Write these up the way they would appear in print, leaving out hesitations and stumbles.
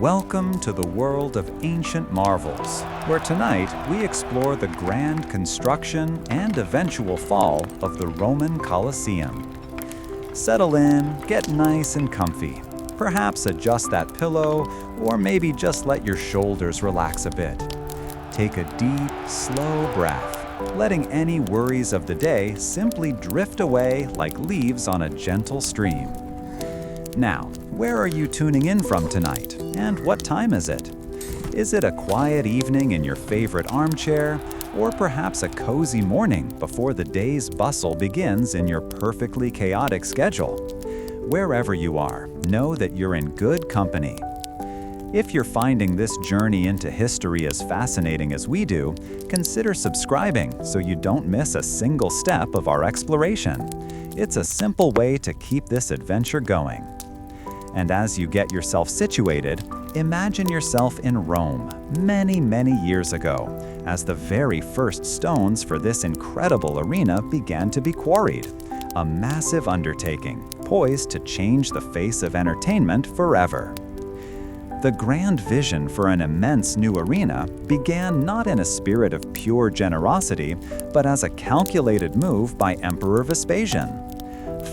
Welcome to the world of ancient marvels, where tonight we explore the grand construction and eventual fall of the Roman Colosseum. Settle in, get nice and comfy. Perhaps adjust that pillow, or maybe just let your shoulders relax a bit. Take a deep, slow breath, letting any worries of the day simply drift away like leaves on a gentle stream. Now, where are you tuning in from tonight, and what time is it? Is it a quiet evening in your favorite armchair, or perhaps a cozy morning before the day's bustle begins in your perfectly chaotic schedule? Wherever you are, know that you're in good company. If you're finding this journey into history as fascinating as we do, consider subscribing so you don't miss a single step of our exploration. It's a simple way to keep this adventure going. And as you get yourself situated, imagine yourself in Rome many, many years ago, as the very first stones for this incredible arena began to be quarried. A massive undertaking, poised to change the face of entertainment forever. The grand vision for an immense new arena began not in a spirit of pure generosity, but as a calculated move by Emperor Vespasian.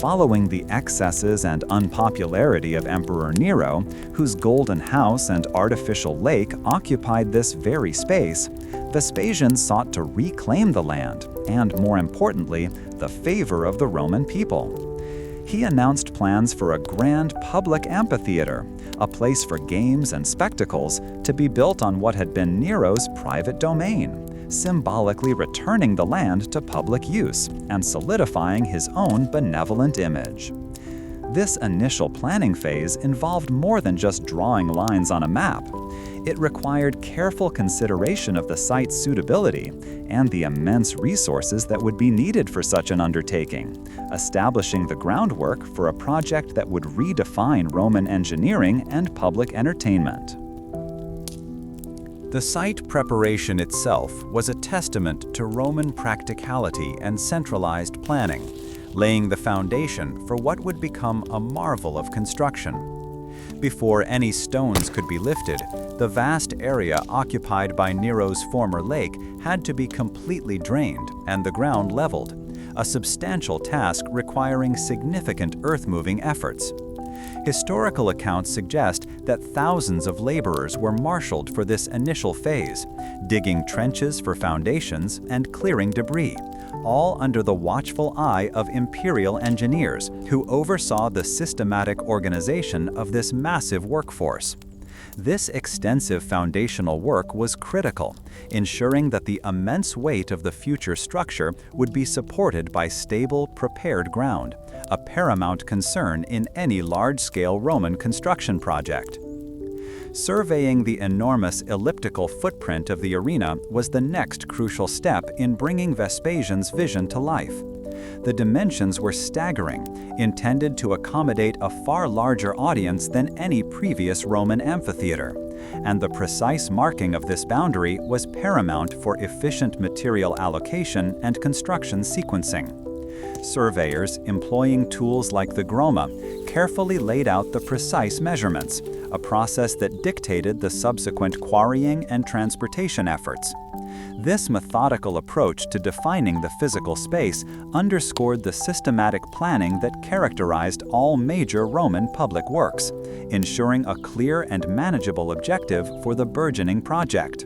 Following the excesses and unpopularity of Emperor Nero, whose golden house and artificial lake occupied this very space, Vespasian sought to reclaim the land and, more importantly, the favor of the Roman people. He announced plans for a grand public amphitheater, a place for games and spectacles to be built on what had been Nero's private domain, symbolically returning the land to public use and solidifying his own benevolent image. This initial planning phase involved more than just drawing lines on a map. It required careful consideration of the site's suitability and the immense resources that would be needed for such an undertaking, establishing the groundwork for a project that would redefine Roman engineering and public entertainment. The site preparation itself was a testament to Roman practicality and centralized planning, laying the foundation for what would become a marvel of construction. Before any stones could be lifted, the vast area occupied by Nero's former lake had to be completely drained and the ground leveled, a substantial task requiring significant earth-moving efforts. Historical accounts suggest that thousands of laborers were marshaled for this initial phase, digging trenches for foundations and clearing debris, all under the watchful eye of imperial engineers who oversaw the systematic organization of this massive workforce. This extensive foundational work was critical, ensuring that the immense weight of the future structure would be supported by stable, prepared ground, a paramount concern in any large-scale Roman construction project. Surveying the enormous elliptical footprint of the arena was the next crucial step in bringing Vespasian's vision to life. The dimensions were staggering, intended to accommodate a far larger audience than any previous Roman amphitheater, and the precise marking of this boundary was paramount for efficient material allocation and construction sequencing. Surveyors, employing tools like the groma, carefully laid out the precise measurements, a process that dictated the subsequent quarrying and transportation efforts. This methodical approach to defining the physical space underscored the systematic planning that characterized all major Roman public works, ensuring a clear and manageable objective for the burgeoning project.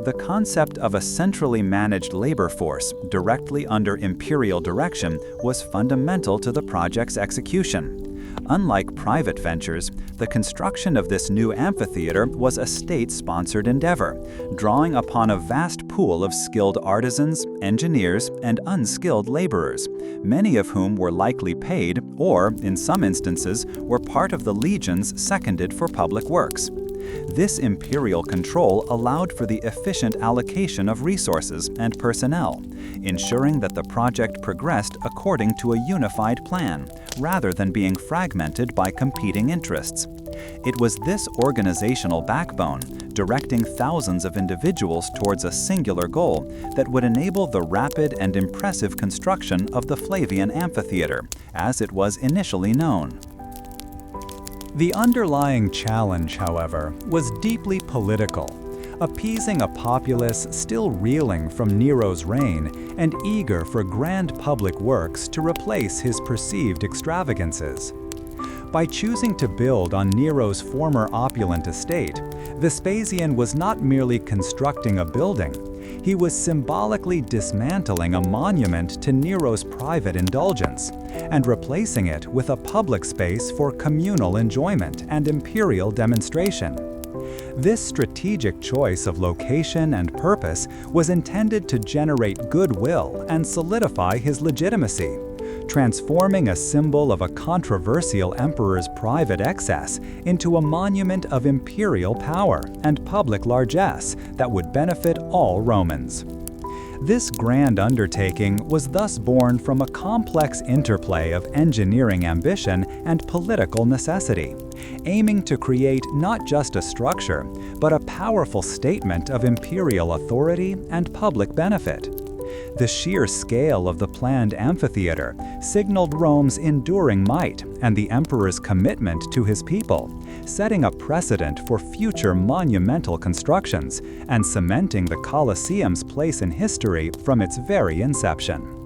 The concept of a centrally managed labor force directly under imperial direction was fundamental to the project's execution. Unlike private ventures, the construction of this new amphitheater was a state-sponsored endeavor, drawing upon a vast pool of skilled artisans, engineers, and unskilled laborers, many of whom were likely paid or, in some instances, were part of the legions seconded for public works. This imperial control allowed for the efficient allocation of resources and personnel, ensuring that the project progressed according to a unified plan, rather than being fragmented by competing interests. It was this organizational backbone, directing thousands of individuals towards a singular goal, that would enable the rapid and impressive construction of the Flavian Amphitheater, as it was initially known. The underlying challenge, however, was deeply political, appeasing a populace still reeling from Nero's reign and eager for grand public works to replace his perceived extravagances. By choosing to build on Nero's former opulent estate, Vespasian was not merely constructing a building, he was symbolically dismantling a monument to Nero's private indulgence and replacing it with a public space for communal enjoyment and imperial demonstration. This strategic choice of location and purpose was intended to generate goodwill and solidify his legitimacy, transforming a symbol of a controversial emperor's private excess into a monument of imperial power and public largesse that would benefit all Romans. This grand undertaking was thus born from a complex interplay of engineering ambition and political necessity, aiming to create not just a structure, but a powerful statement of imperial authority and public benefit. The sheer scale of the planned amphitheater signaled Rome's enduring might and the emperor's commitment to his people, setting a precedent for future monumental constructions and cementing the Colosseum's place in history from its very inception.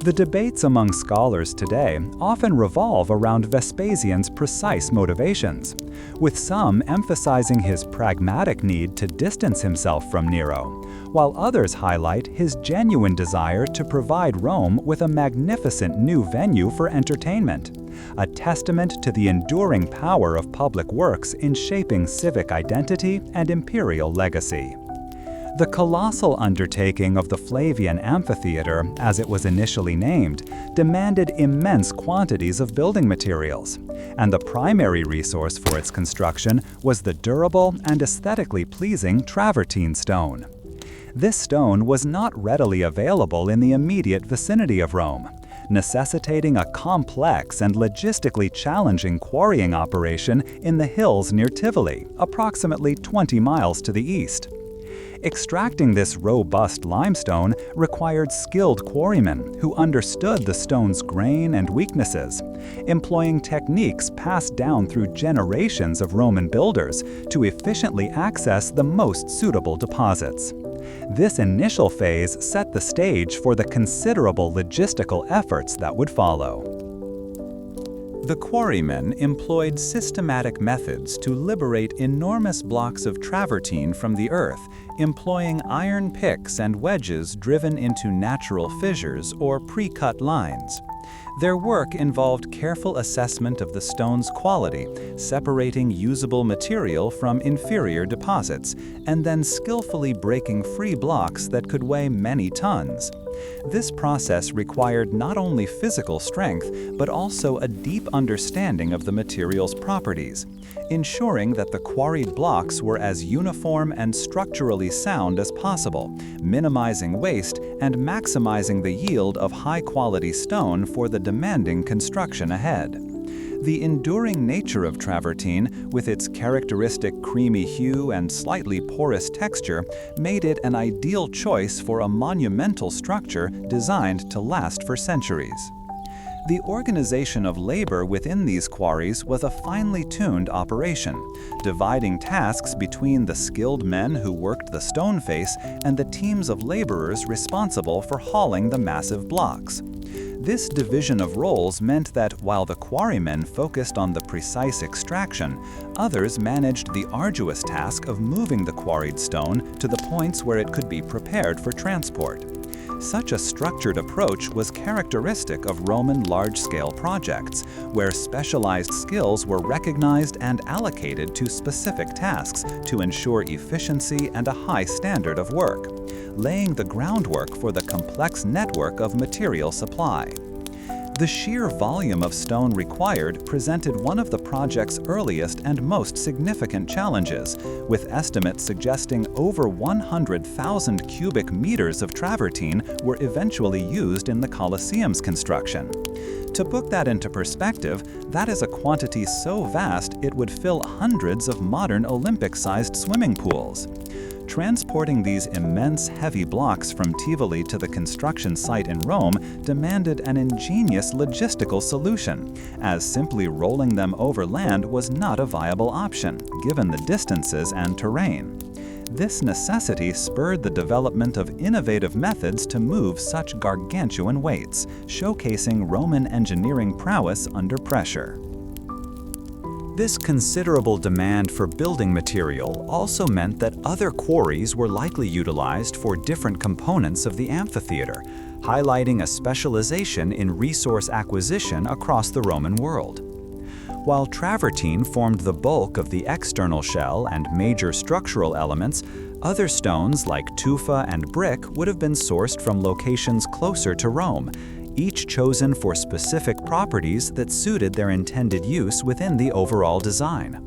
The debates among scholars today often revolve around Vespasian's precise motivations, with some emphasizing his pragmatic need to distance himself from Nero, while others highlight his genuine desire to provide Rome with a magnificent new venue for entertainment, a testament to the enduring power of public works in shaping civic identity and imperial legacy. The colossal undertaking of the Flavian Amphitheater, as it was initially named, demanded immense quantities of building materials, and the primary resource for its construction was the durable and aesthetically pleasing travertine stone. This stone was not readily available in the immediate vicinity of Rome, necessitating a complex and logistically challenging quarrying operation in the hills near Tivoli, approximately 20 miles to the east. Extracting this robust limestone required skilled quarrymen who understood the stone's grain and weaknesses, employing techniques passed down through generations of Roman builders to efficiently access the most suitable deposits. This initial phase set the stage for the considerable logistical efforts that would follow. The quarrymen employed systematic methods to liberate enormous blocks of travertine from the earth, employing iron picks and wedges driven into natural fissures or pre-cut lines. Their work involved careful assessment of the stone's quality, separating usable material from inferior deposits, and then skillfully breaking free blocks that could weigh many tons. This process required not only physical strength, but also a deep understanding of the material's properties, ensuring that the quarried blocks were as uniform and structurally sound as possible, minimizing waste and maximizing the yield of high-quality stone for the demanding construction ahead. The enduring nature of travertine, with its characteristic creamy hue and slightly porous texture, made it an ideal choice for a monumental structure designed to last for centuries. The organization of labor within these quarries was a finely tuned operation, dividing tasks between the skilled men who worked the stone face and the teams of laborers responsible for hauling the massive blocks. This division of roles meant that while the quarrymen focused on the precise extraction, others managed the arduous task of moving the quarried stone to the points where it could be prepared for transport. Such a structured approach was characteristic of Roman large-scale projects, where specialized skills were recognized and allocated to specific tasks to ensure efficiency and a high standard of work, laying the groundwork for the complex network of material supply. The sheer volume of stone required presented one of the project's earliest and most significant challenges, with estimates suggesting over 100,000 cubic meters of travertine were eventually used in the Colosseum's construction. To put that into perspective, that is a quantity so vast it would fill hundreds of modern Olympic-sized swimming pools. Transporting these immense heavy blocks from Tivoli to the construction site in Rome demanded an ingenious logistical solution, as simply rolling them over land was not a viable option, given the distances and terrain. This necessity spurred the development of innovative methods to move such gargantuan weights, showcasing Roman engineering prowess under pressure. This considerable demand for building material also meant that other quarries were likely utilized for different components of the amphitheater, highlighting a specialization in resource acquisition across the Roman world. While travertine formed the bulk of the external shell and major structural elements, other stones like tufa and brick would have been sourced from locations closer to Rome, each chosen for specific properties that suited their intended use within the overall design.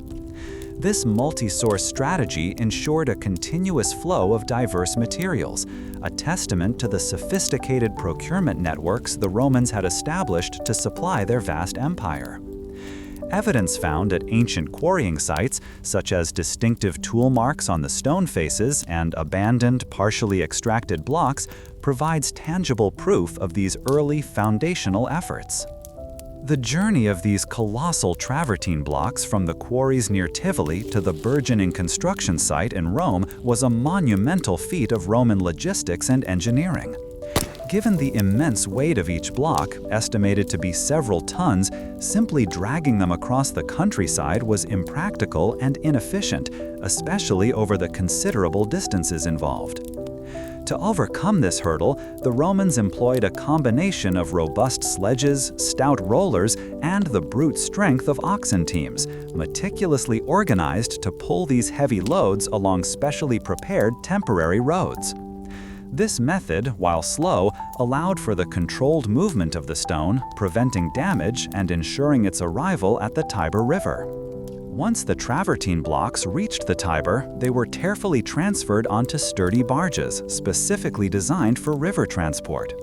This multi-source strategy ensured a continuous flow of diverse materials, a testament to the sophisticated procurement networks the Romans had established to supply their vast empire. Evidence found at ancient quarrying sites, such as distinctive tool marks on the stone faces and abandoned, partially extracted blocks, provides tangible proof of these early foundational efforts. The journey of these colossal travertine blocks from the quarries near Tivoli to the burgeoning construction site in Rome was a monumental feat of Roman logistics and engineering. Given the immense weight of each block, estimated to be several tons, simply dragging them across the countryside was impractical and inefficient, especially over the considerable distances involved. To overcome this hurdle, the Romans employed a combination of robust sledges, stout rollers, and the brute strength of oxen teams, meticulously organized to pull these heavy loads along specially prepared temporary roads. This method, while slow, allowed for the controlled movement of the stone, preventing damage and ensuring its arrival at the Tiber River. Once the travertine blocks reached the Tiber, they were carefully transferred onto sturdy barges, specifically designed for river transport.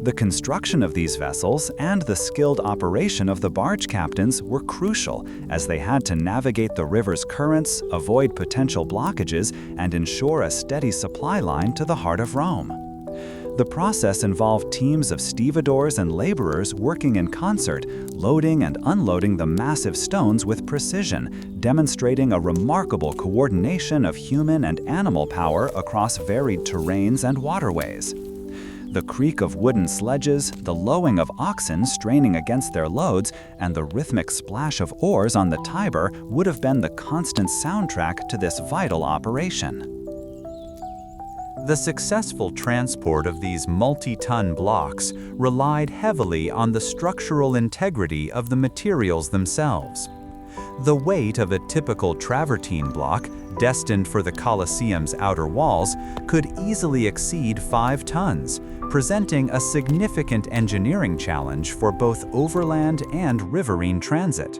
The construction of these vessels and the skilled operation of the barge captains were crucial, as they had to navigate the river's currents, avoid potential blockages, and ensure a steady supply line to the heart of Rome. The process involved teams of stevedores and laborers working in concert, loading and unloading the massive stones with precision, demonstrating a remarkable coordination of human and animal power across varied terrains and waterways. The creak of wooden sledges, the lowing of oxen straining against their loads, and the rhythmic splash of oars on the Tiber would have been the constant soundtrack to this vital operation. The successful transport of these multi-ton blocks relied heavily on the structural integrity of the materials themselves. The weight of a typical travertine block, destined for the Colosseum's outer walls, could easily exceed 5 tons, presenting a significant engineering challenge for both overland and riverine transit.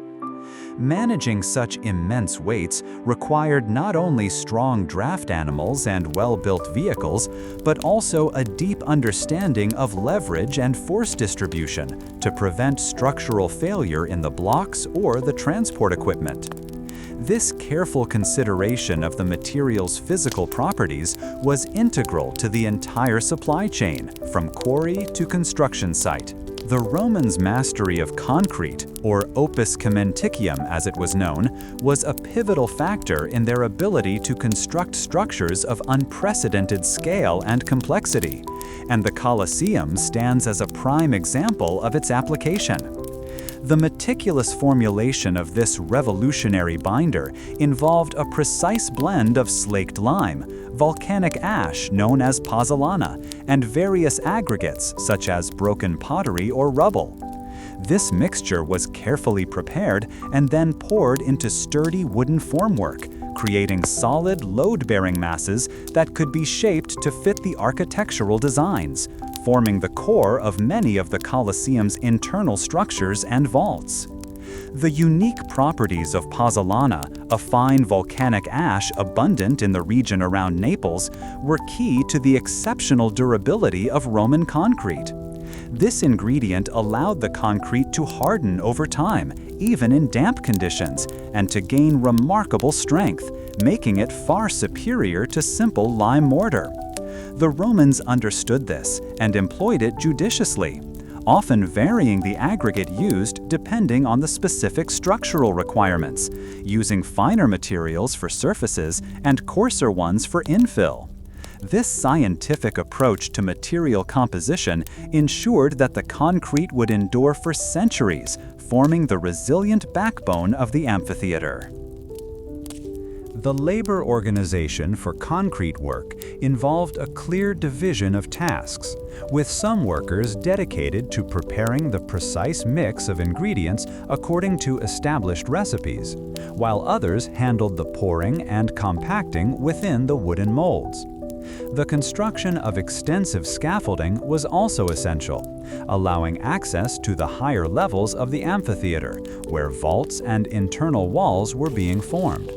Managing such immense weights required not only strong draft animals and well-built vehicles, but also a deep understanding of leverage and force distribution to prevent structural failure in the blocks or the transport equipment. This careful consideration of the material's physical properties was integral to the entire supply chain, from quarry to construction site. The Romans' mastery of concrete, or opus cementicium as it was known, was a pivotal factor in their ability to construct structures of unprecedented scale and complexity, and the Colosseum stands as a prime example of its application. The meticulous formulation of this revolutionary binder involved a precise blend of slaked lime, volcanic ash known as pozzolana, and various aggregates such as broken pottery or rubble. This mixture was carefully prepared and then poured into sturdy wooden formwork, creating solid load-bearing masses that could be shaped to fit the architectural designs, forming the core of many of the Colosseum's internal structures and vaults. The unique properties of pozzolana, a fine volcanic ash abundant in the region around Naples, were key to the exceptional durability of Roman concrete. This ingredient allowed the concrete to harden over time, even in damp conditions, and to gain remarkable strength, making it far superior to simple lime mortar. The Romans understood this and employed it judiciously, often varying the aggregate used depending on the specific structural requirements, using finer materials for surfaces and coarser ones for infill. This scientific approach to material composition ensured that the concrete would endure for centuries, forming the resilient backbone of the amphitheater. The labor organization for concrete work involved a clear division of tasks, with some workers dedicated to preparing the precise mix of ingredients according to established recipes, while others handled the pouring and compacting within the wooden molds. The construction of extensive scaffolding was also essential, allowing access to the higher levels of the amphitheater, where vaults and internal walls were being formed.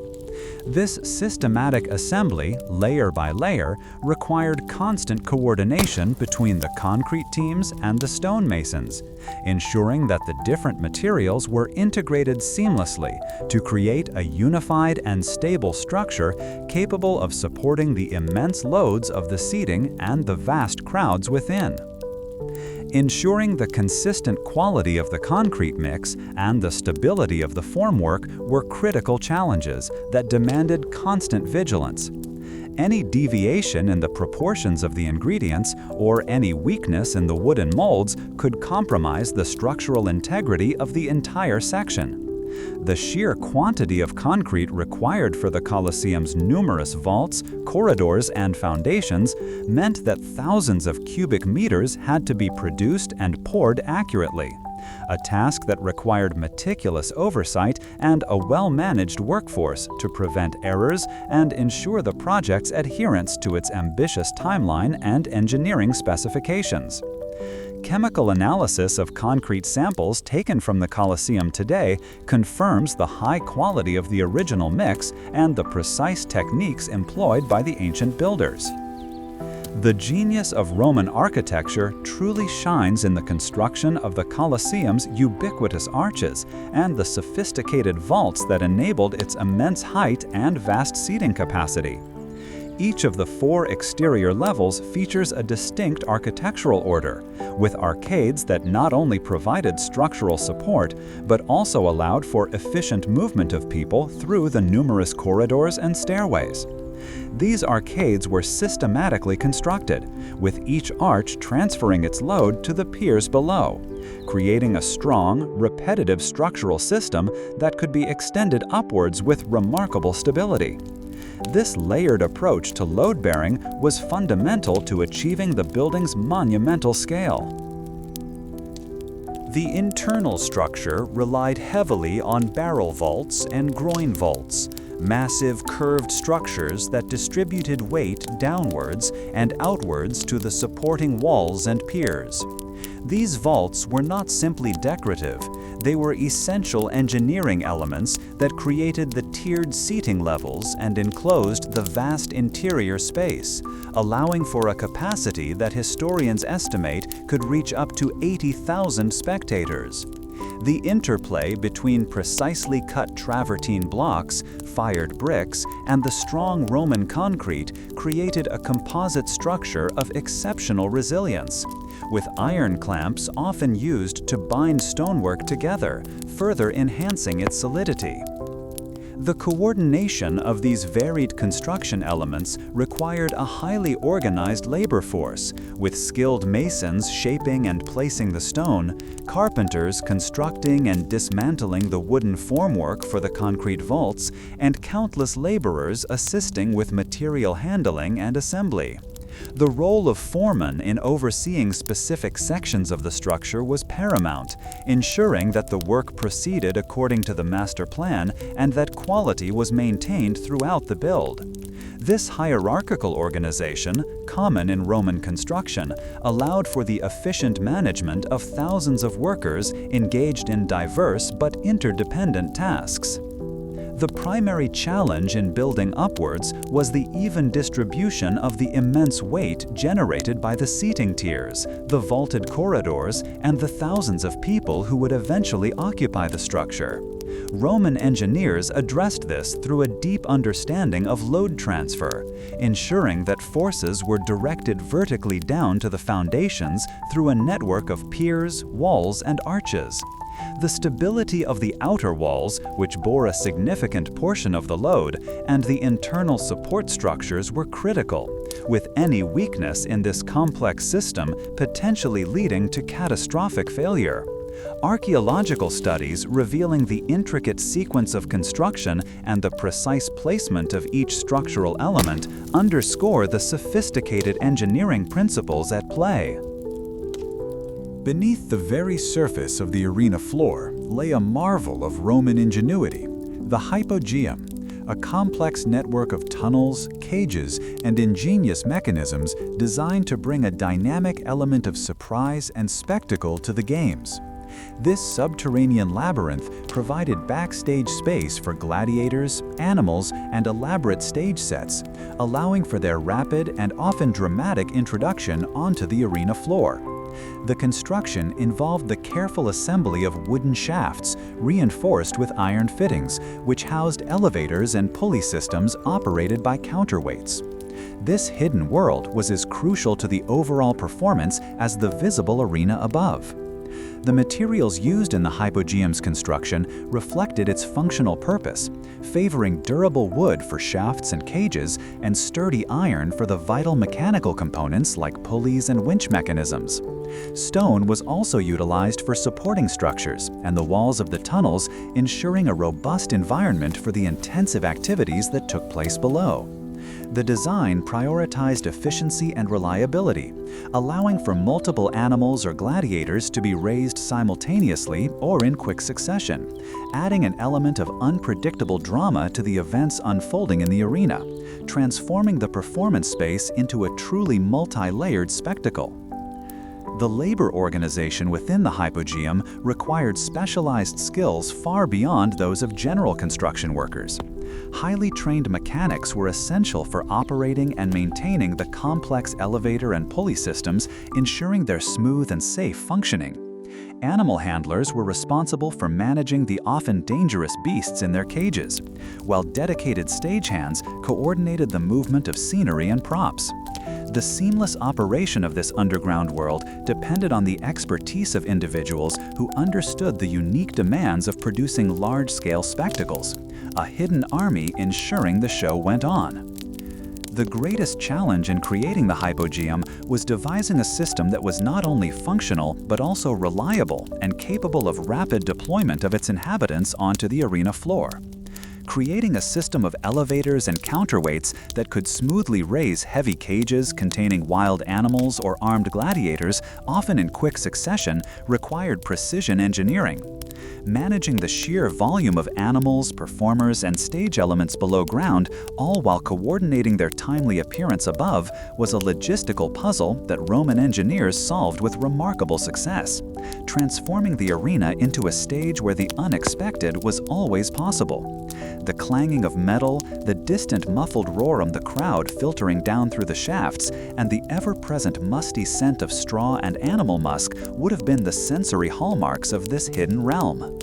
This systematic assembly, layer by layer, required constant coordination between the concrete teams and the stonemasons, ensuring that the different materials were integrated seamlessly to create a unified and stable structure capable of supporting the immense loads of the seating and the vast crowds within. Ensuring the consistent quality of the concrete mix and the stability of the formwork were critical challenges that demanded constant vigilance. Any deviation in the proportions of the ingredients or any weakness in the wooden molds could compromise the structural integrity of the entire section. The sheer quantity of concrete required for the Colosseum's numerous vaults, corridors, and foundations meant that thousands of cubic meters had to be produced and poured accurately, a task that required meticulous oversight and a well-managed workforce to prevent errors and ensure the project's adherence to its ambitious timeline and engineering specifications. Chemical analysis of concrete samples taken from the Colosseum today confirms the high quality of the original mix and the precise techniques employed by the ancient builders. The genius of Roman architecture truly shines in the construction of the Colosseum's ubiquitous arches and the sophisticated vaults that enabled its immense height and vast seating capacity. Each of the 4 exterior levels features a distinct architectural order, with arcades that not only provided structural support, but also allowed for efficient movement of people through the numerous corridors and stairways. These arcades were systematically constructed, with each arch transferring its load to the piers below, creating a strong, repetitive structural system that could be extended upwards with remarkable stability. This layered approach to load-bearing was fundamental to achieving the building's monumental scale. The internal structure relied heavily on barrel vaults and groin vaults, massive curved structures that distributed weight downwards and outwards to the supporting walls and piers. These vaults were not simply decorative, they were essential engineering elements that created the tiered seating levels and enclosed the vast interior space, allowing for a capacity that historians estimate could reach up to 80,000 spectators. The interplay between precisely cut travertine blocks, fired bricks, and the strong Roman concrete created a composite structure of exceptional resilience, with iron clamps often used to bind stonework together, further enhancing its solidity. The coordination of these varied construction elements required a highly organized labor force, with skilled masons shaping and placing the stone, carpenters constructing and dismantling the wooden formwork for the concrete vaults, and countless laborers assisting with material handling and assembly. The role of foreman in overseeing specific sections of the structure was paramount, ensuring that the work proceeded according to the master plan and that quality was maintained throughout the build. This hierarchical organization, common in Roman construction, allowed for the efficient management of thousands of workers engaged in diverse but interdependent tasks. The primary challenge in building upwards was the even distribution of the immense weight generated by the seating tiers, the vaulted corridors, and the thousands of people who would eventually occupy the structure. Roman engineers addressed this through a deep understanding of load transfer, ensuring that forces were directed vertically down to the foundations through a network of piers, walls, and arches. The stability of the outer walls, which bore a significant portion of the load, and the internal support structures were critical, with any weakness in this complex system potentially leading to catastrophic failure. Archaeological studies revealing the intricate sequence of construction and the precise placement of each structural element underscore the sophisticated engineering principles at play. Beneath the very surface of the arena floor lay a marvel of Roman ingenuity, the hypogeum, a complex network of tunnels, cages, and ingenious mechanisms designed to bring a dynamic element of surprise and spectacle to the games. This subterranean labyrinth provided backstage space for gladiators, animals, and elaborate stage sets, allowing for their rapid and often dramatic introduction onto the arena floor. The construction involved the careful assembly of wooden shafts, reinforced with iron fittings, which housed elevators and pulley systems operated by counterweights. This hidden world was as crucial to the overall performance as the visible arena above. The materials used in the hypogeum's construction reflected its functional purpose, favoring durable wood for shafts and cages and sturdy iron for the vital mechanical components like pulleys and winch mechanisms. Stone was also utilized for supporting structures and the walls of the tunnels, ensuring a robust environment for the intensive activities that took place below. The design prioritized efficiency and reliability, allowing for multiple animals or gladiators to be raised simultaneously or in quick succession, adding an element of unpredictable drama to the events unfolding in the arena, transforming the performance space into a truly multi-layered spectacle. The labor organization within the hypogeum required specialized skills far beyond those of general construction workers. Highly trained mechanics were essential for operating and maintaining the complex elevator and pulley systems, ensuring their smooth and safe functioning. Animal handlers were responsible for managing the often dangerous beasts in their cages, while dedicated stagehands coordinated the movement of scenery and props. The seamless operation of this underground world depended on the expertise of individuals who understood the unique demands of producing large-scale spectacles, a hidden army ensuring the show went on. The greatest challenge in creating the hypogeum was devising a system that was not only functional but also reliable and capable of rapid deployment of its inhabitants onto the arena floor. Creating a system of elevators and counterweights that could smoothly raise heavy cages containing wild animals or armed gladiators, often in quick succession, required precision engineering. Managing the sheer volume of animals, performers, and stage elements below ground, all while coordinating their timely appearance above, was a logistical puzzle that Roman engineers solved with remarkable success, transforming the arena into a stage where the unexpected was always possible. The clanging of metal, the distant muffled roar of the crowd filtering down through the shafts, and the ever-present musty scent of straw and animal musk would have been the sensory hallmarks of this hidden realm.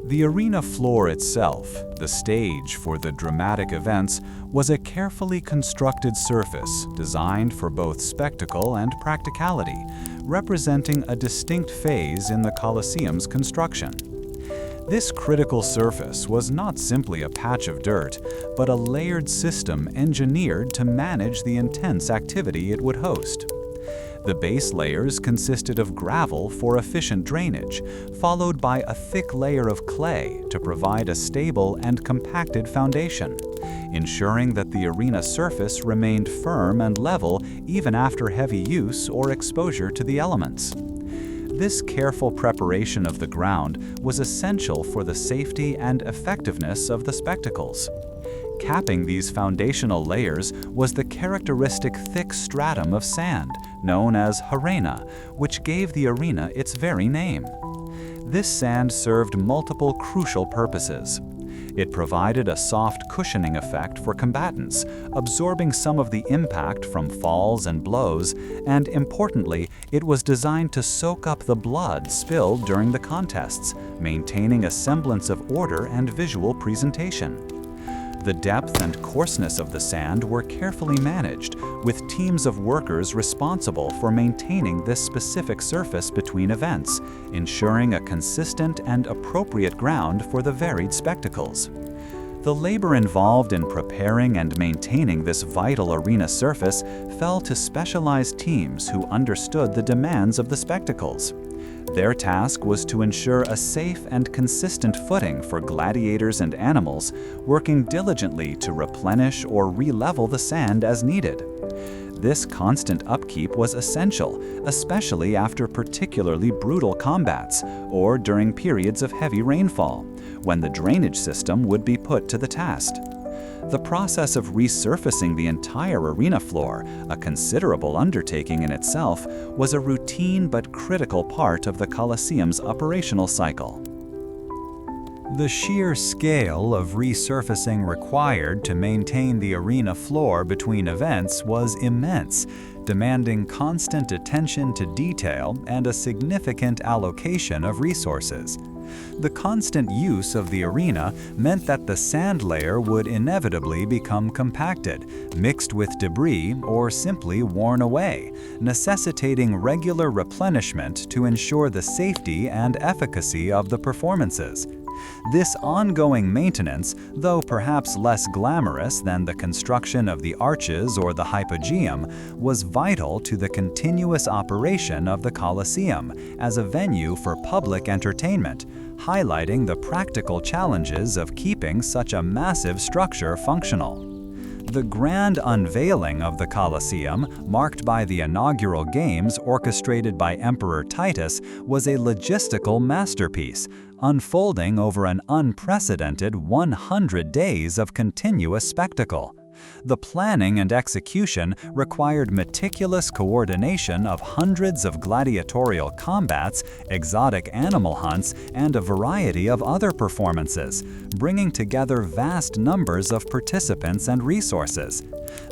The arena floor itself, the stage for the dramatic events, was a carefully constructed surface designed for both spectacle and practicality, representing a distinct phase in the Colosseum's construction. This critical surface was not simply a patch of dirt, but a layered system engineered to manage the intense activity it would host. The base layers consisted of gravel for efficient drainage, followed by a thick layer of clay to provide a stable and compacted foundation, ensuring that the arena surface remained firm and level even after heavy use or exposure to the elements. This careful preparation of the ground was essential for the safety and effectiveness of the spectacles. Capping these foundational layers was the characteristic thick stratum of sand, known as harena, which gave the arena its very name. This sand served multiple crucial purposes. It provided a soft cushioning effect for combatants, absorbing some of the impact from falls and blows, and importantly, it was designed to soak up the blood spilled during the contests, maintaining a semblance of order and visual presentation. The depth and coarseness of the sand were carefully managed, with teams of workers responsible for maintaining this specific surface between events, ensuring a consistent and appropriate ground for the varied spectacles. The labor involved in preparing and maintaining this vital arena surface fell to specialized teams who understood the demands of the spectacles. Their task was to ensure a safe and consistent footing for gladiators and animals, working diligently to replenish or re-level the sand as needed. This constant upkeep was essential, especially after particularly brutal combats or during periods of heavy rainfall, when the drainage system would be put to the test. The process of resurfacing the entire arena floor, a considerable undertaking in itself, was a routine but critical part of the Colosseum's operational cycle. The sheer scale of resurfacing required to maintain the arena floor between events was immense, demanding constant attention to detail and a significant allocation of resources. The constant use of the arena meant that the sand layer would inevitably become compacted, mixed with debris, or simply worn away, necessitating regular replenishment to ensure the safety and efficacy of the performances. This ongoing maintenance, though perhaps less glamorous than the construction of the arches or the hypogeum, was vital to the continuous operation of the Colosseum as a venue for public entertainment, highlighting the practical challenges of keeping such a massive structure functional. The grand unveiling of the Colosseum, marked by the inaugural games orchestrated by Emperor Titus, was a logistical masterpiece, unfolding over an unprecedented 100 days of continuous spectacle. The planning and execution required meticulous coordination of hundreds of gladiatorial combats, exotic animal hunts, and a variety of other performances, bringing together vast numbers of participants and resources.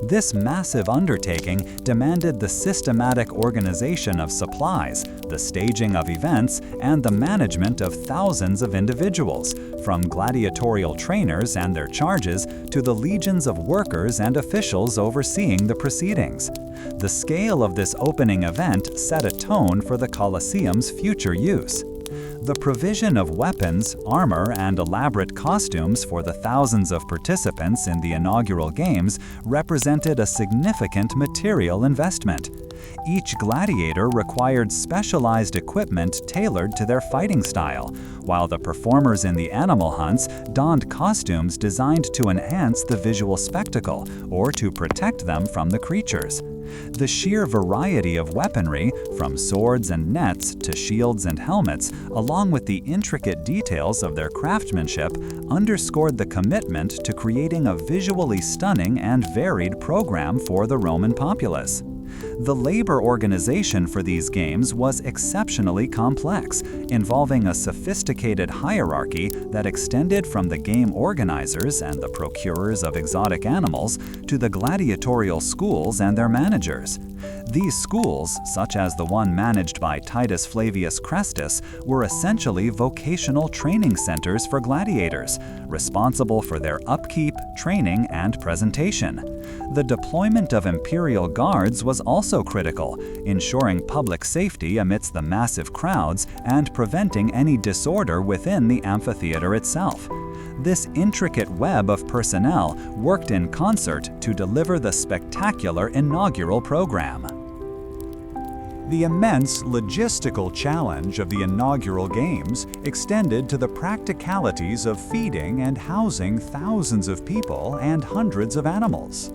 This massive undertaking demanded the systematic organization of supplies, the staging of events, and the management of thousands of individuals, from gladiatorial trainers and their charges to the legions of workers and officials overseeing the proceedings. The scale of this opening event set a tone for the Colosseum's future use. The provision of weapons, armor, and elaborate costumes for the thousands of participants in the inaugural games represented a significant material investment. Each gladiator required specialized equipment tailored to their fighting style, while the performers in the animal hunts donned costumes designed to enhance the visual spectacle or to protect them from the creatures. The sheer variety of weaponry, from swords and nets to shields and helmets, along with the intricate details of their craftsmanship, underscored the commitment to creating a visually stunning and varied program for the Roman populace. The labor organization for these games was exceptionally complex, involving a sophisticated hierarchy that extended from the game organizers and the procurers of exotic animals to the gladiatorial schools and their managers. These schools, such as the one managed by Titus Flavius Crestus, were essentially vocational training centers for gladiators, responsible for their upkeep, training, and presentation. The deployment of imperial guards was also critical, ensuring public safety amidst the massive crowds and preventing any disorder within the amphitheater itself. This intricate web of personnel worked in concert to deliver the spectacular inaugural program. The immense logistical challenge of the inaugural games extended to the practicalities of feeding and housing thousands of people and hundreds of animals.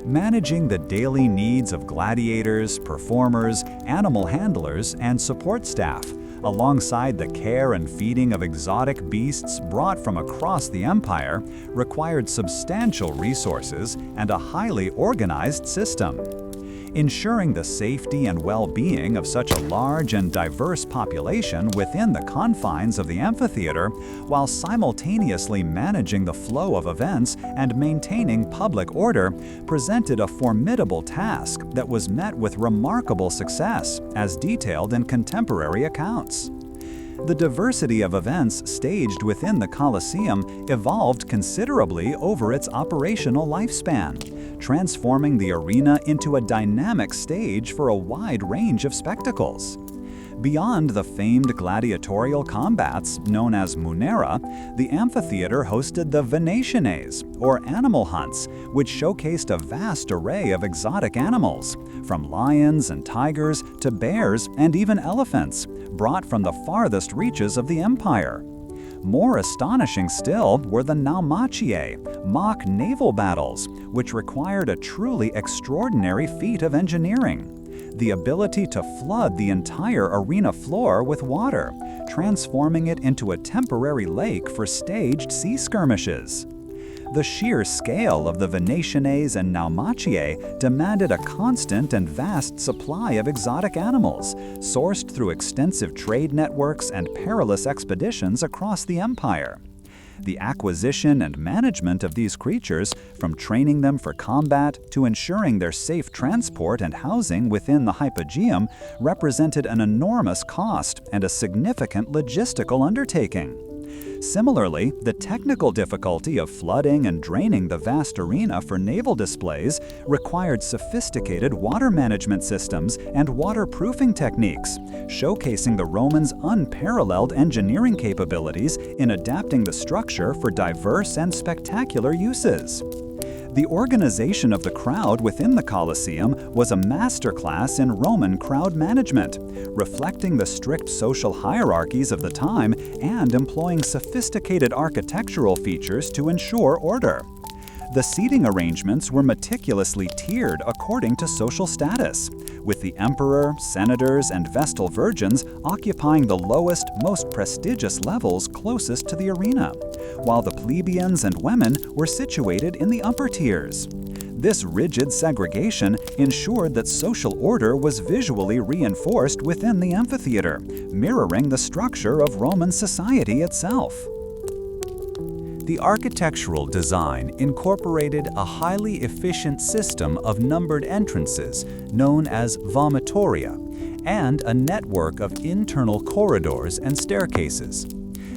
Managing the daily needs of gladiators, performers, animal handlers, and support staff, alongside the care and feeding of exotic beasts brought from across the empire, required substantial resources and a highly organized system. Ensuring the safety and well-being of such a large and diverse population within the confines of the amphitheater, while simultaneously managing the flow of events and maintaining public order, presented a formidable task that was met with remarkable success, as detailed in contemporary accounts. The diversity of events staged within the Colosseum evolved considerably over its operational lifespan, transforming the arena into a dynamic stage for a wide range of spectacles. Beyond the famed gladiatorial combats known as munera, the amphitheater hosted the venationes, or animal hunts, which showcased a vast array of exotic animals, from lions and tigers to bears and even elephants, brought from the farthest reaches of the empire. More astonishing still were the naumachia, mock naval battles, which required a truly extraordinary feat of engineering: the ability to flood the entire arena floor with water, transforming it into a temporary lake for staged sea skirmishes. The sheer scale of the venationes and naumachia demanded a constant and vast supply of exotic animals, sourced through extensive trade networks and perilous expeditions across the empire. The acquisition and management of these creatures, from training them for combat to ensuring their safe transport and housing within the hypogeum, represented an enormous cost and a significant logistical undertaking. Similarly, the technical difficulty of flooding and draining the vast arena for naval displays required sophisticated water management systems and waterproofing techniques, showcasing the Romans' unparalleled engineering capabilities in adapting the structure for diverse and spectacular uses. The organization of the crowd within the Colosseum was a masterclass in Roman crowd management, reflecting the strict social hierarchies of the time and employing sophisticated architectural features to ensure order. The seating arrangements were meticulously tiered according to social status, with the emperor, senators, and vestal virgins occupying the lowest, most prestigious levels closest to the arena, while the plebeians and women were situated in the upper tiers. This rigid segregation ensured that social order was visually reinforced within the amphitheater, mirroring the structure of Roman society itself. The architectural design incorporated a highly efficient system of numbered entrances known as vomitoria and a network of internal corridors and staircases.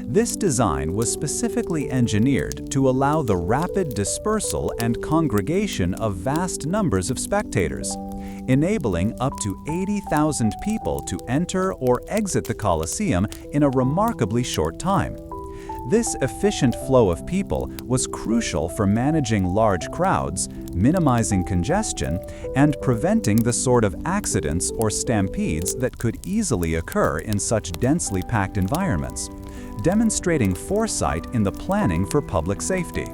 This design was specifically engineered to allow the rapid dispersal and congregation of vast numbers of spectators, enabling up to 80,000 people to enter or exit the Colosseum in a remarkably short time. This efficient flow of people was crucial for managing large crowds, minimizing congestion, and preventing the sort of accidents or stampedes that could easily occur in such densely packed environments, demonstrating foresight in the planning for public safety.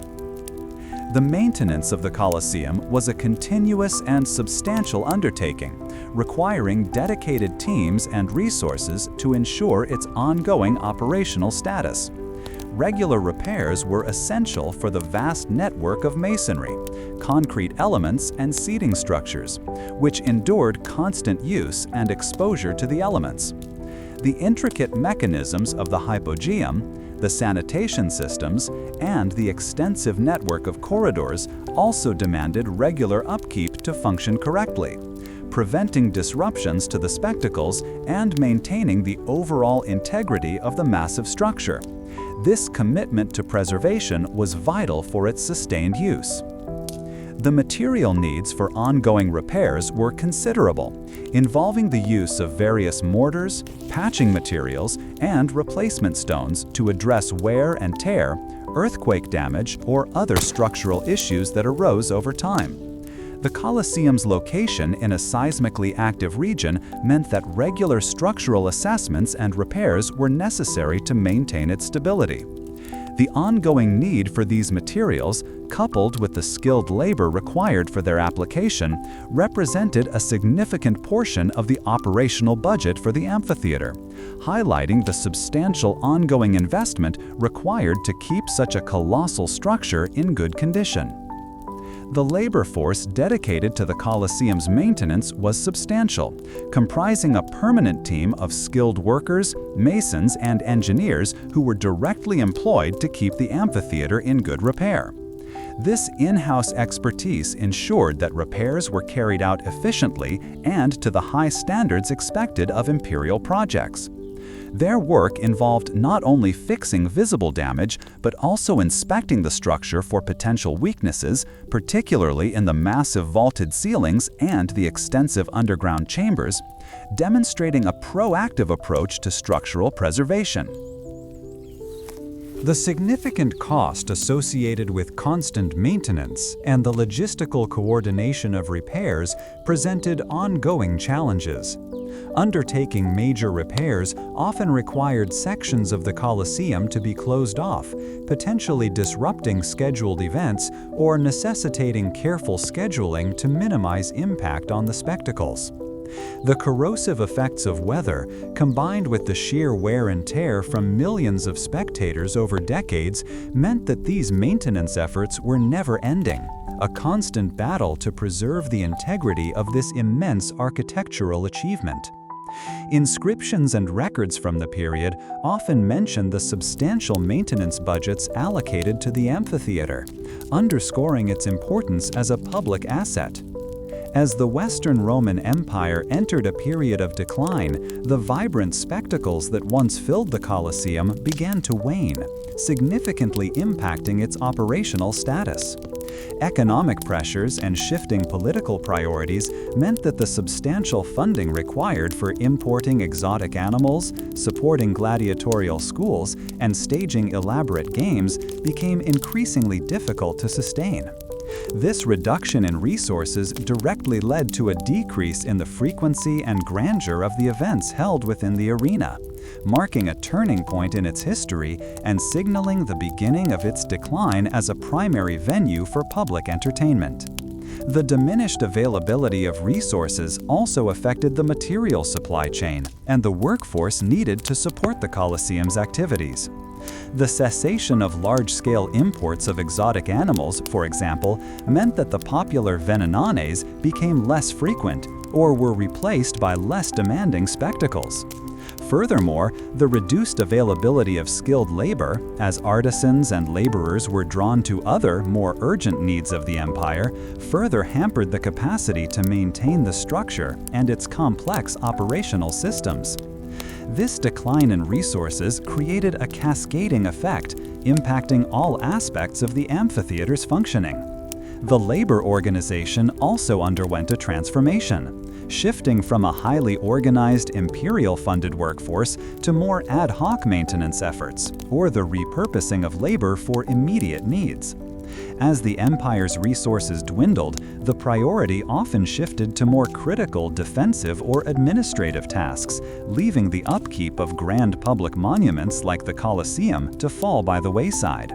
The maintenance of the Colosseum was a continuous and substantial undertaking, requiring dedicated teams and resources to ensure its ongoing operational status. Regular repairs were essential for the vast network of masonry, concrete elements, and seating structures, which endured constant use and exposure to the elements. The intricate mechanisms of the hypogeum, the sanitation systems, and the extensive network of corridors also demanded regular upkeep to function correctly, preventing disruptions to the spectacles and maintaining the overall integrity of the massive structure. This commitment to preservation was vital for its sustained use. The material needs for ongoing repairs were considerable, involving the use of various mortars, patching materials, and replacement stones to address wear and tear, earthquake damage, or other structural issues that arose over time. The Colosseum's location in a seismically active region meant that regular structural assessments and repairs were necessary to maintain its stability. The ongoing need for these materials, coupled with the skilled labor required for their application, represented a significant portion of the operational budget for the amphitheater, highlighting the substantial ongoing investment required to keep such a colossal structure in good condition. The labor force dedicated to the Colosseum's maintenance was substantial, comprising a permanent team of skilled workers, masons, and engineers who were directly employed to keep the amphitheater in good repair. This in-house expertise ensured that repairs were carried out efficiently and to the high standards expected of imperial projects. Their work involved not only fixing visible damage, but also inspecting the structure for potential weaknesses, particularly in the massive vaulted ceilings and the extensive underground chambers, demonstrating a proactive approach to structural preservation. The significant cost associated with constant maintenance and the logistical coordination of repairs presented ongoing challenges. Undertaking major repairs often required sections of the Colosseum to be closed off, potentially disrupting scheduled events or necessitating careful scheduling to minimize impact on the spectacles. The corrosive effects of weather, combined with the sheer wear and tear from millions of spectators over decades, meant that these maintenance efforts were never ending, a constant battle to preserve the integrity of this immense architectural achievement. Inscriptions and records from the period often mention the substantial maintenance budgets allocated to the amphitheater, underscoring its importance as a public asset. As the Western Roman Empire entered a period of decline, the vibrant spectacles that once filled the Colosseum began to wane, significantly impacting its operational status. Economic pressures and shifting political priorities meant that the substantial funding required for importing exotic animals, supporting gladiatorial schools, and staging elaborate games became increasingly difficult to sustain. This reduction in resources directly led to a decrease in the frequency and grandeur of the events held within the arena, marking a turning point in its history and signaling the beginning of its decline as a primary venue for public entertainment. The diminished availability of resources also affected the material supply chain and the workforce needed to support the Colosseum's activities. The cessation of large-scale imports of exotic animals, for example, meant that the popular venenones became less frequent or were replaced by less demanding spectacles. Furthermore, the reduced availability of skilled labor, as artisans and laborers were drawn to other, more urgent needs of the empire, further hampered the capacity to maintain the structure and its complex operational systems. This decline in resources created a cascading effect, impacting all aspects of the amphitheater's functioning. The labor organization also underwent a transformation, shifting from a highly organized imperial-funded workforce to more ad hoc maintenance efforts, or the repurposing of labor for immediate needs. As the empire's resources dwindled, the priority often shifted to more critical defensive or administrative tasks, leaving the upkeep of grand public monuments like the Colosseum to fall by the wayside.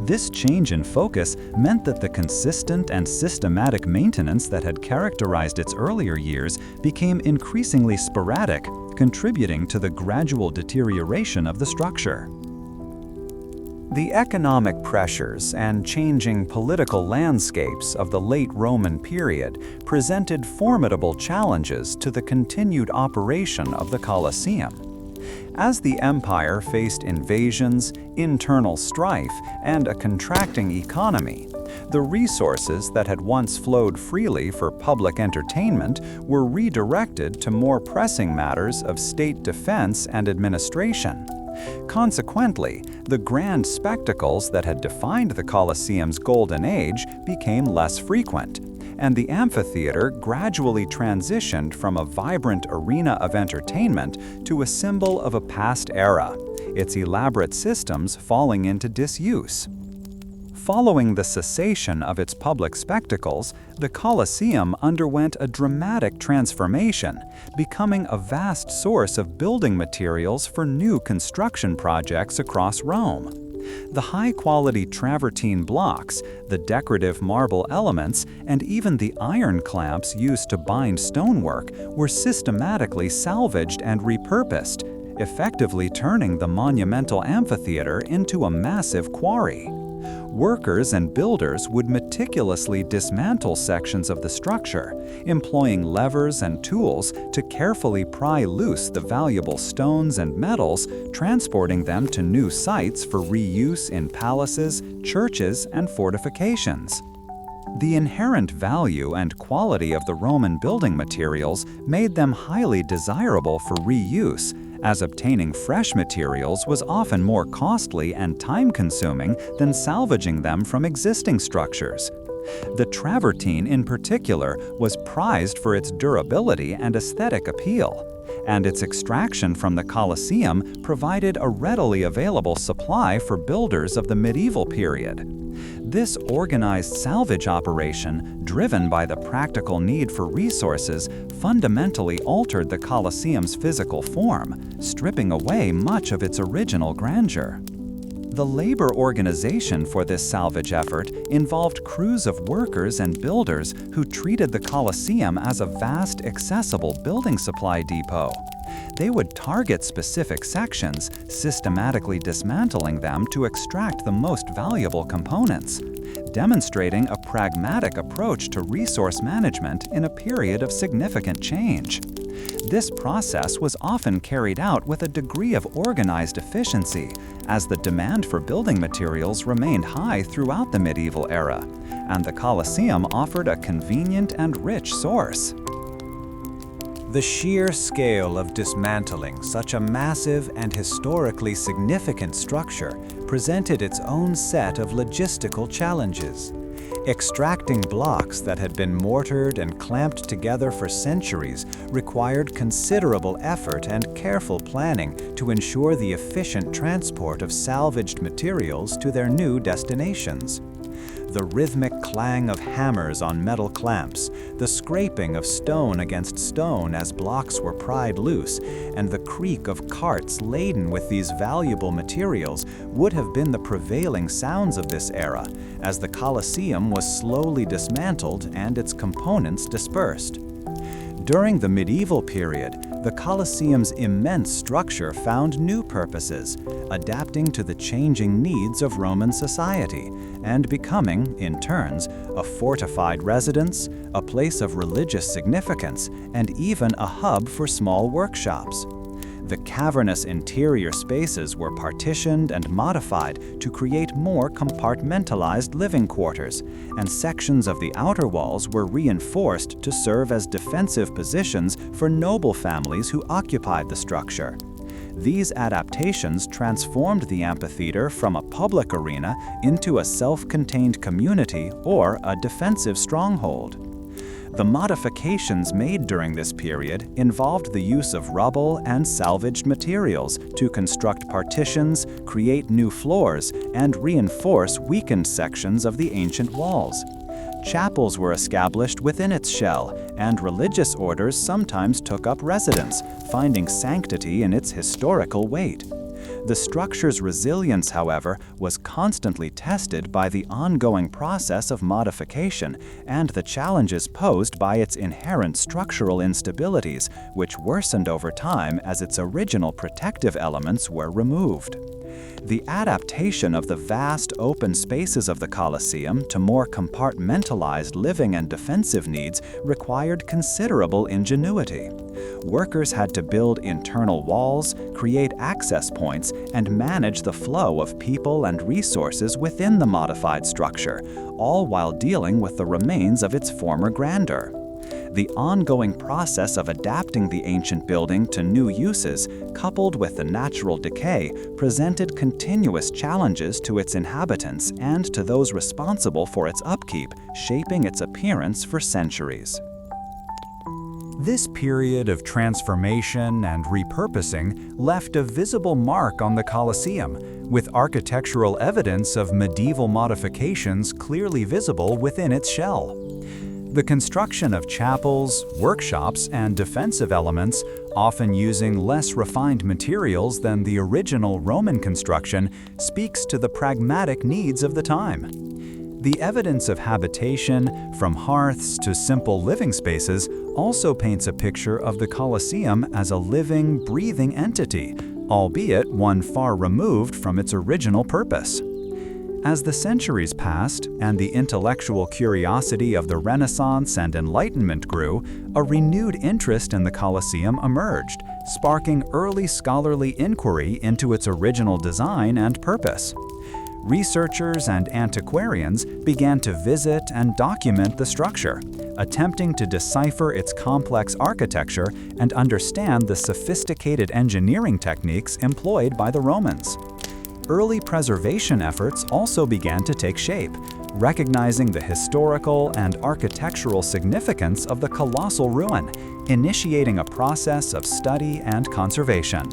This change in focus meant that the consistent and systematic maintenance that had characterized its earlier years became increasingly sporadic, contributing to the gradual deterioration of the structure. The economic pressures and changing political landscapes of the late Roman period presented formidable challenges to the continued operation of the Colosseum. As the empire faced invasions, internal strife, and a contracting economy, the resources that had once flowed freely for public entertainment were redirected to more pressing matters of state defense and administration. Consequently, the grand spectacles that had defined the Colosseum's golden age became less frequent, and the amphitheater gradually transitioned from a vibrant arena of entertainment to a symbol of a past era, its elaborate systems falling into disuse. Following the cessation of its public spectacles, the Colosseum underwent a dramatic transformation, becoming a vast source of building materials for new construction projects across Rome. The high-quality travertine blocks, the decorative marble elements, and even the iron clamps used to bind stonework were systematically salvaged and repurposed, effectively turning the monumental amphitheater into a massive quarry. Workers and builders would meticulously dismantle sections of the structure, employing levers and tools to carefully pry loose the valuable stones and metals, transporting them to new sites for reuse in palaces, churches, and fortifications. The inherent value and quality of the Roman building materials made them highly desirable for reuse, as obtaining fresh materials was often more costly and time-consuming than salvaging them from existing structures. The travertine in particular was prized for its durability and aesthetic appeal, and its extraction from the Colosseum provided a readily available supply for builders of the medieval period. This organized salvage operation, driven by the practical need for resources, fundamentally altered the Colosseum's physical form, stripping away much of its original grandeur. The labor organization for this salvage effort involved crews of workers and builders who treated the Colosseum as a vast, accessible building supply depot. They would target specific sections, systematically dismantling them to extract the most valuable components, demonstrating a pragmatic approach to resource management in a period of significant change. This process was often carried out with a degree of organized efficiency, as the demand for building materials remained high throughout the medieval era, and the Colosseum offered a convenient and rich source. The sheer scale of dismantling such a massive and historically significant structure presented its own set of logistical challenges. Extracting blocks that had been mortared and clamped together for centuries required considerable effort and careful planning to ensure the efficient transport of salvaged materials to their new destinations. The rhythmic clang of hammers on metal clamps, the scraping of stone against stone as blocks were pried loose, and the creak of carts laden with these valuable materials would have been the prevailing sounds of this era, as the Colosseum was slowly dismantled and its components dispersed. During the medieval period, the Colosseum's immense structure found new purposes, adapting to the changing needs of Roman society, and becoming, in turns, a fortified residence, a place of religious significance, and even a hub for small workshops. The cavernous interior spaces were partitioned and modified to create more compartmentalized living quarters, and sections of the outer walls were reinforced to serve as defensive positions for noble families who occupied the structure. These adaptations transformed the amphitheater from a public arena into a self-contained community or a defensive stronghold. The modifications made during this period involved the use of rubble and salvaged materials to construct partitions, create new floors, and reinforce weakened sections of the ancient walls. Chapels were established within its shell, and religious orders sometimes took up residence, finding sanctity in its historical weight. The structure's resilience, however, was constantly tested by the ongoing process of modification and the challenges posed by its inherent structural instabilities, which worsened over time as its original protective elements were removed. The adaptation of the vast open spaces of the Colosseum to more compartmentalized living and defensive needs required considerable ingenuity. Workers had to build internal walls, create access points, and manage the flow of people and resources within the modified structure, all while dealing with the remains of its former grandeur. The ongoing process of adapting the ancient building to new uses, coupled with the natural decay, presented continuous challenges to its inhabitants and to those responsible for its upkeep, shaping its appearance for centuries. This period of transformation and repurposing left a visible mark on the Colosseum, with architectural evidence of medieval modifications clearly visible within its shell. The construction of chapels, workshops, and defensive elements, often using less refined materials than the original Roman construction, speaks to the pragmatic needs of the time. The evidence of habitation, from hearths to simple living spaces, also paints a picture of the Colosseum as a living, breathing entity, albeit one far removed from its original purpose. As the centuries passed and the intellectual curiosity of the Renaissance and Enlightenment grew, a renewed interest in the Colosseum emerged, sparking early scholarly inquiry into its original design and purpose. Researchers and antiquarians began to visit and document the structure, attempting to decipher its complex architecture and understand the sophisticated engineering techniques employed by the Romans. Early preservation efforts also began to take shape, recognizing the historical and architectural significance of the colossal ruin, initiating a process of study and conservation.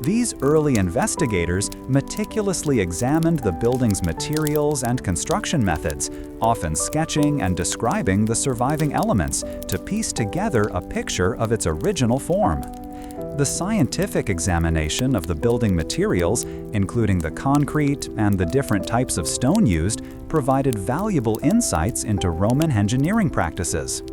These early investigators meticulously examined the building's materials and construction methods, often sketching and describing the surviving elements to piece together a picture of its original form. The scientific examination of the building materials, including the concrete and the different types of stone used, provided valuable insights into Roman engineering practices.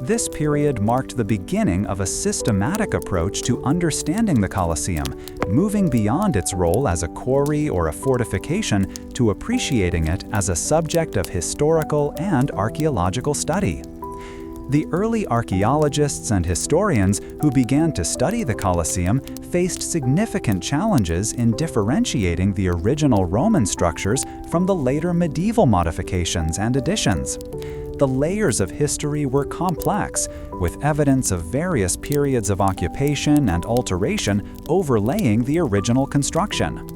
This period marked the beginning of a systematic approach to understanding the Colosseum, moving beyond its role as a quarry or a fortification to appreciating it as a subject of historical and archaeological study. The early archaeologists and historians who began to study the Colosseum faced significant challenges in differentiating the original Roman structures from the later medieval modifications and additions. The layers of history were complex, with evidence of various periods of occupation and alteration overlaying the original construction.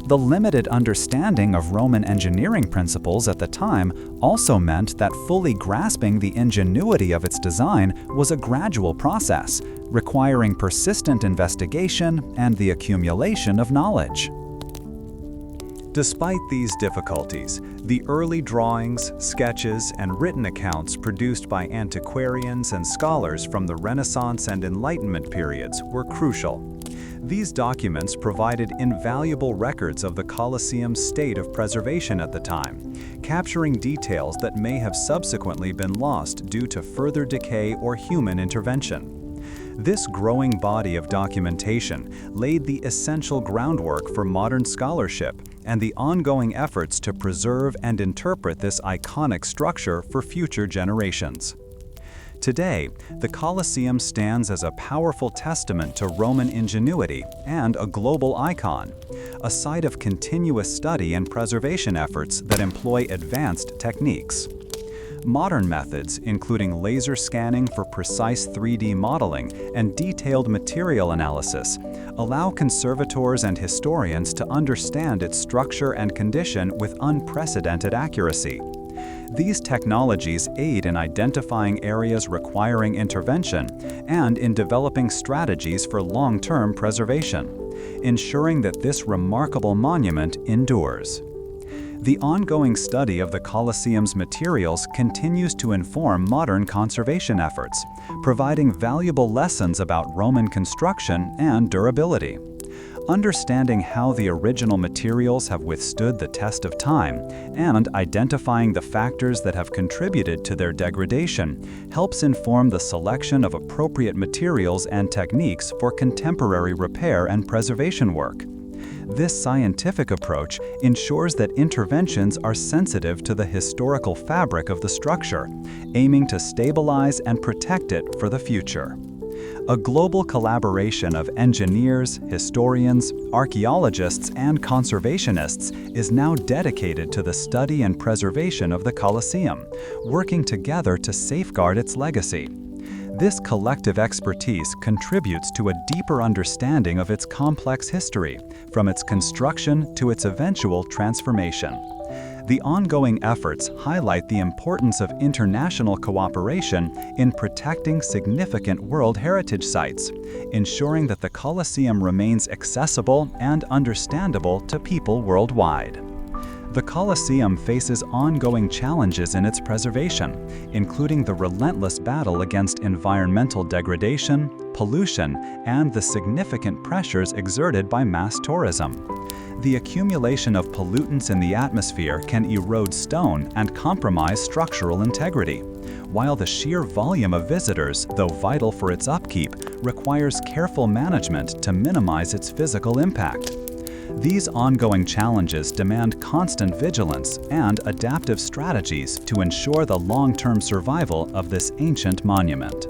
The limited understanding of Roman engineering principles at the time also meant that fully grasping the ingenuity of its design was a gradual process, requiring persistent investigation and the accumulation of knowledge. Despite these difficulties, the early drawings, sketches, and written accounts produced by antiquarians and scholars from the Renaissance and Enlightenment periods were crucial. These documents provided invaluable records of the Colosseum's state of preservation at the time, capturing details that may have subsequently been lost due to further decay or human intervention. This growing body of documentation laid the essential groundwork for modern scholarship and the ongoing efforts to preserve and interpret this iconic structure for future generations. Today, the Colosseum stands as a powerful testament to Roman ingenuity and a global icon, a site of continuous study and preservation efforts that employ advanced techniques. Modern methods, including laser scanning for precise 3D modeling and detailed material analysis, allow conservators and historians to understand its structure and condition with unprecedented accuracy. These technologies aid in identifying areas requiring intervention and in developing strategies for long-term preservation, ensuring that this remarkable monument endures. The ongoing study of the Colosseum's materials continues to inform modern conservation efforts, providing valuable lessons about Roman construction and durability. Understanding how the original materials have withstood the test of time and identifying the factors that have contributed to their degradation helps inform the selection of appropriate materials and techniques for contemporary repair and preservation work. This scientific approach ensures that interventions are sensitive to the historical fabric of the structure, aiming to stabilize and protect it for the future. A global collaboration of engineers, historians, archaeologists, and conservationists is now dedicated to the study and preservation of the Colosseum, working together to safeguard its legacy. This collective expertise contributes to a deeper understanding of its complex history, from its construction to its eventual transformation. The ongoing efforts highlight the importance of international cooperation in protecting significant World Heritage Sites, ensuring that the Colosseum remains accessible and understandable to people worldwide. The Colosseum faces ongoing challenges in its preservation, including the relentless battle against environmental degradation, pollution, and the significant pressures exerted by mass tourism. The accumulation of pollutants in the atmosphere can erode stone and compromise structural integrity, while the sheer volume of visitors, though vital for its upkeep, requires careful management to minimize its physical impact. These ongoing challenges demand constant vigilance and adaptive strategies to ensure the long-term survival of this ancient monument.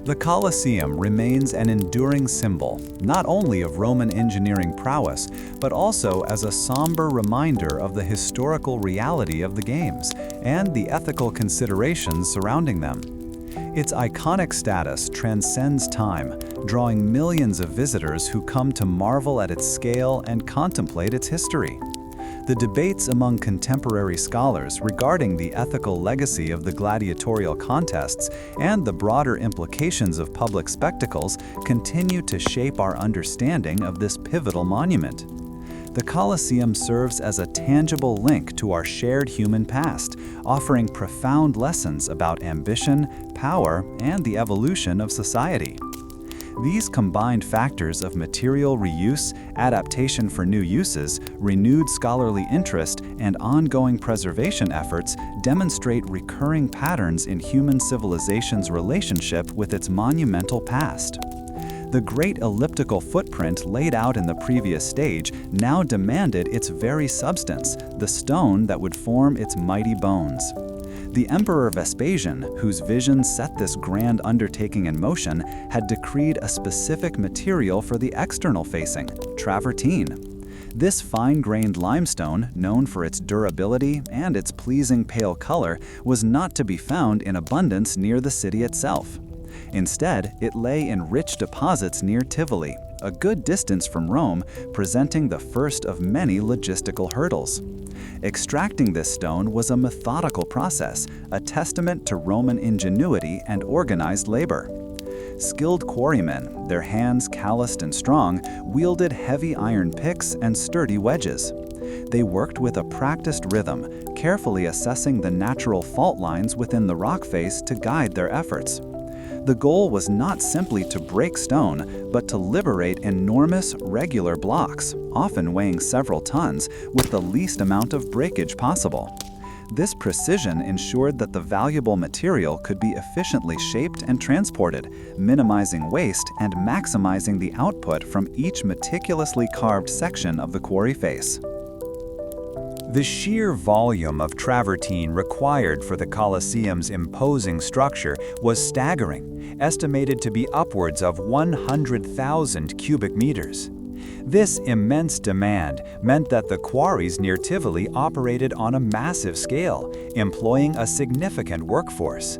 The Colosseum remains an enduring symbol, not only of Roman engineering prowess, but also as a somber reminder of the historical reality of the games and the ethical considerations surrounding them. Its iconic status transcends time, drawing millions of visitors who come to marvel at its scale and contemplate its history. The debates among contemporary scholars regarding the ethical legacy of the gladiatorial contests and the broader implications of public spectacles continue to shape our understanding of this pivotal monument. The Colosseum serves as a tangible link to our shared human past, offering profound lessons about ambition, power, and the evolution of society. These combined factors of material reuse, adaptation for new uses, renewed scholarly interest, and ongoing preservation efforts demonstrate recurring patterns in human civilization's relationship with its monumental past. The great elliptical footprint laid out in the previous stage now demanded its very substance, the stone that would form its mighty bones. The Emperor Vespasian, whose vision set this grand undertaking in motion, had decreed a specific material for the external facing, travertine. This fine-grained limestone, known for its durability and its pleasing pale color, was not to be found in abundance near the city itself. Instead, it lay in rich deposits near Tivoli, a good distance from Rome, presenting the first of many logistical hurdles. Extracting this stone was a methodical process, a testament to Roman ingenuity and organized labor. Skilled quarrymen, their hands calloused and strong, wielded heavy iron picks and sturdy wedges. They worked with a practiced rhythm, carefully assessing the natural fault lines within the rock face to guide their efforts. The goal was not simply to break stone, but to liberate enormous, regular blocks, often weighing several tons, with the least amount of breakage possible. This precision ensured that the valuable material could be efficiently shaped and transported, minimizing waste and maximizing the output from each meticulously carved section of the quarry face. The sheer volume of travertine required for the Colosseum's imposing structure was staggering, estimated to be upwards of 100,000 cubic meters. This immense demand meant that the quarries near Tivoli operated on a massive scale, employing a significant workforce.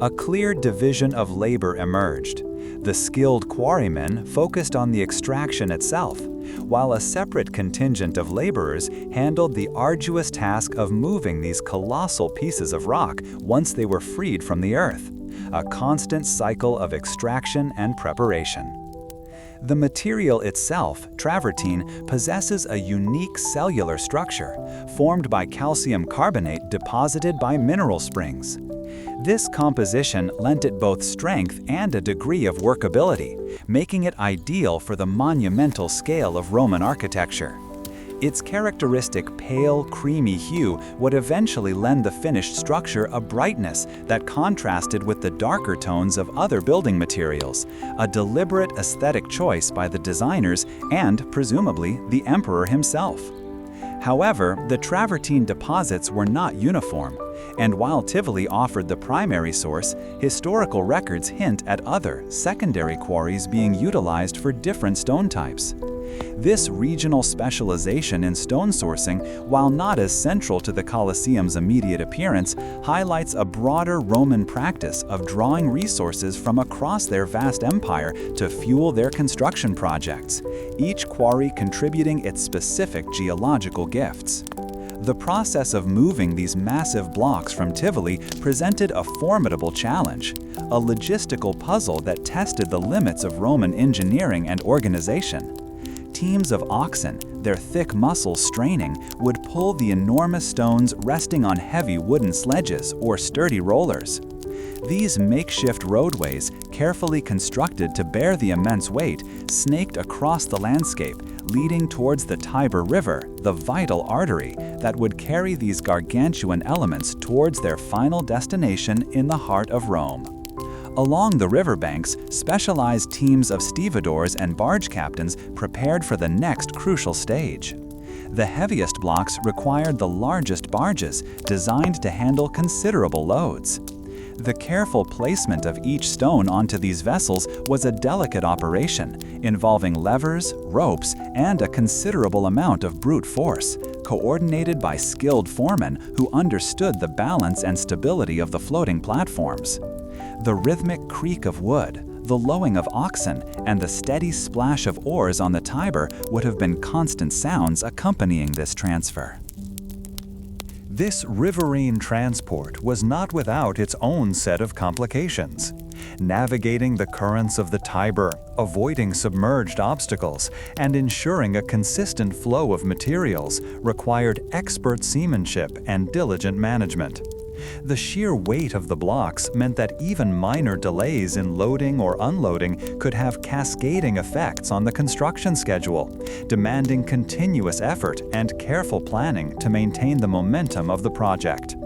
A clear division of labor emerged. The skilled quarrymen focused on the extraction itself, while a separate contingent of laborers handled the arduous task of moving these colossal pieces of rock once they were freed from the earth, a constant cycle of extraction and preparation. The material itself, travertine, possesses a unique cellular structure, formed by calcium carbonate deposited by mineral springs. This composition lent it both strength and a degree of workability, making it ideal for the monumental scale of Roman architecture. Its characteristic pale, creamy hue would eventually lend the finished structure a brightness that contrasted with the darker tones of other building materials, a deliberate aesthetic choice by the designers and, presumably, the emperor himself. However, the travertine deposits were not uniform, and while Tivoli offered the primary source, historical records hint at other, secondary quarries being utilized for different stone types. This regional specialization in stone sourcing, while not as central to the Colosseum's immediate appearance, highlights a broader Roman practice of drawing resources from across their vast empire to fuel their construction projects, each quarry contributing its specific geological gifts. The process of moving these massive blocks from Tivoli presented a formidable challenge, a logistical puzzle that tested the limits of Roman engineering and organization. Teams of oxen, their thick muscles straining, would pull the enormous stones resting on heavy wooden sledges or sturdy rollers. These makeshift roadways, carefully constructed to bear the immense weight, snaked across the landscape, leading towards the Tiber River, the vital artery that would carry these gargantuan elements towards their final destination in the heart of Rome. Along the riverbanks, specialized teams of stevedores and barge captains prepared for the next crucial stage. The heaviest blocks required the largest barges, designed to handle considerable loads. The careful placement of each stone onto these vessels was a delicate operation, involving levers, ropes, and a considerable amount of brute force, coordinated by skilled foremen who understood the balance and stability of the floating platforms. The rhythmic creak of wood, the lowing of oxen, and the steady splash of oars on the Tiber would have been constant sounds accompanying this transfer. This riverine transport was not without its own set of complications. Navigating the currents of the Tiber, avoiding submerged obstacles, and ensuring a consistent flow of materials required expert seamanship and diligent management. The sheer weight of the blocks meant that even minor delays in loading or unloading could have cascading effects on the construction schedule, demanding continuous effort and careful planning to maintain the momentum of the project.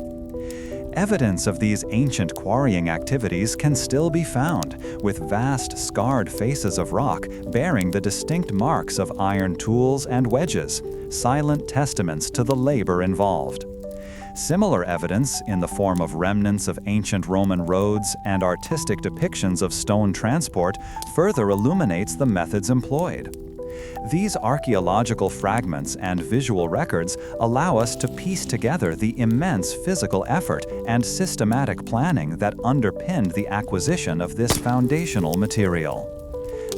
Evidence of these ancient quarrying activities can still be found, with vast scarred faces of rock bearing the distinct marks of iron tools and wedges, silent testaments to the labor involved. Similar evidence, in the form of remnants of ancient Roman roads and artistic depictions of stone transport, further illuminates the methods employed. These archaeological fragments and visual records allow us to piece together the immense physical effort and systematic planning that underpinned the acquisition of this foundational material.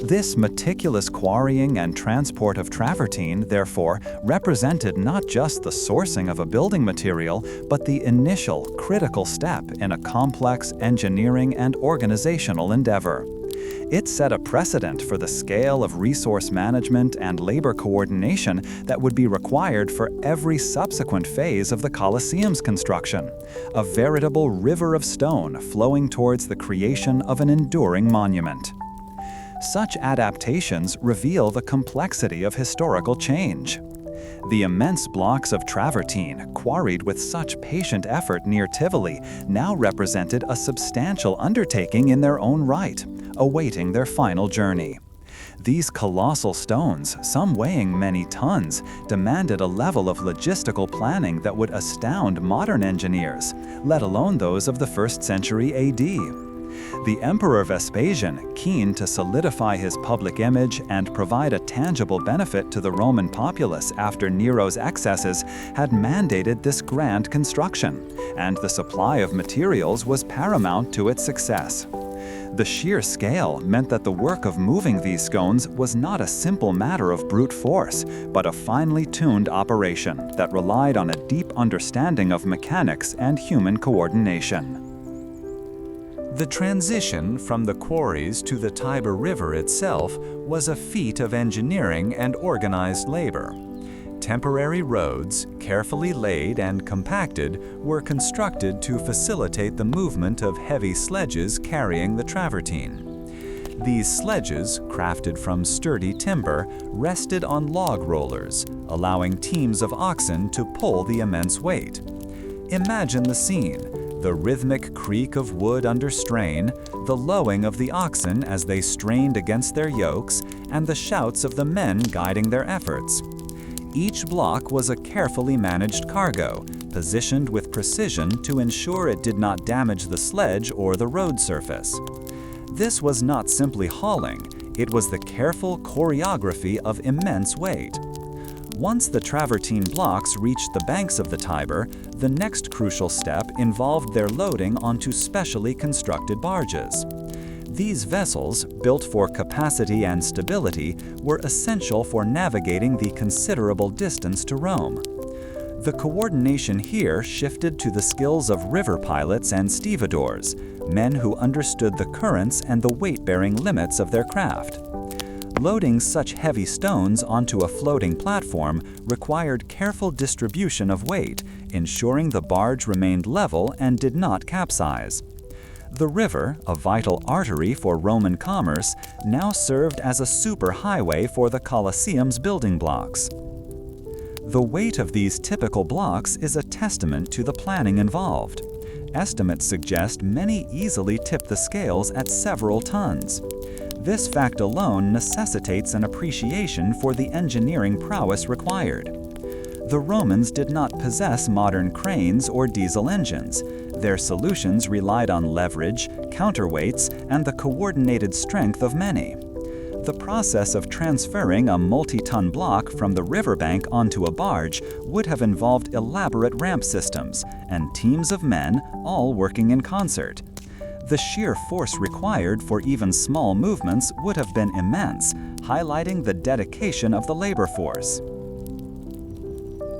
This meticulous quarrying and transport of travertine, therefore, represented not just the sourcing of a building material, but the initial, critical step in a complex engineering and organizational endeavor. It set a precedent for the scale of resource management and labor coordination that would be required for every subsequent phase of the Colosseum's construction, a veritable river of stone flowing towards the creation of an enduring monument. Such adaptations reveal the complexity of historical change. The immense blocks of travertine, quarried with such patient effort near Tivoli, now represented a substantial undertaking in their own right, awaiting their final journey. These colossal stones, some weighing many tons, demanded a level of logistical planning that would astound modern engineers, let alone those of the 1st century AD. The Emperor Vespasian, keen to solidify his public image and provide a tangible benefit to the Roman populace after Nero's excesses, had mandated this grand construction, and the supply of materials was paramount to its success. The sheer scale meant that the work of moving these scones was not a simple matter of brute force, but a finely tuned operation that relied on a deep understanding of mechanics and human coordination. The transition from the quarries to the Tiber River itself was a feat of engineering and organized labor. Temporary roads, carefully laid and compacted, were constructed to facilitate the movement of heavy sledges carrying the travertine. These sledges, crafted from sturdy timber, rested on log rollers, allowing teams of oxen to pull the immense weight. Imagine the scene: the rhythmic creak of wood under strain, the lowing of the oxen as they strained against their yokes, and the shouts of the men guiding their efforts. Each block was a carefully managed cargo, positioned with precision to ensure it did not damage the sledge or the road surface. This was not simply hauling, it was the careful choreography of immense weight. Once the travertine blocks reached the banks of the Tiber, the next crucial step involved their loading onto specially constructed barges. These vessels, built for capacity and stability, were essential for navigating the considerable distance to Rome. The coordination here shifted to the skills of river pilots and stevedores, men who understood the currents and the weight-bearing limits of their craft. Loading such heavy stones onto a floating platform required careful distribution of weight, ensuring the barge remained level and did not capsize. The river, a vital artery for Roman commerce, now served as a superhighway for the Colosseum's building blocks. The weight of these typical blocks is a testament to the planning involved. Estimates suggest many easily tip the scales at several tons. This fact alone necessitates an appreciation for the engineering prowess required. The Romans did not possess modern cranes or diesel engines. Their solutions relied on leverage, counterweights, and the coordinated strength of many. The process of transferring a multi-ton block from the riverbank onto a barge would have involved elaborate ramp systems and teams of men all working in concert. The sheer force required for even small movements would have been immense, highlighting the dedication of the labor force.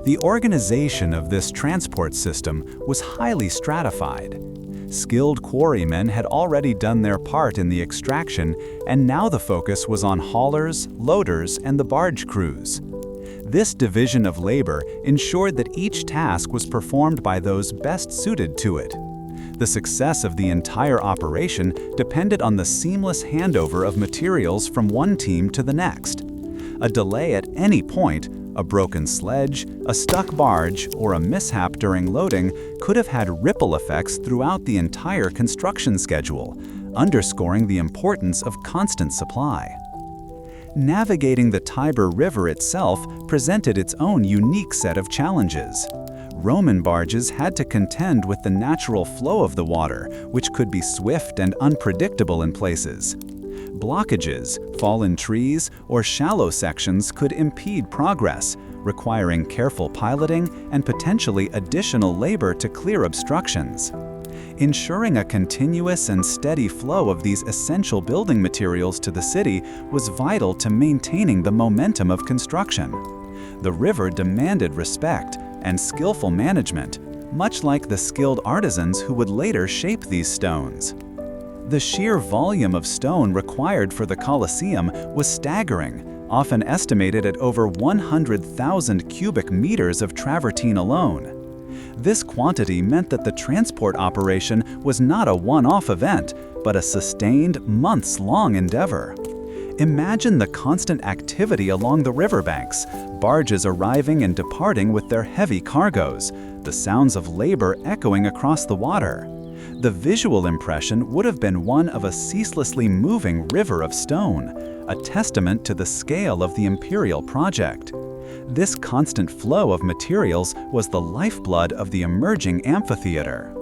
The organization of this transport system was highly stratified. Skilled quarrymen had already done their part in the extraction, and now the focus was on haulers, loaders, and the barge crews. This division of labor ensured that each task was performed by those best suited to it. The success of the entire operation depended on the seamless handover of materials from one team to the next. A delay at any point, a broken sledge, a stuck barge, or a mishap during loading could have had ripple effects throughout the entire construction schedule, underscoring the importance of constant supply. Navigating the Tiber River itself presented its own unique set of challenges. Roman barges had to contend with the natural flow of the water, which could be swift and unpredictable in places. Blockages, fallen trees, or shallow sections could impede progress, requiring careful piloting and potentially additional labor to clear obstructions. Ensuring a continuous and steady flow of these essential building materials to the city was vital to maintaining the momentum of construction. The river demanded respect and skillful management, much like the skilled artisans who would later shape these stones. The sheer volume of stone required for the Colosseum was staggering, often estimated at over 100,000 cubic meters of travertine alone. This quantity meant that the transport operation was not a one-off event, but a sustained, months-long endeavor. Imagine the constant activity along the riverbanks, barges arriving and departing with their heavy cargoes, the sounds of labor echoing across the water. The visual impression would have been one of a ceaselessly moving river of stone, a testament to the scale of the imperial project. This constant flow of materials was the lifeblood of the emerging amphitheater.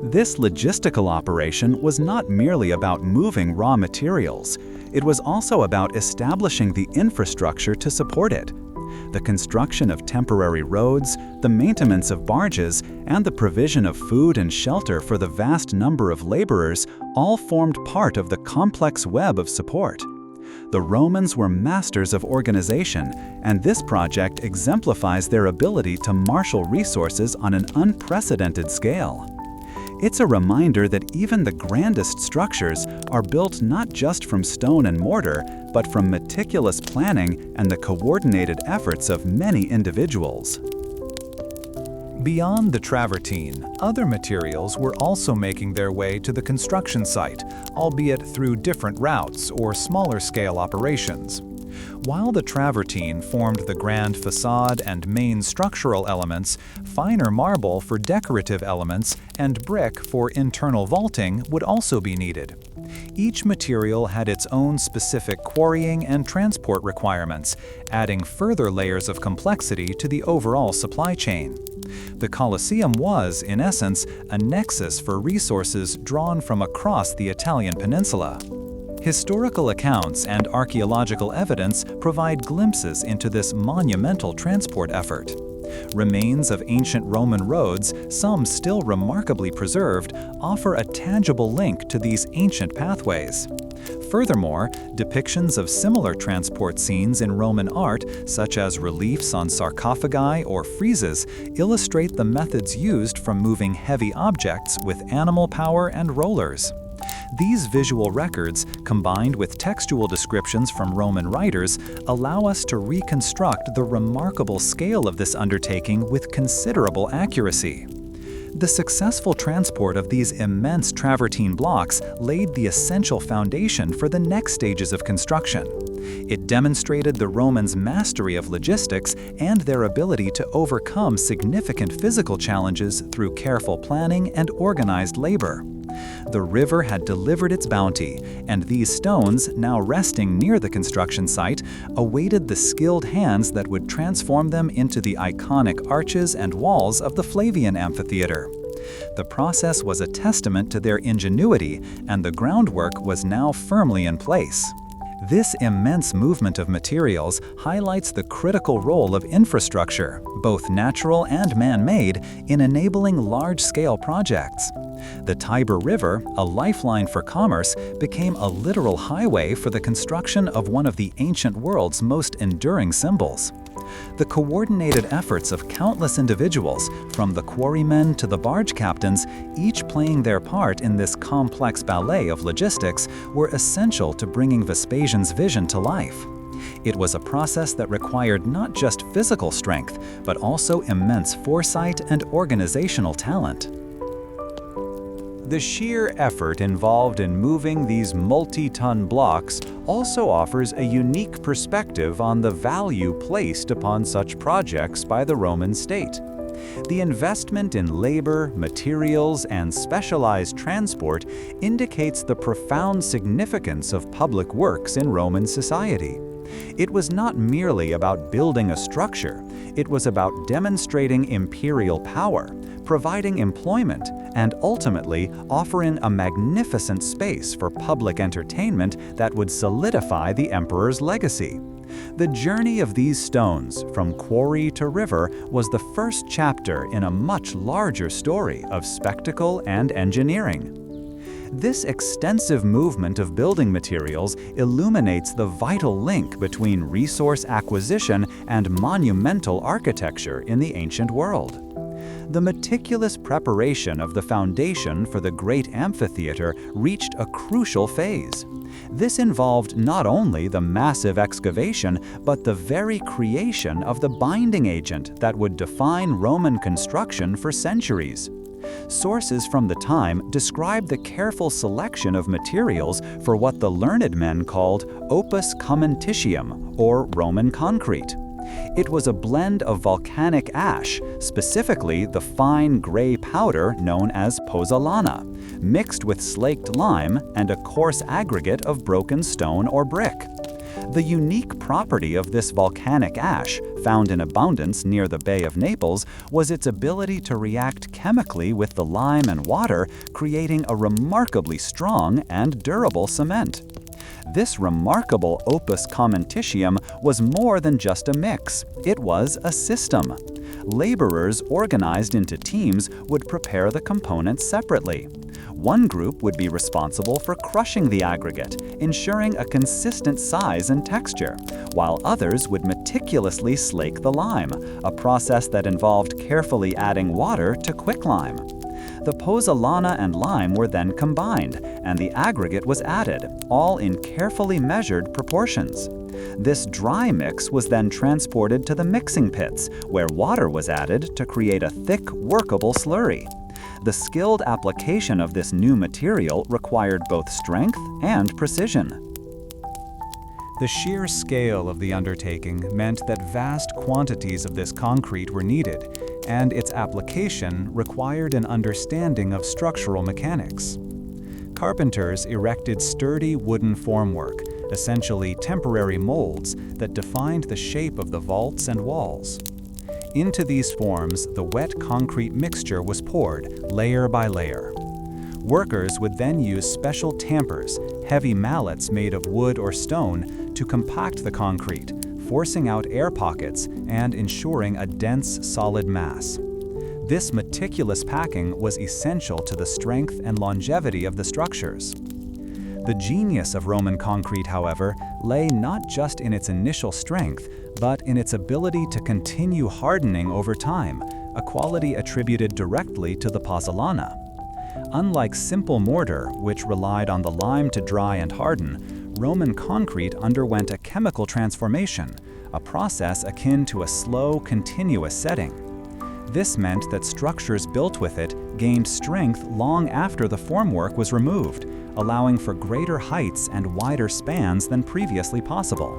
This logistical operation was not merely about moving raw materials. It was also about establishing the infrastructure to support it. The construction of temporary roads, the maintenance of barges, and the provision of food and shelter for the vast number of laborers all formed part of the complex web of support. The Romans were masters of organization, and this project exemplifies their ability to marshal resources on an unprecedented scale. It's a reminder that even the grandest structures are built not just from stone and mortar, but from meticulous planning and the coordinated efforts of many individuals. Beyond the travertine, other materials were also making their way to the construction site, albeit through different routes or smaller-scale operations. While the travertine formed the grand facade and main structural elements, finer marble for decorative elements and brick for internal vaulting would also be needed. Each material had its own specific quarrying and transport requirements, adding further layers of complexity to the overall supply chain. The Colosseum was, in essence, a nexus for resources drawn from across the Italian peninsula. Historical accounts and archaeological evidence provide glimpses into this monumental transport effort. Remains of ancient Roman roads, some still remarkably preserved, offer a tangible link to these ancient pathways. Furthermore, depictions of similar transport scenes in Roman art, such as reliefs on sarcophagi or friezes, illustrate the methods used from moving heavy objects with animal power and rollers. These visual records, combined with textual descriptions from Roman writers, allow us to reconstruct the remarkable scale of this undertaking with considerable accuracy. The successful transport of these immense travertine blocks laid the essential foundation for the next stages of construction. It demonstrated the Romans' mastery of logistics and their ability to overcome significant physical challenges through careful planning and organized labor. The river had delivered its bounty, and these stones, now resting near the construction site, awaited the skilled hands that would transform them into the iconic arches and walls of the Flavian amphitheater. The process was a testament to their ingenuity, and the groundwork was now firmly in place. This immense movement of materials highlights the critical role of infrastructure, both natural and man-made, in enabling large-scale projects. The Tiber River, a lifeline for commerce, became a literal highway for the construction of one of the ancient world's most enduring symbols. The coordinated efforts of countless individuals, from the quarrymen to the barge captains, each playing their part in this complex ballet of logistics, were essential to bringing Vespasian's vision to life. It was a process that required not just physical strength, but also immense foresight and organizational talent. The sheer effort involved in moving these multi-ton blocks also offers a unique perspective on the value placed upon such projects by the Roman state. The investment in labor, materials, and specialized transport indicates the profound significance of public works in Roman society. It was not merely about building a structure, it was about demonstrating imperial power, providing employment, and ultimately offering a magnificent space for public entertainment that would solidify the emperor's legacy. The journey of these stones, from quarry to river, was the first chapter in a much larger story of spectacle and engineering. This extensive movement of building materials illuminates the vital link between resource acquisition and monumental architecture in the ancient world. The meticulous preparation of the foundation for the great amphitheater reached a crucial phase. This involved not only the massive excavation, but the very creation of the binding agent that would define Roman construction for centuries. Sources from the time describe the careful selection of materials for what the learned men called opus commentitium, or Roman concrete. It was a blend of volcanic ash, specifically the fine gray powder known as pozzolana, mixed with slaked lime and a coarse aggregate of broken stone or brick. The unique property of this volcanic ash, found in abundance near the Bay of Naples, was its ability to react chemically with the lime and water, creating a remarkably strong and durable cement. This remarkable opus commentitium was more than just a mix, it was a system. Laborers organized into teams would prepare the components separately. One group would be responsible for crushing the aggregate, ensuring a consistent size and texture, while others would meticulously slake the lime, a process that involved carefully adding water to quicklime. The pozzolana and lime were then combined, and the aggregate was added, all in carefully measured proportions. This dry mix was then transported to the mixing pits, where water was added to create a thick, workable slurry. The skilled application of this new material required both strength and precision. The sheer scale of the undertaking meant that vast quantities of this concrete were needed, and its application required an understanding of structural mechanics. Carpenters erected sturdy wooden formwork, essentially temporary molds that defined the shape of the vaults and walls. Into these forms, the wet concrete mixture was poured, layer by layer. Workers would then use special tampers, heavy mallets made of wood or stone, to compact the concrete, forcing out air pockets and ensuring a dense, solid mass. This meticulous packing was essential to the strength and longevity of the structures. The genius of Roman concrete, however, lay not just in its initial strength, but in its ability to continue hardening over time, a quality attributed directly to the pozzolana. Unlike simple mortar, which relied on the lime to dry and harden, Roman concrete underwent a chemical transformation, a process akin to a slow, continuous setting. This meant that structures built with it gained strength long after the formwork was removed, allowing for greater heights and wider spans than previously possible.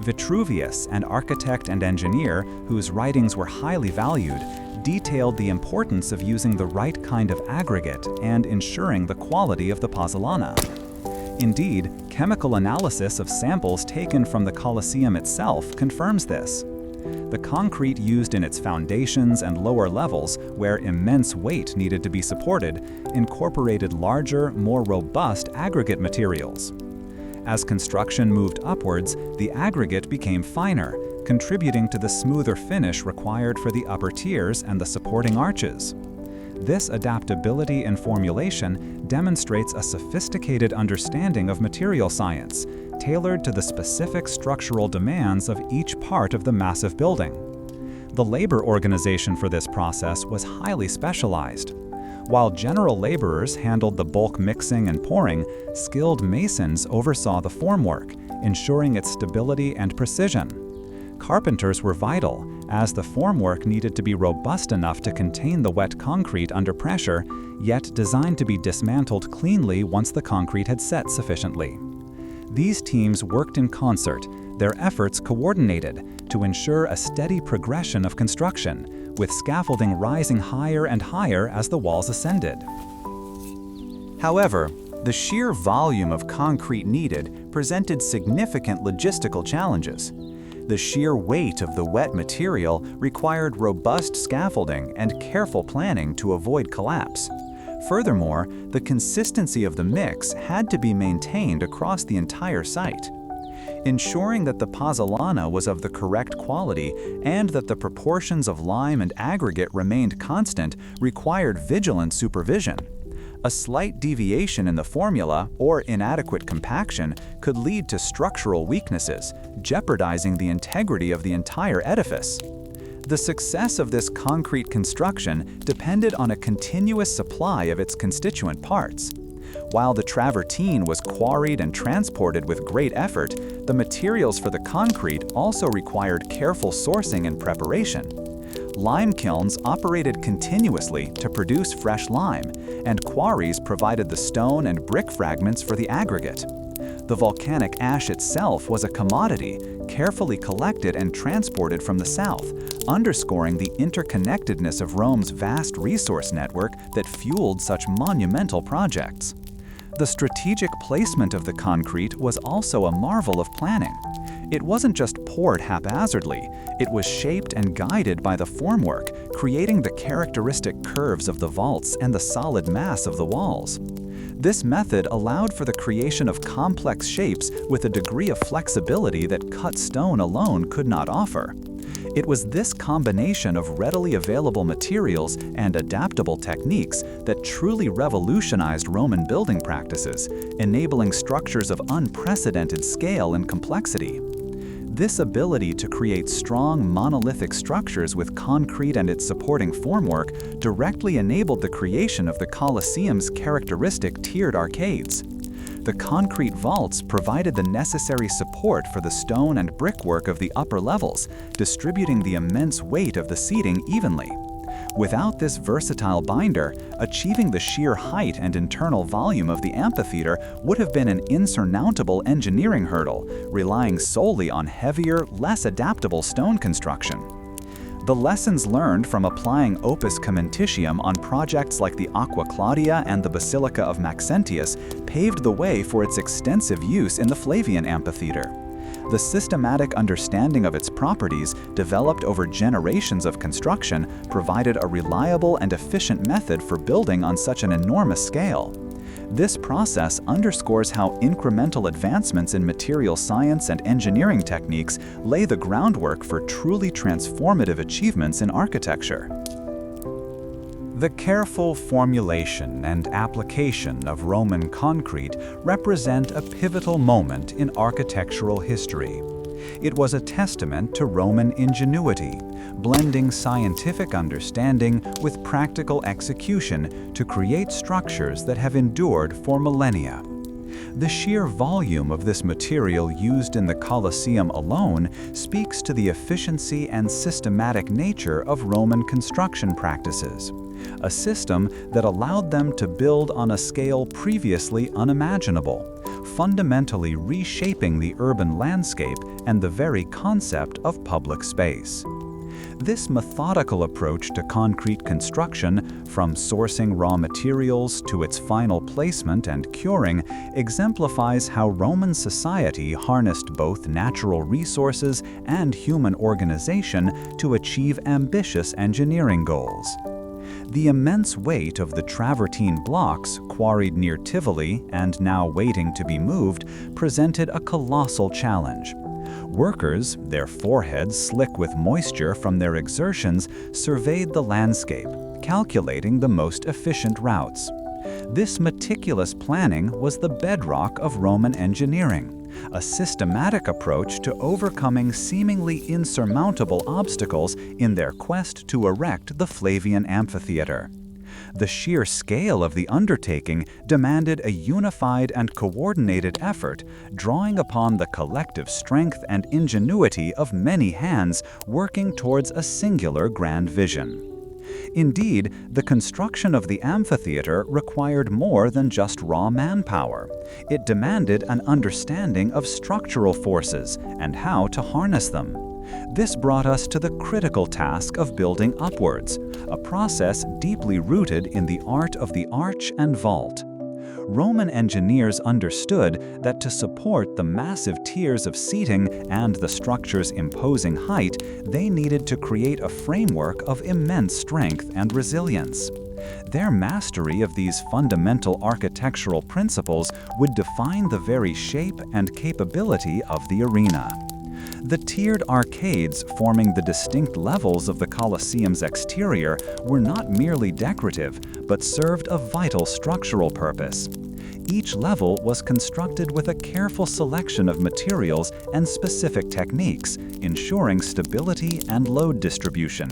Vitruvius, an architect and engineer whose writings were highly valued, detailed the importance of using the right kind of aggregate and ensuring the quality of the pozzolana. Indeed, chemical analysis of samples taken from the Colosseum itself confirms this. The concrete used in its foundations and lower levels, where immense weight needed to be supported, incorporated larger, more robust aggregate materials. As construction moved upwards, the aggregate became finer, contributing to the smoother finish required for the upper tiers and the supporting arches. This adaptability in formulation demonstrates a sophisticated understanding of material science, tailored to the specific structural demands of each part of the massive building. The labor organization for this process was highly specialized. While general laborers handled the bulk mixing and pouring, skilled masons oversaw the formwork, ensuring its stability and precision. Carpenters were vital, as the formwork needed to be robust enough to contain the wet concrete under pressure, yet designed to be dismantled cleanly once the concrete had set sufficiently. These teams worked in concert, their efforts coordinated, to ensure a steady progression of construction, with scaffolding rising higher and higher as the walls ascended. However, the sheer volume of concrete needed presented significant logistical challenges. The sheer weight of the wet material required robust scaffolding and careful planning to avoid collapse. Furthermore, the consistency of the mix had to be maintained across the entire site. Ensuring that the pozzolana was of the correct quality and that the proportions of lime and aggregate remained constant required vigilant supervision. A slight deviation in the formula or inadequate compaction could lead to structural weaknesses, jeopardizing the integrity of the entire edifice. The success of this concrete construction depended on a continuous supply of its constituent parts. While the travertine was quarried and transported with great effort, the materials for the concrete also required careful sourcing and preparation. Lime kilns operated continuously to produce fresh lime, and quarries provided the stone and brick fragments for the aggregate. The volcanic ash itself was a commodity, carefully collected and transported from the south, underscoring the interconnectedness of Rome's vast resource network that fueled such monumental projects. The strategic placement of the concrete was also a marvel of planning. It wasn't just poured haphazardly, it was shaped and guided by the formwork, creating the characteristic curves of the vaults and the solid mass of the walls. This method allowed for the creation of complex shapes with a degree of flexibility that cut stone alone could not offer. It was this combination of readily available materials and adaptable techniques that truly revolutionized Roman building practices, enabling structures of unprecedented scale and complexity. This ability to create strong, monolithic structures with concrete and its supporting formwork directly enabled the creation of the Colosseum's characteristic tiered arcades. The concrete vaults provided the necessary support for the stone and brickwork of the upper levels, distributing the immense weight of the seating evenly. Without this versatile binder, achieving the sheer height and internal volume of the amphitheater would have been an insurmountable engineering hurdle, relying solely on heavier, less adaptable stone construction. The lessons learned from applying opus caementitium on projects like the Aqua Claudia and the Basilica of Maxentius paved the way for its extensive use in the Flavian amphitheater. The systematic understanding of its properties, developed over generations of construction, provided a reliable and efficient method for building on such an enormous scale. This process underscores how incremental advancements in material science and engineering techniques lay the groundwork for truly transformative achievements in architecture. The careful formulation and application of Roman concrete represent a pivotal moment in architectural history. It was a testament to Roman ingenuity, blending scientific understanding with practical execution to create structures that have endured for millennia. The sheer volume of this material used in the Colosseum alone speaks to the efficiency and systematic nature of Roman construction practices, a system that allowed them to build on a scale previously unimaginable, fundamentally reshaping the urban landscape and the very concept of public space. This methodical approach to concrete construction, from sourcing raw materials to its final placement and curing, exemplifies how Roman society harnessed both natural resources and human organization to achieve ambitious engineering goals. The immense weight of the travertine blocks, quarried near Tivoli and now waiting to be moved, presented a colossal challenge. Workers, their foreheads slick with moisture from their exertions, surveyed the landscape, calculating the most efficient routes. This meticulous planning was the bedrock of Roman engineering, a systematic approach to overcoming seemingly insurmountable obstacles in their quest to erect the Flavian amphitheater. The sheer scale of the undertaking demanded a unified and coordinated effort, drawing upon the collective strength and ingenuity of many hands working towards a singular grand vision. Indeed, the construction of the amphitheater required more than just raw manpower. It demanded an understanding of structural forces and how to harness them. This brought us to the critical task of building upwards, a process deeply rooted in the art of the arch and vault. Roman engineers understood that to support the massive tiers of seating and the structure's imposing height, they needed to create a framework of immense strength and resilience. Their mastery of these fundamental architectural principles would define the very shape and capability of the arena. The tiered arcades forming the distinct levels of the Colosseum's exterior were not merely decorative, but served a vital structural purpose. Each level was constructed with a careful selection of materials and specific techniques, ensuring stability and load distribution.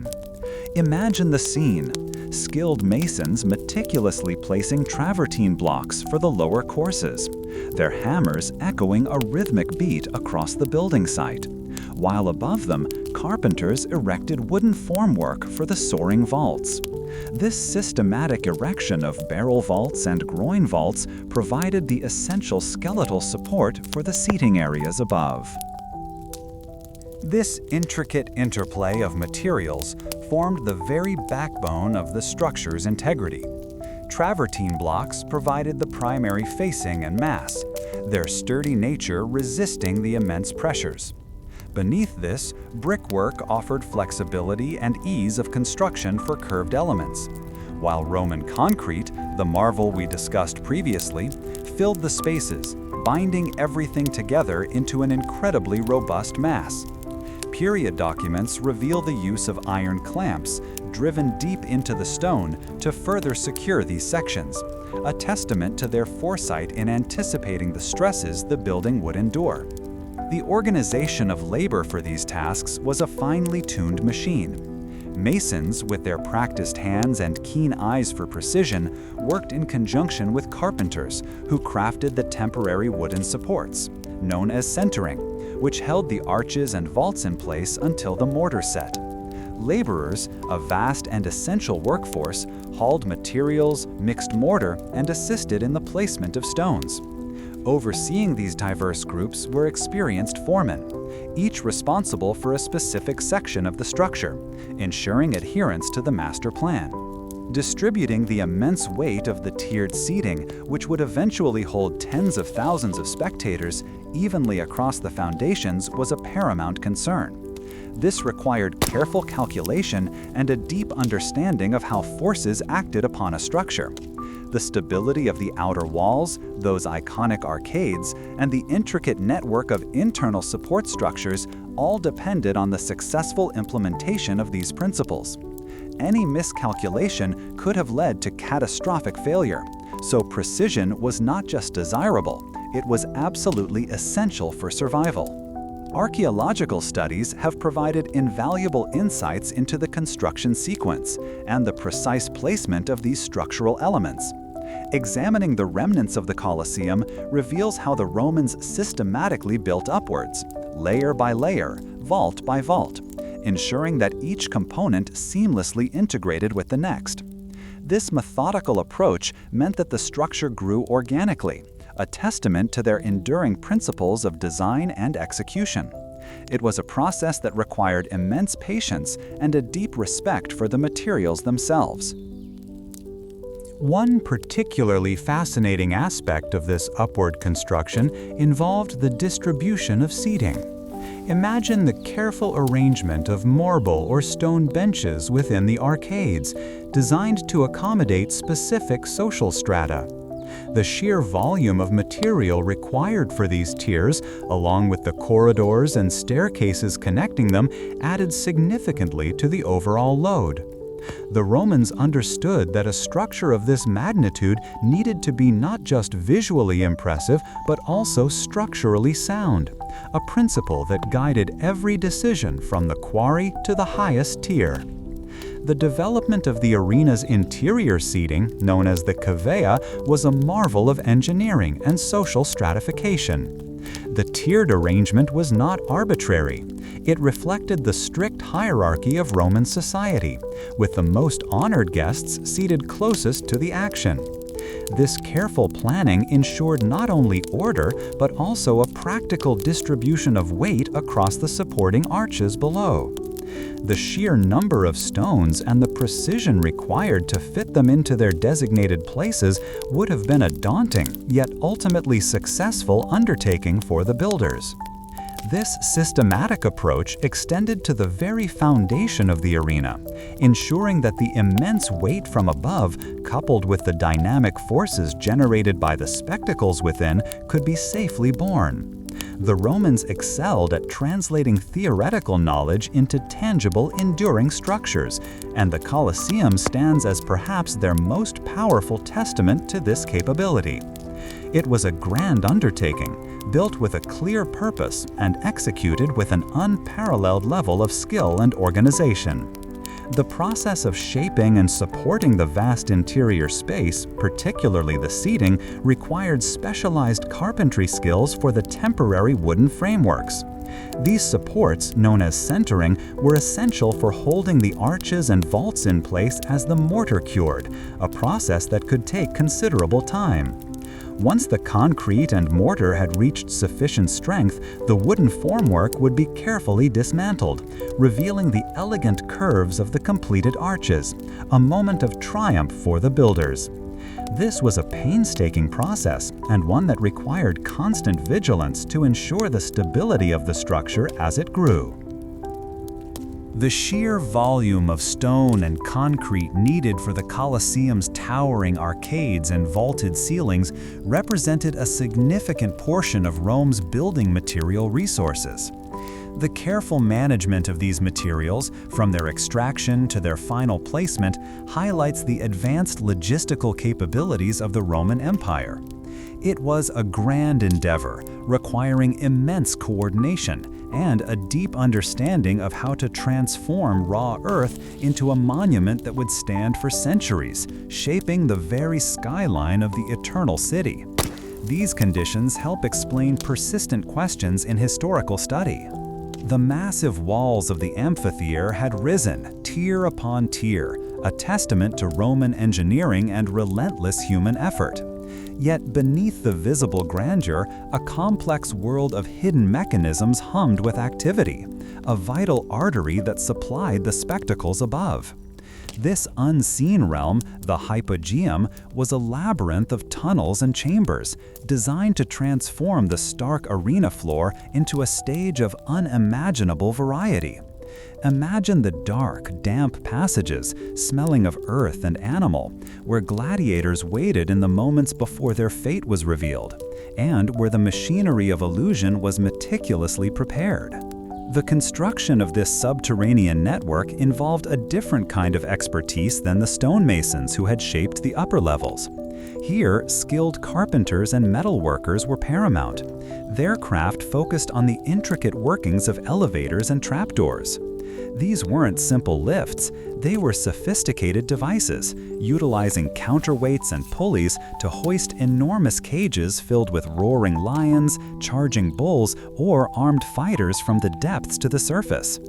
Imagine the scene: skilled masons meticulously placing travertine blocks for the lower courses, their hammers echoing a rhythmic beat across the building site, while above them, carpenters erected wooden formwork for the soaring vaults. This systematic erection of barrel vaults and groin vaults provided the essential skeletal support for the seating areas above. This intricate interplay of materials formed the very backbone of the structure's integrity. Travertine blocks provided the primary facing and mass, their sturdy nature resisting the immense pressures. Beneath this, brickwork offered flexibility and ease of construction for curved elements, while Roman concrete, the marvel we discussed previously, filled the spaces, binding everything together into an incredibly robust mass. Period documents reveal the use of iron clamps driven deep into the stone to further secure these sections, a testament to their foresight in anticipating the stresses the building would endure. The organization of labor for these tasks was a finely tuned machine. Masons, with their practiced hands and keen eyes for precision, worked in conjunction with carpenters who crafted the temporary wooden supports, known as centering, which held the arches and vaults in place until the mortar set. Laborers, a vast and essential workforce, hauled materials, mixed mortar, and assisted in the placement of stones. Overseeing these diverse groups were experienced foremen, each responsible for a specific section of the structure, ensuring adherence to the master plan. Distributing the immense weight of the tiered seating, which would eventually hold tens of thousands of spectators, evenly across the foundations was a paramount concern. This required careful calculation and a deep understanding of how forces acted upon a structure. The stability of the outer walls, those iconic arcades, and the intricate network of internal support structures all depended on the successful implementation of these principles. Any miscalculation could have led to catastrophic failure, so precision was not just desirable, it was absolutely essential for survival. Archaeological studies have provided invaluable insights into the construction sequence and the precise placement of these structural elements. Examining the remnants of the Colosseum reveals how the Romans systematically built upwards, layer by layer, vault by vault, ensuring that each component seamlessly integrated with the next. This methodical approach meant that the structure grew organically, a testament to their enduring principles of design and execution. It was a process that required immense patience and a deep respect for the materials themselves. One particularly fascinating aspect of this upward construction involved the distribution of seating. Imagine the careful arrangement of marble or stone benches within the arcades, designed to accommodate specific social strata. The sheer volume of material required for these tiers, along with the corridors and staircases connecting them, added significantly to the overall load. The Romans understood that a structure of this magnitude needed to be not just visually impressive, but also structurally sound, a principle that guided every decision from the quarry to the highest tier. The development of the arena's interior seating, known as the cavea, was a marvel of engineering and social stratification. The tiered arrangement was not arbitrary. It reflected the strict hierarchy of Roman society, with the most honored guests seated closest to the action. This careful planning ensured not only order, but also a practical distribution of weight across the supporting arches below. The sheer number of stones and the precision required to fit them into their designated places would have been a daunting, yet ultimately successful undertaking for the builders. This systematic approach extended to the very foundation of the arena, ensuring that the immense weight from above, coupled with the dynamic forces generated by the spectacles within, could be safely borne. The Romans excelled at translating theoretical knowledge into tangible, enduring structures, and the Colosseum stands as perhaps their most powerful testament to this capability. It was a grand undertaking, built with a clear purpose and executed with an unparalleled level of skill and organization. The process of shaping and supporting the vast interior space, particularly the seating, required specialized carpentry skills for the temporary wooden frameworks. These supports, known as centering, were essential for holding the arches and vaults in place as the mortar cured, a process that could take considerable time. Once the concrete and mortar had reached sufficient strength, the wooden formwork would be carefully dismantled, revealing the elegant curves of the completed arches, a moment of triumph for the builders. This was a painstaking process, and one that required constant vigilance to ensure the stability of the structure as it grew. The sheer volume of stone and concrete needed for the Colosseum's towering arcades and vaulted ceilings represented a significant portion of Rome's building material resources. The careful management of these materials, from their extraction to their final placement, highlights the advanced logistical capabilities of the Roman Empire. It was a grand endeavor, requiring immense coordination and a deep understanding of how to transform raw earth into a monument that would stand for centuries, shaping the very skyline of the eternal city. These conditions help explain persistent questions in historical study. The massive walls of the amphitheater had risen, tier upon tier, a testament to Roman engineering and relentless human effort. Yet beneath the visible grandeur, a complex world of hidden mechanisms hummed with activity, a vital artery that supplied the spectacles above. This unseen realm, the hypogeum, was a labyrinth of tunnels and chambers, designed to transform the stark arena floor into a stage of unimaginable variety. Imagine the dark, damp passages, smelling of earth and animal, where gladiators waited in the moments before their fate was revealed, and where the machinery of illusion was meticulously prepared. The construction of this subterranean network involved a different kind of expertise than the stonemasons who had shaped the upper levels. Here, skilled carpenters and metalworkers were paramount. Their craft focused on the intricate workings of elevators and trapdoors. These weren't simple lifts, they were sophisticated devices, utilizing counterweights and pulleys to hoist enormous cages filled with roaring lions, charging bulls, or armed fighters from the depths to the surface.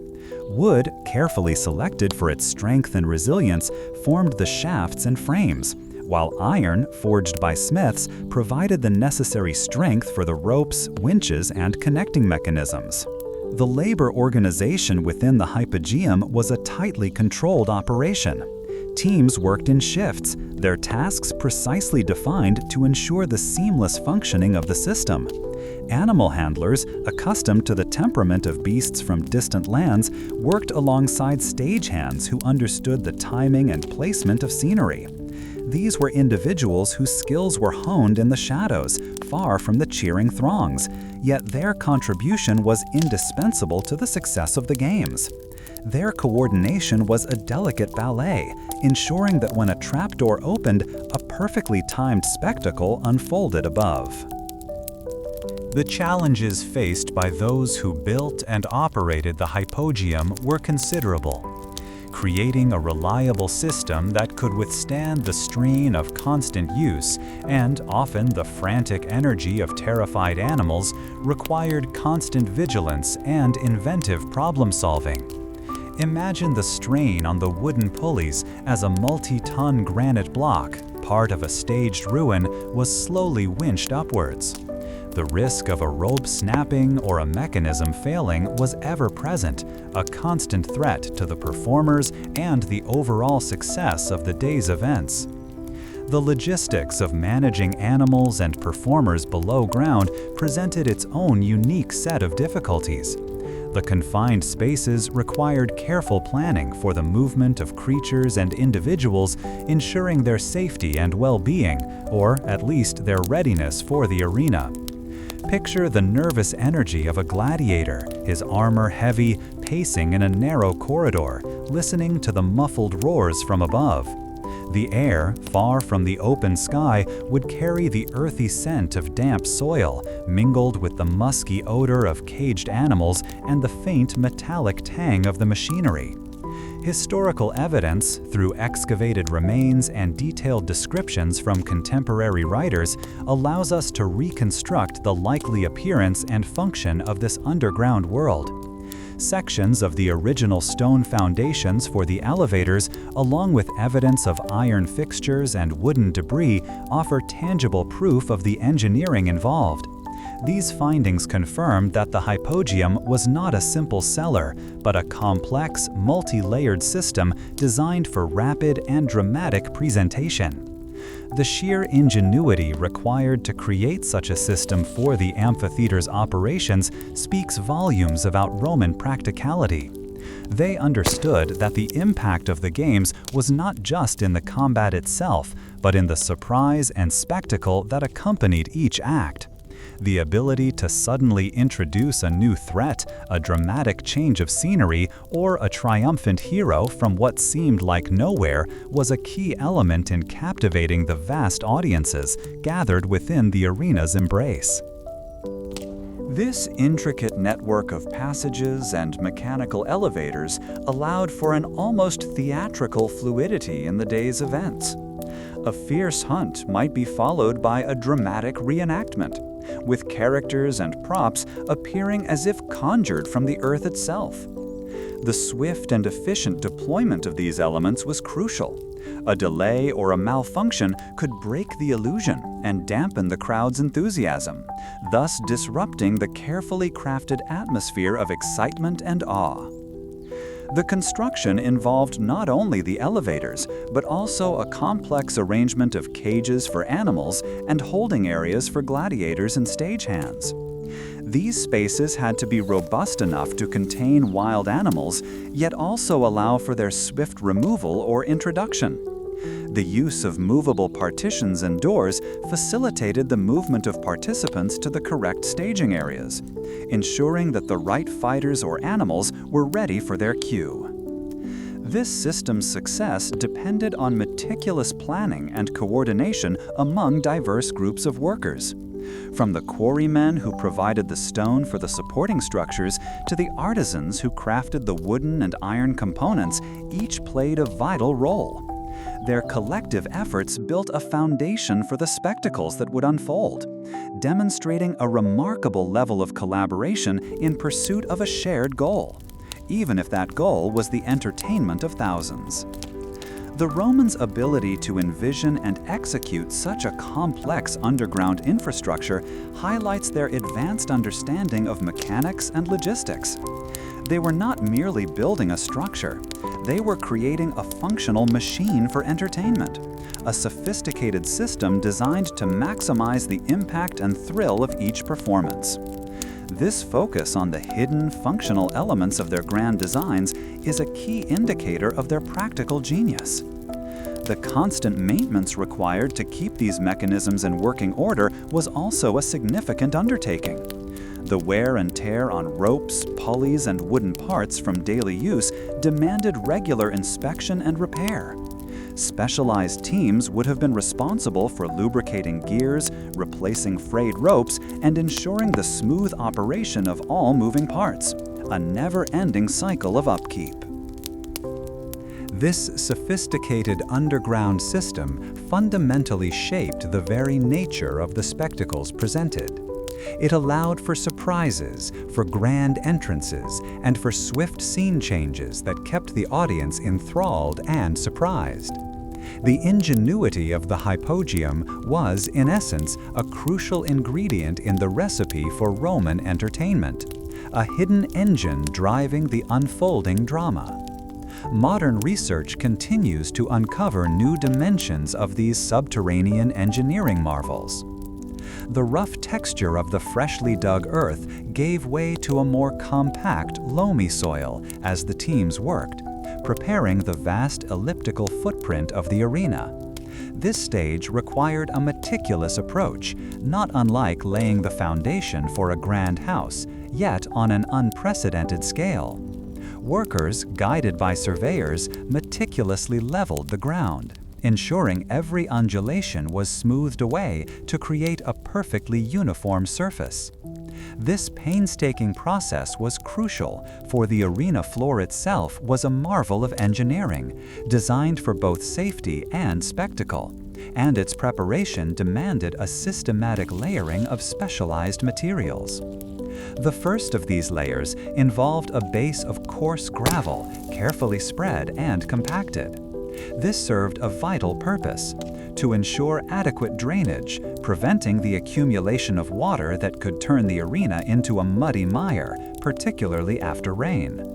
Wood, carefully selected for its strength and resilience, formed the shafts and frames, while iron, forged by smiths, provided the necessary strength for the ropes, winches, and connecting mechanisms. The labor organization within the hypogeum was a tightly controlled operation. Teams worked in shifts, their tasks precisely defined to ensure the seamless functioning of the system. Animal handlers, accustomed to the temperament of beasts from distant lands, worked alongside stagehands who understood the timing and placement of scenery. These were individuals whose skills were honed in the shadows, far from the cheering throngs, yet their contribution was indispensable to the success of the games. Their coordination was a delicate ballet, ensuring that when a trapdoor opened, a perfectly timed spectacle unfolded above. The challenges faced by those who built and operated the hypogeum were considerable. Creating a reliable system that could withstand the strain of constant use and often the frantic energy of terrified animals required constant vigilance and inventive problem-solving. Imagine the strain on the wooden pulleys as a multi-ton granite block, part of a staged ruin, was slowly winched upwards. The risk of a rope snapping or a mechanism failing was ever present, a constant threat to the performers and the overall success of the day's events. The logistics of managing animals and performers below ground presented its own unique set of difficulties. The confined spaces required careful planning for the movement of creatures and individuals, ensuring their safety and well-being, or at least their readiness for the arena. Picture the nervous energy of a gladiator, his armor heavy, pacing in a narrow corridor, listening to the muffled roars from above. The air, far from the open sky, would carry the earthy scent of damp soil, mingled with the musky odor of caged animals and the faint metallic tang of the machinery. Historical evidence, through excavated remains and detailed descriptions from contemporary writers, allows us to reconstruct the likely appearance and function of this underground world. Sections of the original stone foundations for the elevators, along with evidence of iron fixtures and wooden debris, offer tangible proof of the engineering involved. These findings confirm that the hypogeum was not a simple cellar, but a complex, multi-layered system designed for rapid and dramatic presentation. The sheer ingenuity required to create such a system for the amphitheater's operations speaks volumes about Roman practicality. They understood that the impact of the games was not just in the combat itself, but in the surprise and spectacle that accompanied each act. The ability to suddenly introduce a new threat, a dramatic change of scenery, or a triumphant hero from what seemed like nowhere was a key element in captivating the vast audiences gathered within the arena's embrace. This intricate network of passages and mechanical elevators allowed for an almost theatrical fluidity in the day's events. A fierce hunt might be followed by a dramatic reenactment, with characters and props appearing as if conjured from the earth itself. The swift and efficient deployment of these elements was crucial. A delay or a malfunction could break the illusion and dampen the crowd's enthusiasm, thus disrupting the carefully crafted atmosphere of excitement and awe. The construction involved not only the elevators, but also a complex arrangement of cages for animals and holding areas for gladiators and stagehands. These spaces had to be robust enough to contain wild animals, yet also allow for their swift removal or introduction. The use of movable partitions and doors facilitated the movement of participants to the correct staging areas, ensuring that the right fighters or animals were ready for their cue. This system's success depended on meticulous planning and coordination among diverse groups of workers. From the quarrymen who provided the stone for the supporting structures to the artisans who crafted the wooden and iron components, each played a vital role. Their collective efforts built a foundation for the spectacles that would unfold, demonstrating a remarkable level of collaboration in pursuit of a shared goal, even if that goal was the entertainment of thousands. The Romans' ability to envision and execute such a complex underground infrastructure highlights their advanced understanding of mechanics and logistics. They were not merely building a structure, they were creating a functional machine for entertainment, a sophisticated system designed to maximize the impact and thrill of each performance. This focus on the hidden, functional elements of their grand designs is a key indicator of their practical genius. The constant maintenance required to keep these mechanisms in working order was also a significant undertaking. The wear and tear on ropes, pulleys, and wooden parts from daily use demanded regular inspection and repair. Specialized teams would have been responsible for lubricating gears, replacing frayed ropes, and ensuring the smooth operation of all moving parts, a never-ending cycle of upkeep. This sophisticated underground system fundamentally shaped the very nature of the spectacles presented. It allowed for surprises, for grand entrances, and for swift scene changes that kept the audience enthralled and surprised. The ingenuity of the hypogeum was, in essence, a crucial ingredient in the recipe for Roman entertainment, a hidden engine driving the unfolding drama. Modern research continues to uncover new dimensions of these subterranean engineering marvels. The rough texture of the freshly dug earth gave way to a more compact, loamy soil as the teams worked, preparing the vast elliptical footprint of the arena. This stage required a meticulous approach, not unlike laying the foundation for a grand house, yet on an unprecedented scale. Workers, guided by surveyors, meticulously leveled the ground, ensuring every undulation was smoothed away to create a perfectly uniform surface. This painstaking process was crucial, for the arena floor itself was a marvel of engineering, designed for both safety and spectacle, and its preparation demanded a systematic layering of specialized materials. The first of these layers involved a base of coarse gravel, carefully spread and compacted. This served a vital purpose: to ensure adequate drainage, preventing the accumulation of water that could turn the arena into a muddy mire, particularly after rain.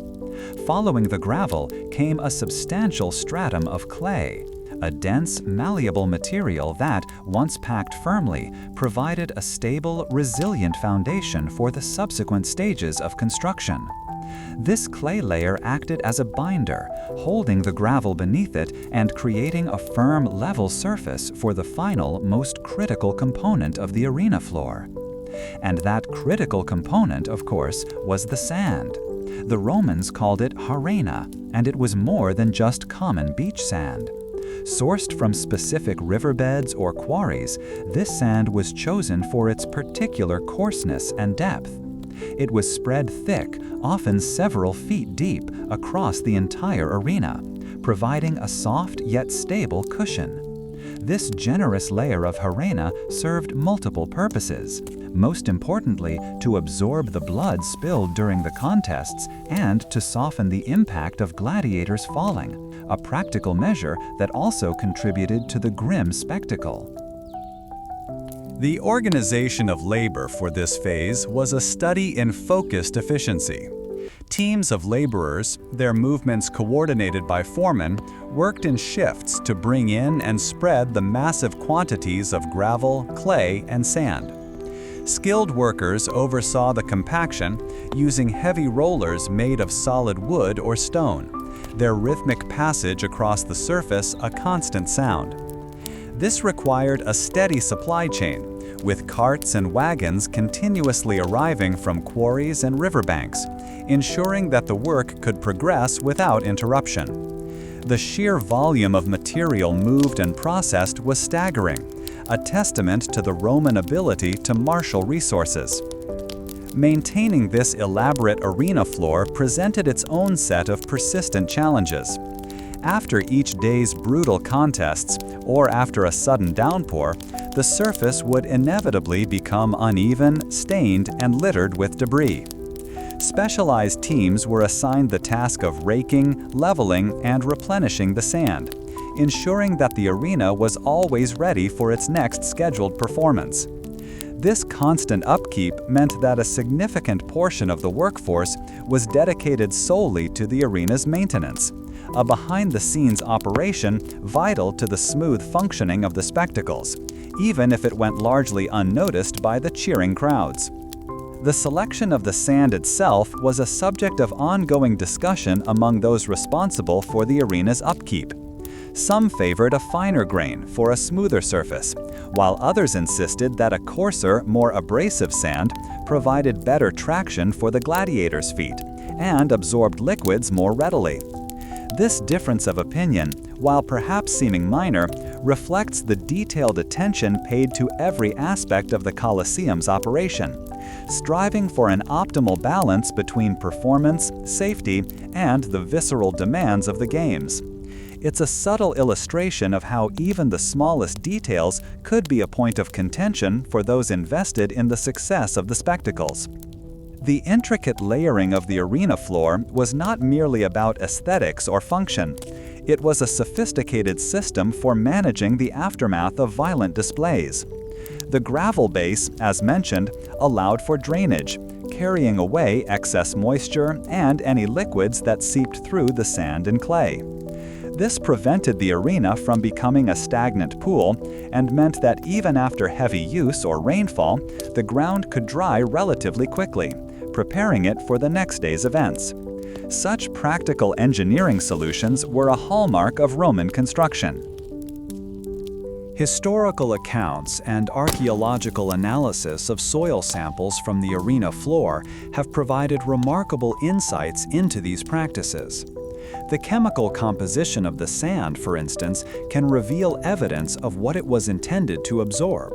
Following the gravel came a substantial stratum of clay, a dense, malleable material that, once packed firmly, provided a stable, resilient foundation for the subsequent stages of construction. This clay layer acted as a binder, holding the gravel beneath it and creating a firm, level surface for the final, most critical component of the arena floor. And that critical component, of course, was the sand. The Romans called it harena, and it was more than just common beach sand. Sourced from specific riverbeds or quarries, this sand was chosen for its particular coarseness and depth. It was spread thick, often several feet deep, across the entire arena, providing a soft yet stable cushion. This generous layer of harena served multiple purposes, most importantly to absorb the blood spilled during the contests and to soften the impact of gladiators falling, a practical measure that also contributed to the grim spectacle. The organization of labor for this phase was a study in focused efficiency. Teams of laborers, their movements coordinated by foremen, worked in shifts to bring in and spread the massive quantities of gravel, clay, and sand. Skilled workers oversaw the compaction, using heavy rollers made of solid wood or stone, their rhythmic passage across the surface a constant sound. This required a steady supply chain, with carts and wagons continuously arriving from quarries and riverbanks, ensuring that the work could progress without interruption. The sheer volume of material moved and processed was staggering, a testament to the Roman ability to marshal resources. Maintaining this elaborate arena floor presented its own set of persistent challenges. After each day's brutal contests, or after a sudden downpour, the surface would inevitably become uneven, stained, and littered with debris. Specialized teams were assigned the task of raking, leveling, and replenishing the sand, ensuring that the arena was always ready for its next scheduled performance. This constant upkeep meant that a significant portion of the workforce was dedicated solely to the arena's maintenance, a behind-the-scenes operation vital to the smooth functioning of the spectacles, even if it went largely unnoticed by the cheering crowds. The selection of the sand itself was a subject of ongoing discussion among those responsible for the arena's upkeep. Some favored a finer grain for a smoother surface, while others insisted that a coarser, more abrasive sand provided better traction for the gladiators' feet and absorbed liquids more readily. This difference of opinion, while perhaps seeming minor, reflects the detailed attention paid to every aspect of the Colosseum's operation, striving for an optimal balance between performance, safety, and the visceral demands of the games. It's a subtle illustration of how even the smallest details could be a point of contention for those invested in the success of the spectacles. The intricate layering of the arena floor was not merely about aesthetics or function. It was a sophisticated system for managing the aftermath of violent displays. The gravel base, as mentioned, allowed for drainage, carrying away excess moisture and any liquids that seeped through the sand and clay. This prevented the arena from becoming a stagnant pool and meant that even after heavy use or rainfall, the ground could dry relatively quickly, preparing it for the next day's events. Such practical engineering solutions were a hallmark of Roman construction. Historical accounts and archaeological analysis of soil samples from the arena floor have provided remarkable insights into these practices. The chemical composition of the sand, for instance, can reveal evidence of what it was intended to absorb,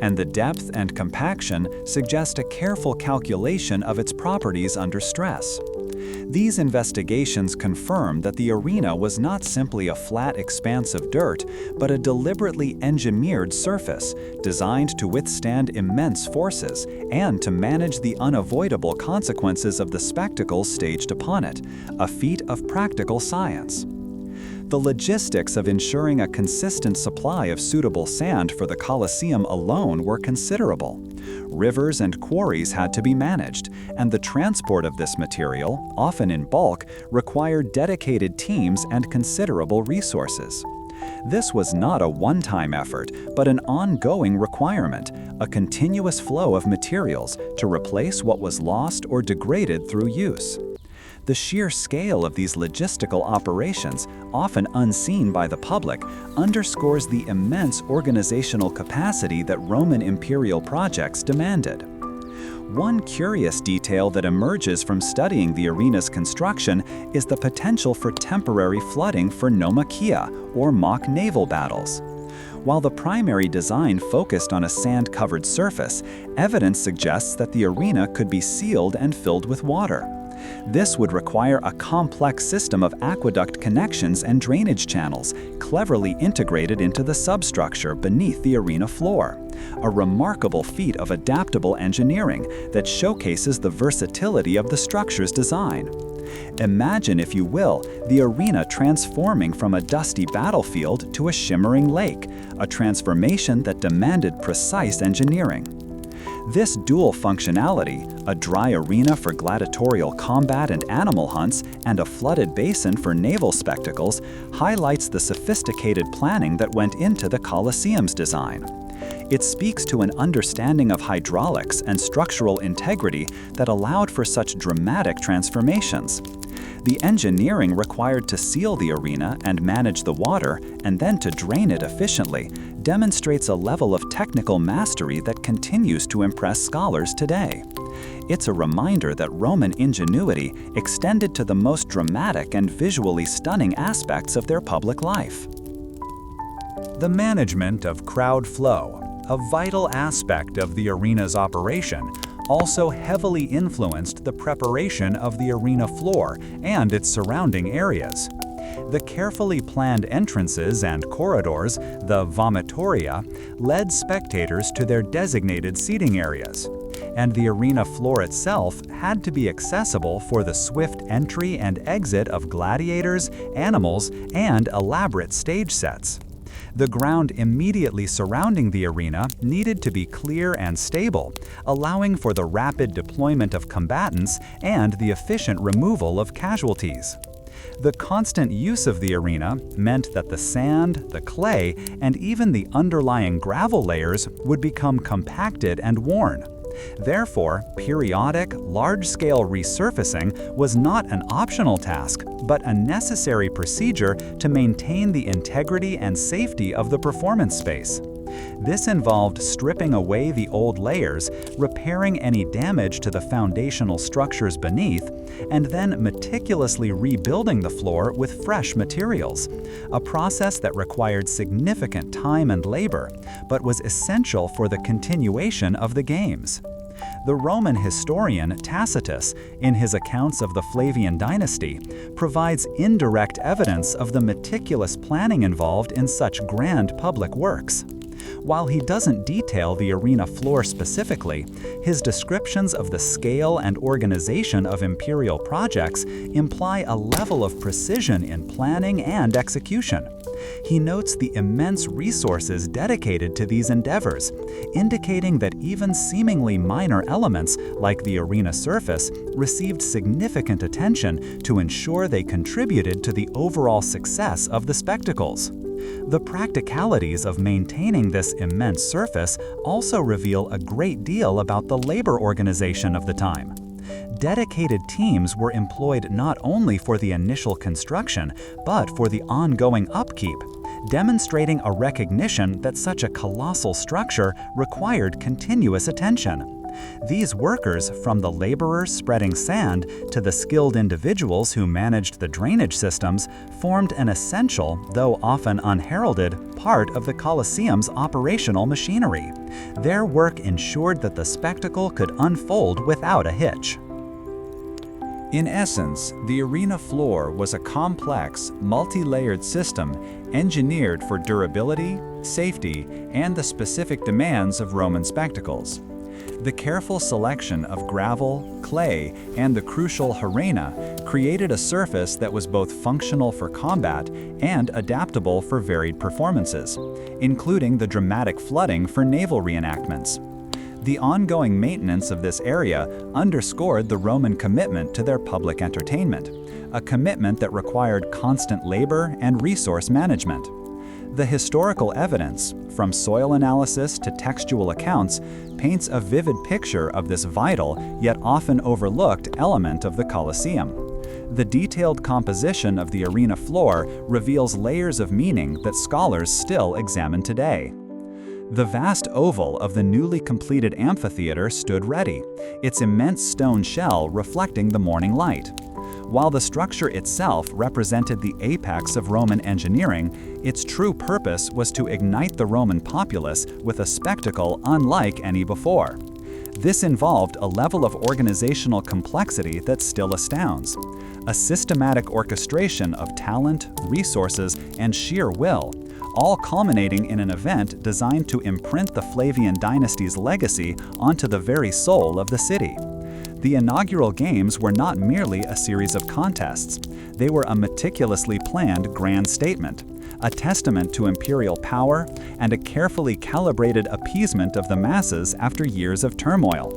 and the depth and compaction suggest a careful calculation of its properties under stress. These investigations confirm that the arena was not simply a flat expanse of dirt, but a deliberately engineered surface designed to withstand immense forces and to manage the unavoidable consequences of the spectacles staged upon it, a feat of practical science. The logistics of ensuring a consistent supply of suitable sand for the Colosseum alone were considerable. Rivers and quarries had to be managed, and the transport of this material, often in bulk, required dedicated teams and considerable resources. This was not a one-time effort, but an ongoing requirement, a continuous flow of materials to replace what was lost or degraded through use. The sheer scale of these logistical operations, often unseen by the public, underscores the immense organizational capacity that Roman imperial projects demanded. One curious detail that emerges from studying the arena's construction is the potential for temporary flooding for nomachia, or mock naval battles. While the primary design focused on a sand-covered surface, evidence suggests that the arena could be sealed and filled with water. This would require a complex system of aqueduct connections and drainage channels, cleverly integrated into the substructure beneath the arena floor. A remarkable feat of adaptable engineering that showcases the versatility of the structure's design. Imagine, if you will, the arena transforming from a dusty battlefield to a shimmering lake, a transformation that demanded precise engineering. This dual functionality, a dry arena for gladiatorial combat and animal hunts, and a flooded basin for naval spectacles, highlights the sophisticated planning that went into the Colosseum's design. It speaks to an understanding of hydraulics and structural integrity that allowed for such dramatic transformations. The engineering required to seal the arena and manage the water, and then to drain it efficiently, demonstrates a level of technical mastery that continues to impress scholars today. It's a reminder that Roman ingenuity extended to the most dramatic and visually stunning aspects of their public life. The management of crowd flow, a vital aspect of the arena's operation, also heavily influenced the preparation of the arena floor and its surrounding areas. The carefully planned entrances and corridors, the vomitoria, led spectators to their designated seating areas, and the arena floor itself had to be accessible for the swift entry and exit of gladiators, animals, and elaborate stage sets. The ground immediately surrounding the arena needed to be clear and stable, allowing for the rapid deployment of combatants and the efficient removal of casualties. The constant use of the arena meant that the sand, the clay, and even the underlying gravel layers would become compacted and worn. Therefore, periodic, large-scale resurfacing was not an optional task, but a necessary procedure to maintain the integrity and safety of the performance space. This involved stripping away the old layers, repairing any damage to the foundational structures beneath, and then meticulously rebuilding the floor with fresh materials, a process that required significant time and labor, but was essential for the continuation of the games. The Roman historian Tacitus, in his accounts of the Flavian dynasty, provides indirect evidence of the meticulous planning involved in such grand public works. While he doesn't detail the arena floor specifically, his descriptions of the scale and organization of imperial projects imply a level of precision in planning and execution. He notes the immense resources dedicated to these endeavors, indicating that even seemingly minor elements, like the arena surface, received significant attention to ensure they contributed to the overall success of the spectacles. The practicalities of maintaining this immense surface also reveal a great deal about the labor organization of the time. Dedicated teams were employed not only for the initial construction, but for the ongoing upkeep, demonstrating a recognition that such a colossal structure required continuous attention. These workers, from the laborers spreading sand to the skilled individuals who managed the drainage systems, formed an essential, though often unheralded, part of the Colosseum's operational machinery. Their work ensured that the spectacle could unfold without a hitch. In essence, the arena floor was a complex, multi-layered system engineered for durability, safety, and the specific demands of Roman spectacles. The careful selection of gravel, clay, and the crucial arena created a surface that was both functional for combat and adaptable for varied performances, including the dramatic flooding for naval reenactments. The ongoing maintenance of this area underscored the Roman commitment to their public entertainment, a commitment that required constant labor and resource management. The historical evidence, from soil analysis to textual accounts, paints a vivid picture of this vital yet often overlooked element of the Colosseum. The detailed composition of the arena floor reveals layers of meaning that scholars still examine today. The vast oval of the newly completed amphitheater stood ready, its immense stone shell reflecting the morning light. While the structure itself represented the apex of Roman engineering, its true purpose was to ignite the Roman populace with a spectacle unlike any before. This involved a level of organizational complexity that still astounds, a systematic orchestration of talent, resources, and sheer will, all culminating in an event designed to imprint the Flavian dynasty's legacy onto the very soul of the city. The inaugural games were not merely a series of contests. They were a meticulously planned grand statement, a testament to imperial power and a carefully calibrated appeasement of the masses after years of turmoil.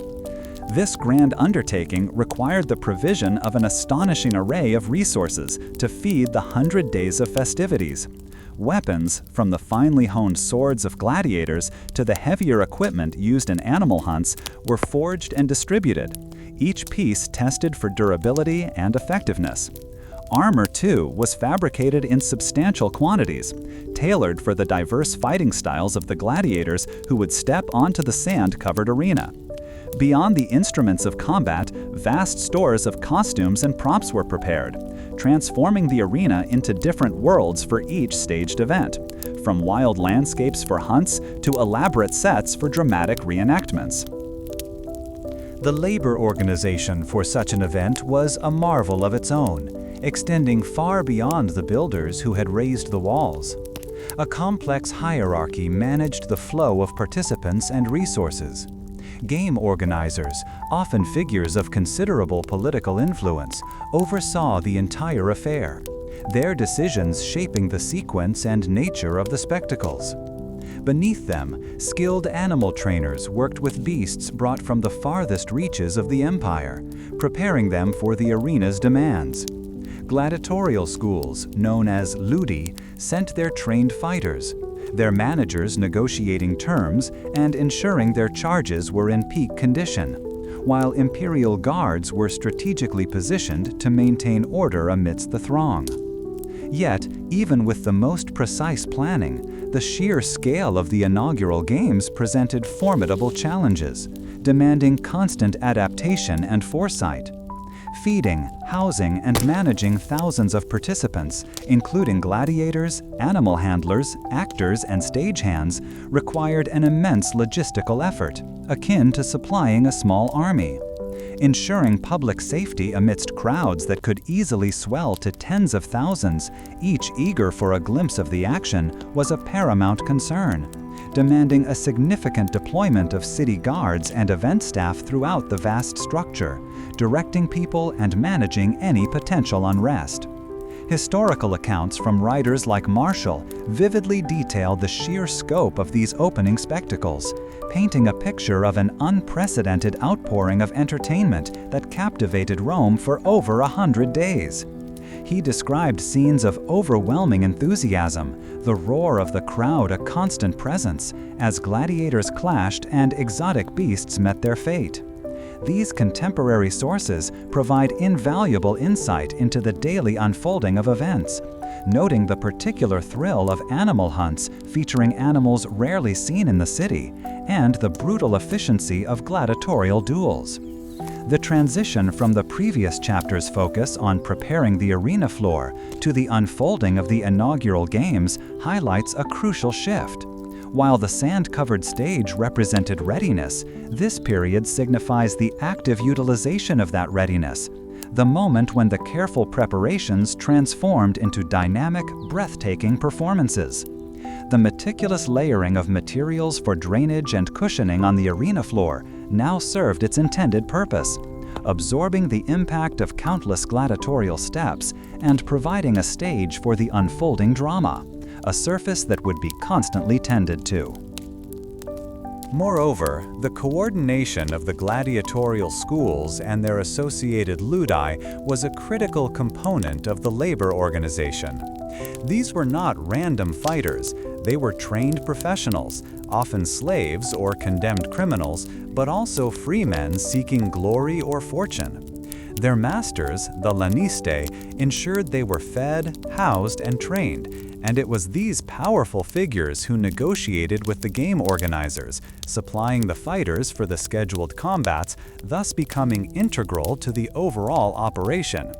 This grand undertaking required the provision of an astonishing array of resources to feed the 100 days of festivities. Weapons, from the finely honed swords of gladiators to the heavier equipment used in animal hunts, were forged and distributed, each piece tested for durability and effectiveness. Armor, too, was fabricated in substantial quantities, tailored for the diverse fighting styles of the gladiators who would step onto the sand-covered arena. Beyond the instruments of combat, vast stores of costumes and props were prepared, transforming the arena into different worlds for each staged event, from wild landscapes for hunts to elaborate sets for dramatic reenactments. The labor organization for such an event was a marvel of its own, extending far beyond the builders who had raised the walls. A complex hierarchy managed the flow of participants and resources. Game organizers, often figures of considerable political influence, oversaw the entire affair, their decisions shaping the sequence and nature of the spectacles. Beneath them, skilled animal trainers worked with beasts brought from the farthest reaches of the empire, preparing them for the arena's demands. Gladiatorial schools, known as ludi, sent their trained fighters, their managers negotiating terms and ensuring their charges were in peak condition, while imperial guards were strategically positioned to maintain order amidst the throng. Yet, even with the most precise planning, the sheer scale of the inaugural games presented formidable challenges, demanding constant adaptation and foresight. Feeding, housing, and managing thousands of participants, including gladiators, animal handlers, actors, and stagehands, required an immense logistical effort, akin to supplying a small army. Ensuring public safety amidst crowds that could easily swell to tens of thousands, each eager for a glimpse of the action, was a paramount concern, demanding a significant deployment of city guards and event staff throughout the vast structure, directing people and managing any potential unrest. Historical accounts from writers like Marshall vividly detail the sheer scope of these opening spectacles, painting a picture of an unprecedented outpouring of entertainment that captivated Rome for over 100 days. He described scenes of overwhelming enthusiasm, the roar of the crowd a constant presence, as gladiators clashed and exotic beasts met their fate. These contemporary sources provide invaluable insight into the daily unfolding of events, noting the particular thrill of animal hunts featuring animals rarely seen in the city, and the brutal efficiency of gladiatorial duels. The transition from the previous chapter's focus on preparing the arena floor to the unfolding of the inaugural games highlights a crucial shift. While the sand-covered stage represented readiness, this period signifies the active utilization of that readiness, the moment when the careful preparations transformed into dynamic, breathtaking performances. The meticulous layering of materials for drainage and cushioning on the arena floor now served its intended purpose, absorbing the impact of countless gladiatorial steps and providing a stage for the unfolding drama, a surface that would be constantly tended to. Moreover, the coordination of the gladiatorial schools and their associated ludi was a critical component of the labor organization. These were not random fighters, they were trained professionals, often slaves or condemned criminals, but also free men seeking glory or fortune. Their masters, the laniste, ensured they were fed, housed, and trained, and it was these powerful figures who negotiated with the game organizers, supplying the fighters for the scheduled combats, thus becoming integral to the overall operation.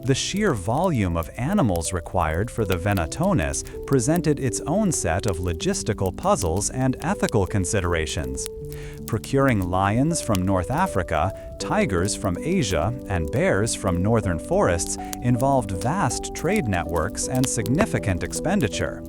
The sheer volume of animals required for the venatones presented its own set of logistical puzzles and ethical considerations. Procuring lions from North Africa, tigers from Asia, and bears from northern forests involved vast trade networks and significant expenditure.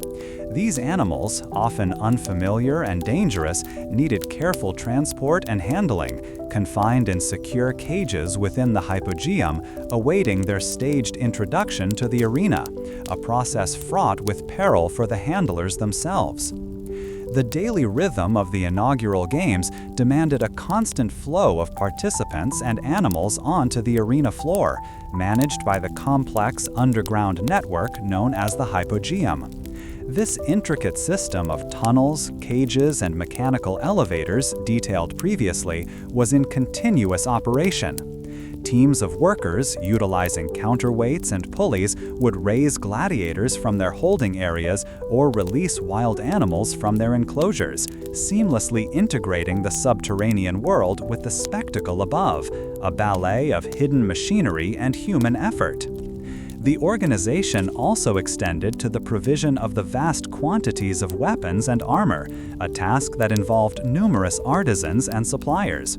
These animals, often unfamiliar and dangerous, needed careful transport and handling, confined in secure cages within the hypogeum, awaiting their staged introduction to the arena, a process fraught with peril for the handlers themselves. The daily rhythm of the inaugural games demanded a constant flow of participants and animals onto the arena floor, managed by the complex underground network known as the hypogeum. This intricate system of tunnels, cages, and mechanical elevators, detailed previously, was in continuous operation. Teams of workers, utilizing counterweights and pulleys, would raise gladiators from their holding areas or release wild animals from their enclosures, seamlessly integrating the subterranean world with the spectacle above, a ballet of hidden machinery and human effort. The organization also extended to the provision of the vast quantities of weapons and armor, a task that involved numerous artisans and suppliers.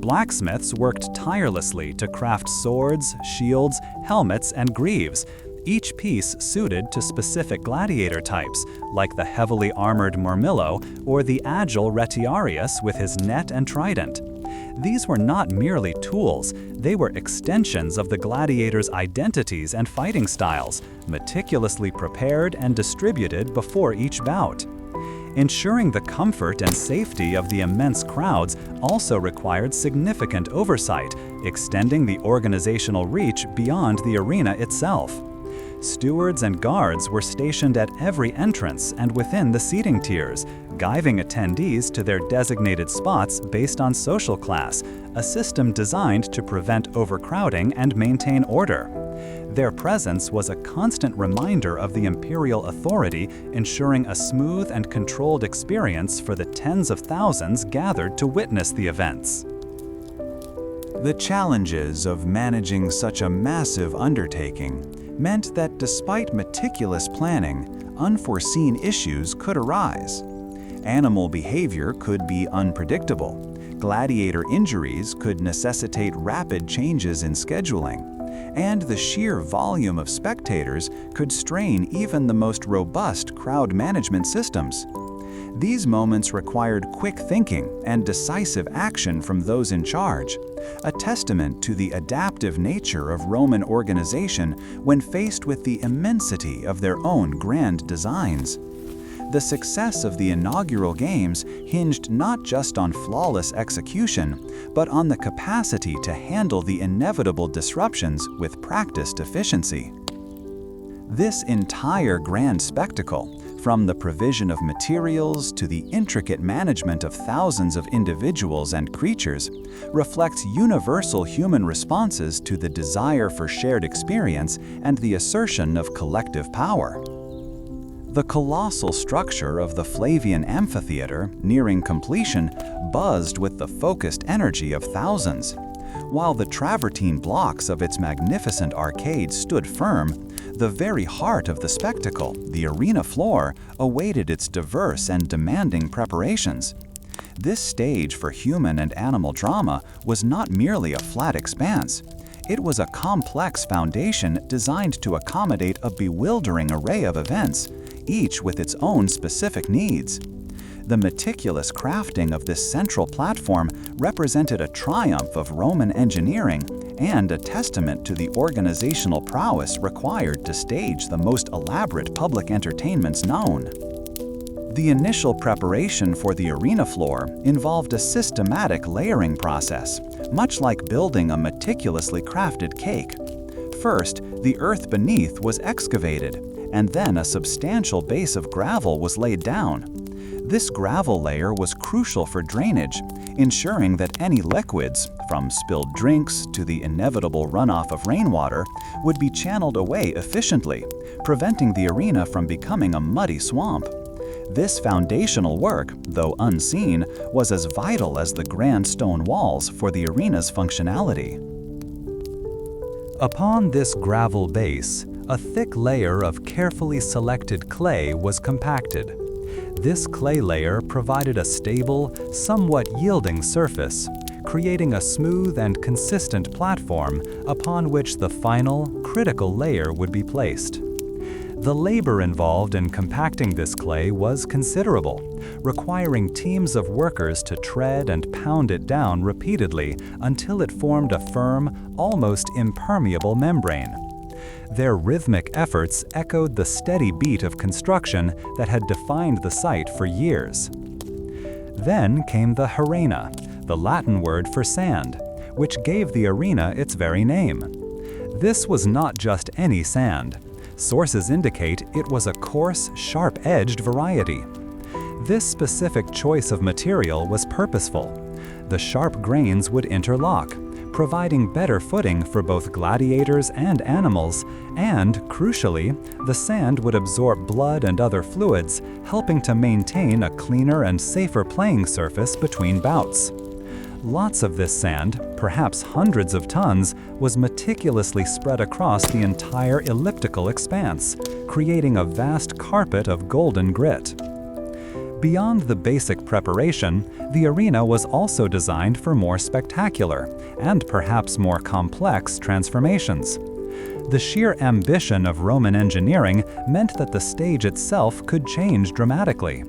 Blacksmiths worked tirelessly to craft swords, shields, helmets, and greaves, each piece suited to specific gladiator types, like the heavily armored Murmillo or the agile Retiarius with his net and trident. These were not merely tools, they were extensions of the gladiators' identities and fighting styles, meticulously prepared and distributed before each bout. Ensuring the comfort and safety of the immense crowds also required significant oversight, extending the organizational reach beyond the arena itself. Stewards and guards were stationed at every entrance and within the seating tiers, guiding attendees to their designated spots based on social class, a system designed to prevent overcrowding and maintain order. Their presence was a constant reminder of the imperial authority, ensuring a smooth and controlled experience for the tens of thousands gathered to witness the events. The challenges of managing such a massive undertaking meant that despite meticulous planning, unforeseen issues could arise. Animal behavior could be unpredictable. Gladiator injuries could necessitate rapid changes in scheduling. And the sheer volume of spectators could strain even the most robust crowd management systems. These moments required quick thinking and decisive action from those in charge, a testament to the adaptive nature of Roman organization when faced with the immensity of their own grand designs. The success of the inaugural games hinged not just on flawless execution, but on the capacity to handle the inevitable disruptions with practiced efficiency. This entire grand spectacle, from the provision of materials to the intricate management of thousands of individuals and creatures, reflects universal human responses to the desire for shared experience and the assertion of collective power. The colossal structure of the Flavian amphitheater, nearing completion, buzzed with the focused energy of thousands. While the travertine blocks of its magnificent arcade stood firm, the very heart of the spectacle, the arena floor, awaited its diverse and demanding preparations. This stage for human and animal drama was not merely a flat expanse. It was a complex foundation designed to accommodate a bewildering array of events, each with its own specific needs. The meticulous crafting of this central platform represented a triumph of Roman engineering and a testament to the organizational prowess required to stage the most elaborate public entertainments known. The initial preparation for the arena floor involved a systematic layering process, much like building a meticulously crafted cake. First, the earth beneath was excavated, and then a substantial base of gravel was laid down. This gravel layer was crucial for drainage, ensuring that any liquids, from spilled drinks to the inevitable runoff of rainwater, would be channeled away efficiently, preventing the arena from becoming a muddy swamp. This foundational work, though unseen, was as vital as the grand stone walls for the arena's functionality. Upon this gravel base, a thick layer of carefully selected clay was compacted. This clay layer provided a stable, somewhat yielding surface, creating a smooth and consistent platform upon which the final, critical layer would be placed. The labor involved in compacting this clay was considerable, requiring teams of workers to tread and pound it down repeatedly until it formed a firm, almost impermeable membrane. Their rhythmic efforts echoed the steady beat of construction that had defined the site for years. Then came the harena, the Latin word for sand, which gave the arena its very name. This was not just any sand. Sources indicate it was a coarse, sharp-edged variety. This specific choice of material was purposeful. The sharp grains would interlock, providing better footing for both gladiators and animals, and, crucially, the sand would absorb blood and other fluids, helping to maintain a cleaner and safer playing surface between bouts. Lots of this sand, perhaps hundreds of tons, was meticulously spread across the entire elliptical expanse, creating a vast carpet of golden grit. Beyond the basic preparation, the arena was also designed for more spectacular, and perhaps more complex transformations. The sheer ambition of Roman engineering meant that the stage itself could change dramatically.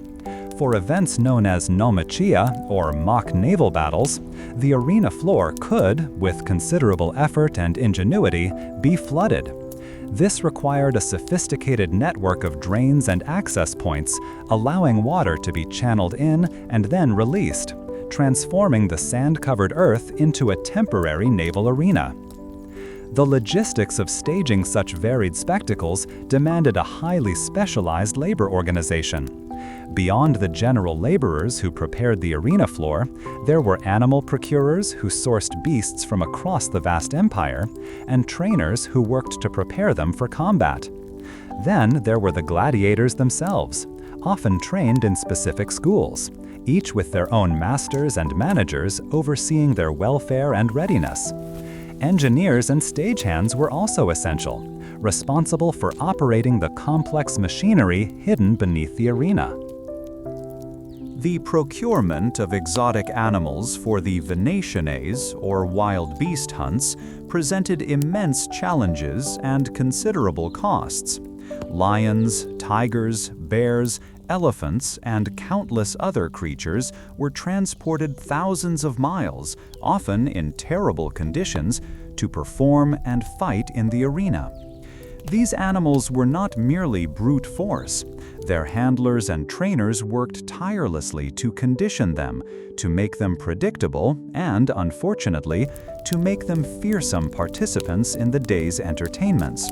For events known as naumachia, or mock naval battles, the arena floor could, with considerable effort and ingenuity, be flooded. This required a sophisticated network of drains and access points, allowing water to be channeled in and then released, transforming the sand-covered earth into a temporary naval arena. The logistics of staging such varied spectacles demanded a highly specialized labor organization. Beyond the general laborers who prepared the arena floor, there were animal procurers who sourced beasts from across the vast empire, and trainers who worked to prepare them for combat. Then there were the gladiators themselves, often trained in specific schools, each with their own masters and managers overseeing their welfare and readiness. Engineers and stagehands were also essential, responsible for operating the complex machinery hidden beneath the arena. The procurement of exotic animals for the venationes, or wild beast hunts, presented immense challenges and considerable costs. Lions, tigers, bears, elephants, and countless other creatures were transported thousands of miles, often in terrible conditions, to perform and fight in the arena. These animals were not merely brute force. Their handlers and trainers worked tirelessly to condition them, to make them predictable, and, unfortunately, to make them fearsome participants in the day's entertainments.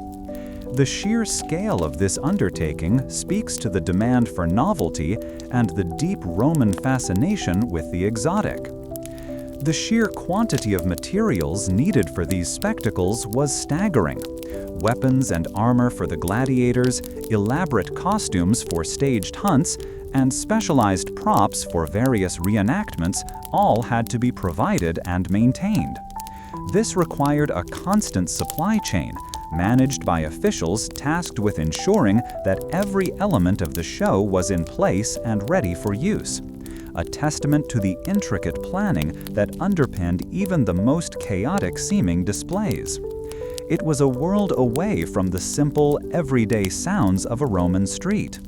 The sheer scale of this undertaking speaks to the demand for novelty and the deep Roman fascination with the exotic. The sheer quantity of materials needed for these spectacles was staggering. Weapons and armor for the gladiators, elaborate costumes for staged hunts, and specialized props for various reenactments all had to be provided and maintained. This required a constant supply chain, managed by officials tasked with ensuring that every element of the show was in place and ready for use. A testament to the intricate planning that underpinned even the most chaotic-seeming displays. It was a world away from the simple, everyday sounds of a Roman street.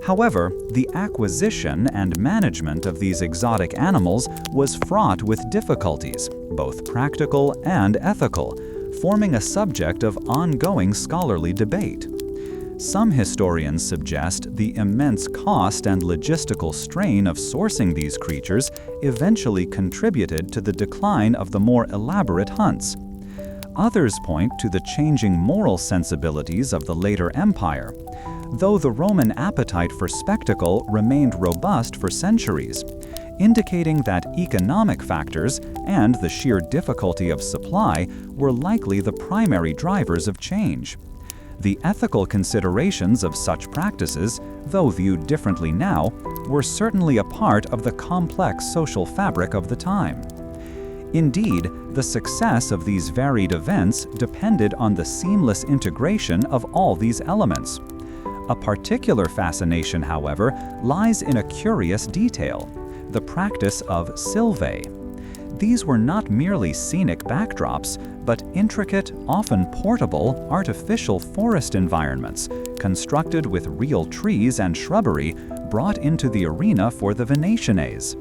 However, the acquisition and management of these exotic animals was fraught with difficulties, both practical and ethical, forming a subject of ongoing scholarly debate. Some historians suggest the immense cost and logistical strain of sourcing these creatures eventually contributed to the decline of the more elaborate hunts. Others point to the changing moral sensibilities of the later empire, though the Roman appetite for spectacle remained robust for centuries, indicating that economic factors and the sheer difficulty of supply were likely the primary drivers of change. The ethical considerations of such practices, though viewed differently now, were certainly a part of the complex social fabric of the time. Indeed, the success of these varied events depended on the seamless integration of all these elements. A particular fascination, however, lies in a curious detail: the practice of sylvae. These were not merely scenic backdrops, but intricate, often portable, artificial forest environments, constructed with real trees and shrubbery brought into the arena for the venationes.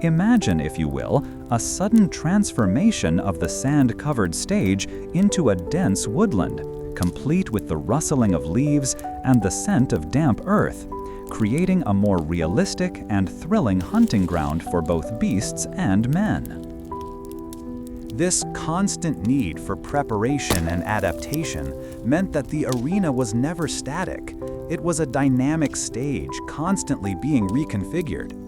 Imagine, if you will, a sudden transformation of the sand-covered stage into a dense woodland, complete with the rustling of leaves and the scent of damp earth, creating a more realistic and thrilling hunting ground for both beasts and men. This constant need for preparation and adaptation meant that the arena was never static. It was a dynamic stage, constantly being reconfigured.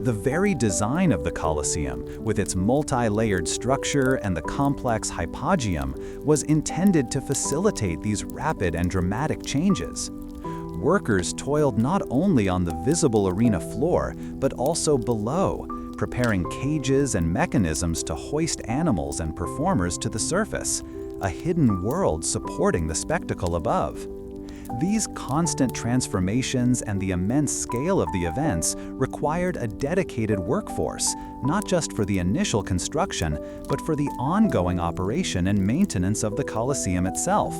The very design of the Colosseum, with its multi-layered structure and the complex hypogeum, was intended to facilitate these rapid and dramatic changes. Workers toiled not only on the visible arena floor, but also below, preparing cages and mechanisms to hoist animals and performers to the surface, a hidden world supporting the spectacle above. These constant transformations and the immense scale of the events required a dedicated workforce, not just for the initial construction, but for the ongoing operation and maintenance of the Colosseum itself.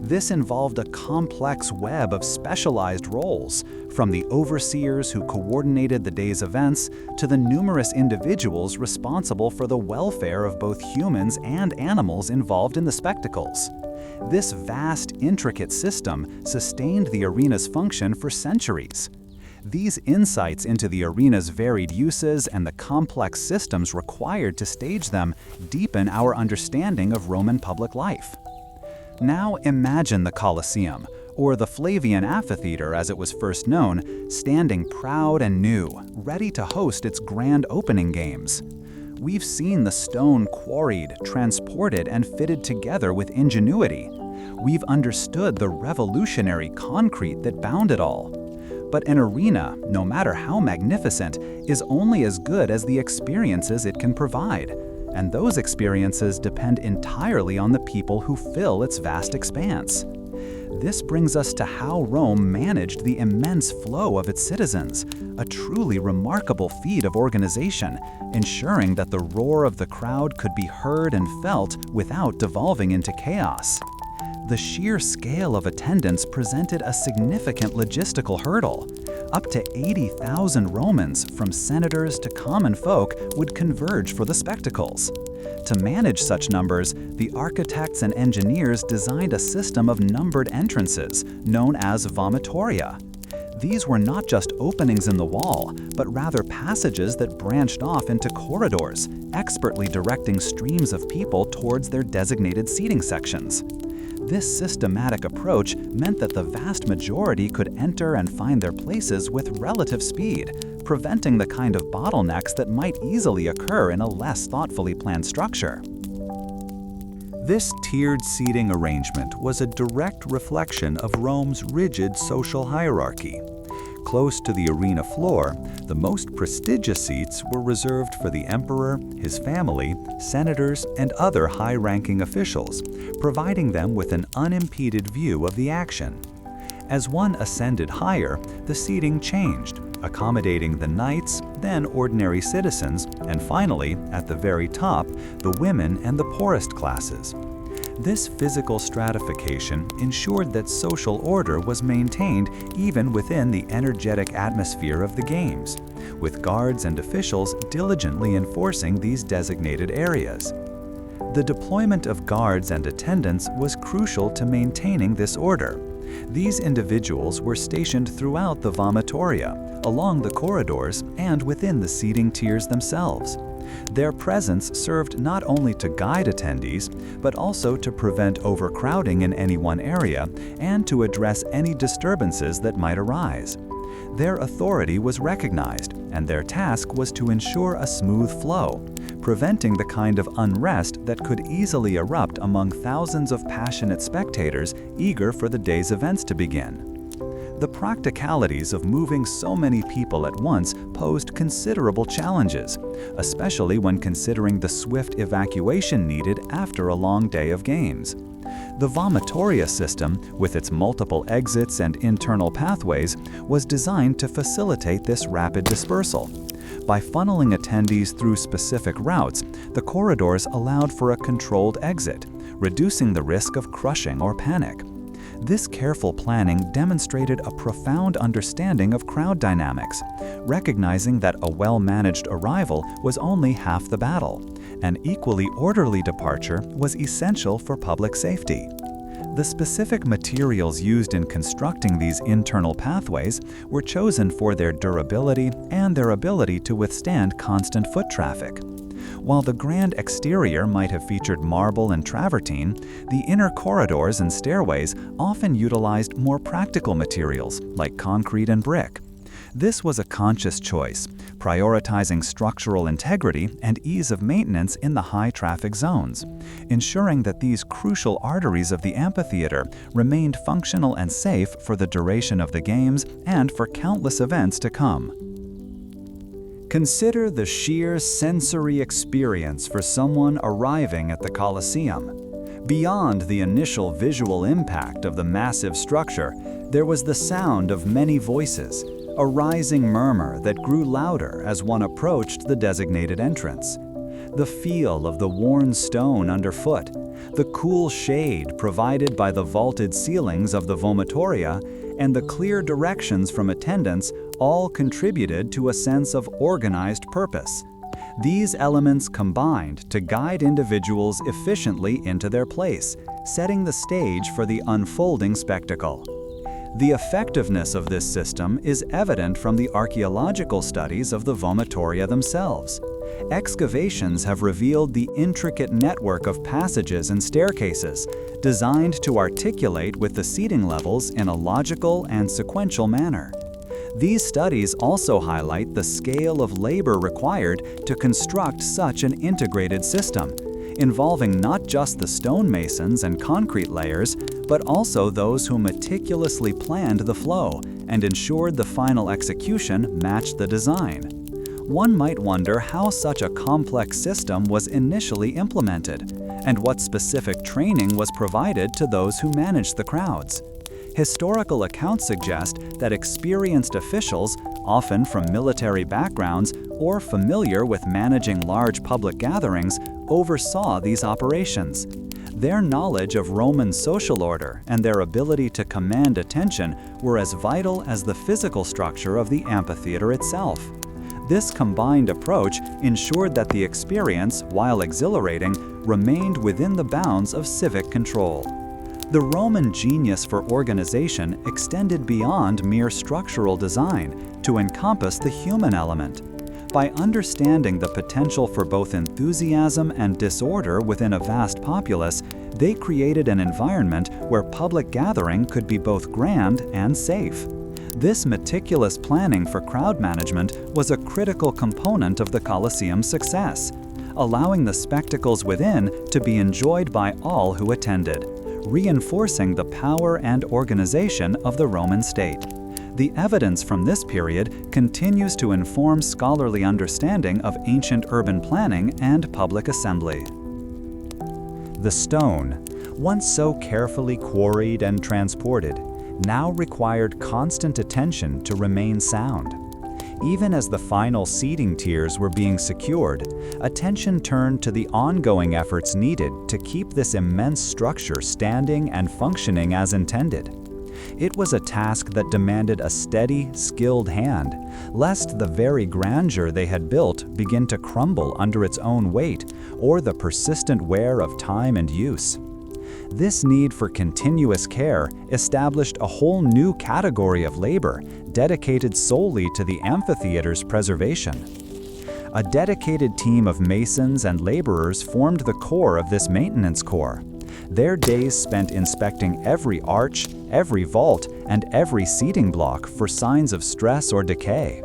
This involved a complex web of specialized roles, from the overseers who coordinated the day's events to the numerous individuals responsible for the welfare of both humans and animals involved in the spectacles. This vast, intricate system sustained the arena's function for centuries. These insights into the arena's varied uses and the complex systems required to stage them deepen our understanding of Roman public life. Now imagine the Colosseum, or the Flavian Amphitheater as it was first known, standing proud and new, ready to host its grand opening games. We've seen the stone quarried, transported, and fitted together with ingenuity. We've understood the revolutionary concrete that bound it all. But an arena, no matter how magnificent, is only as good as the experiences it can provide. And those experiences depend entirely on the people who fill its vast expanse. This brings us to how Rome managed the immense flow of its citizens, a truly remarkable feat of organization, ensuring that the roar of the crowd could be heard and felt without devolving into chaos. The sheer scale of attendance presented a significant logistical hurdle. Up to 80,000 Romans, from senators to common folk, would converge for the spectacles. To manage such numbers, the architects and engineers designed a system of numbered entrances, known as vomitoria. These were not just openings in the wall, but rather passages that branched off into corridors, expertly directing streams of people towards their designated seating sections. This systematic approach meant that the vast majority could enter and find their places with relative speed, preventing the kind of bottlenecks that might easily occur in a less thoughtfully planned structure. This tiered seating arrangement was a direct reflection of Rome's rigid social hierarchy. Close to the arena floor, the most prestigious seats were reserved for the emperor, his family, senators, and other high-ranking officials, providing them with an unimpeded view of the action. As one ascended higher, the seating changed, accommodating the knights, then ordinary citizens, and finally, at the very top, the women and the poorest classes. This physical stratification ensured that social order was maintained even within the energetic atmosphere of the games, with guards and officials diligently enforcing these designated areas. The deployment of guards and attendants was crucial to maintaining this order. These individuals were stationed throughout the vomitoria, along the corridors, and within the seating tiers themselves. Their presence served not only to guide attendees, but also to prevent overcrowding in any one area and to address any disturbances that might arise. Their authority was recognized, and their task was to ensure a smooth flow, preventing the kind of unrest that could easily erupt among thousands of passionate spectators eager for the day's events to begin. The practicalities of moving so many people at once posed considerable challenges, especially when considering the swift evacuation needed after a long day of games. The vomitoria system, with its multiple exits and internal pathways, was designed to facilitate this rapid dispersal. By funneling attendees through specific routes, the corridors allowed for a controlled exit, reducing the risk of crushing or panic. This careful planning demonstrated a profound understanding of crowd dynamics, recognizing that a well-managed arrival was only half the battle. An equally orderly departure was essential for public safety. The specific materials used in constructing these internal pathways were chosen for their durability and their ability to withstand constant foot traffic. While the grand exterior might have featured marble and travertine, the inner corridors and stairways often utilized more practical materials like concrete and brick. This was a conscious choice, prioritizing structural integrity and ease of maintenance in the high-traffic zones, ensuring that these crucial arteries of the amphitheater remained functional and safe for the duration of the games and for countless events to come. Consider the sheer sensory experience for someone arriving at the Colosseum. Beyond the initial visual impact of the massive structure, there was the sound of many voices, a rising murmur that grew louder as one approached the designated entrance. The feel of the worn stone underfoot, the cool shade provided by the vaulted ceilings of the vomitoria, and the clear directions from attendants all contributed to a sense of organized purpose. These elements combined to guide individuals efficiently into their place, setting the stage for the unfolding spectacle. The effectiveness of this system is evident from the archaeological studies of the vomitoria themselves. Excavations have revealed the intricate network of passages and staircases, designed to articulate with the seating levels in a logical and sequential manner. These studies also highlight the scale of labor required to construct such an integrated system, involving not just the stonemasons and concrete layers, but also those who meticulously planned the flow and ensured the final execution matched the design. One might wonder how such a complex system was initially implemented, and what specific training was provided to those who managed the crowds. Historical accounts suggest that experienced officials, often from military backgrounds or familiar with managing large public gatherings, oversaw these operations. Their knowledge of Roman social order and their ability to command attention were as vital as the physical structure of the amphitheater itself. This combined approach ensured that the experience, while exhilarating, remained within the bounds of civic control. The Roman genius for organization extended beyond mere structural design to encompass the human element. By understanding the potential for both enthusiasm and disorder within a vast populace, they created an environment where public gathering could be both grand and safe. This meticulous planning for crowd management was a critical component of the Colosseum's success, allowing the spectacles within to be enjoyed by all who attended, reinforcing the power and organization of the Roman state. The evidence from this period continues to inform scholarly understanding of ancient urban planning and public assembly. The stone, once so carefully quarried and transported, now required constant attention to remain sound. Even as the final seating tiers were being secured, attention turned to the ongoing efforts needed to keep this immense structure standing and functioning as intended. It was a task that demanded a steady, skilled hand, lest the very grandeur they had built begin to crumble under its own weight or the persistent wear of time and use. This need for continuous care established a whole new category of labor dedicated solely to the amphitheater's preservation. A dedicated team of masons and laborers formed the core of this maintenance corps. Their days spent inspecting every arch, every vault, and every seating block for signs of stress or decay.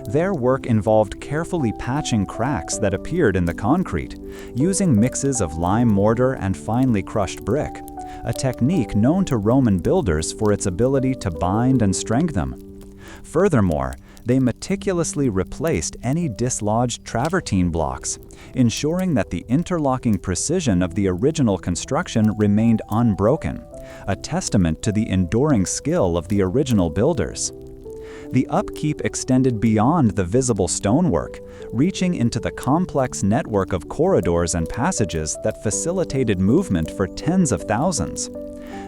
Their work involved carefully patching cracks that appeared in the concrete, using mixes of lime mortar and finely crushed brick, a technique known to Roman builders for its ability to bind and strengthen them. Furthermore, they meticulously replaced any dislodged travertine blocks, ensuring that the interlocking precision of the original construction remained unbroken, a testament to the enduring skill of the original builders. The upkeep extended beyond the visible stonework, reaching into the complex network of corridors and passages that facilitated movement for tens of thousands.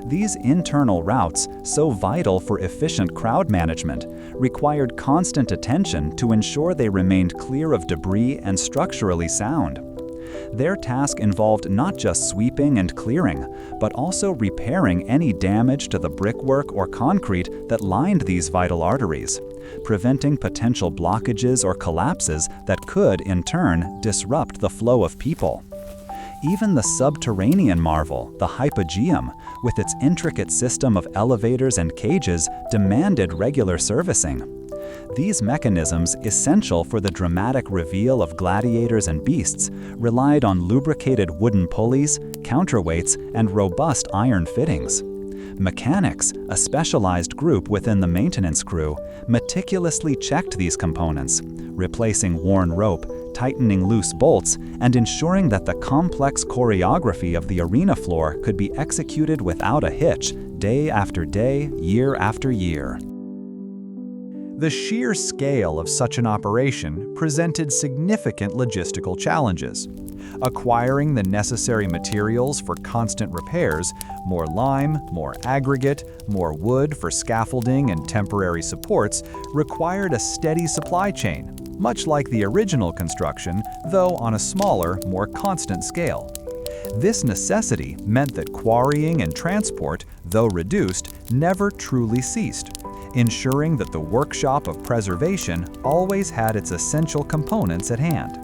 These internal routes, so vital for efficient crowd management, required constant attention to ensure they remained clear of debris and structurally sound. Their task involved not just sweeping and clearing, but also repairing any damage to the brickwork or concrete that lined these vital arteries, preventing potential blockages or collapses that could, in turn, disrupt the flow of people. Even the subterranean marvel, the hypogeum, with its intricate system of elevators and cages, demanded regular servicing. These mechanisms, essential for the dramatic reveal of gladiators and beasts, relied on lubricated wooden pulleys, counterweights, and robust iron fittings. Mechanics, a specialized group within the maintenance crew, meticulously checked these components, replacing worn rope, tightening loose bolts, and ensuring that the complex choreography of the arena floor could be executed without a hitch, day after day, year after year. The sheer scale of such an operation presented significant logistical challenges. Acquiring the necessary materials for constant repairs, more lime, more aggregate, more wood for scaffolding and temporary supports, required a steady supply chain, much like the original construction, though on a smaller, more constant scale. This necessity meant that quarrying and transport, though reduced, never truly ceased, ensuring that the workshop of preservation always had its essential components at hand.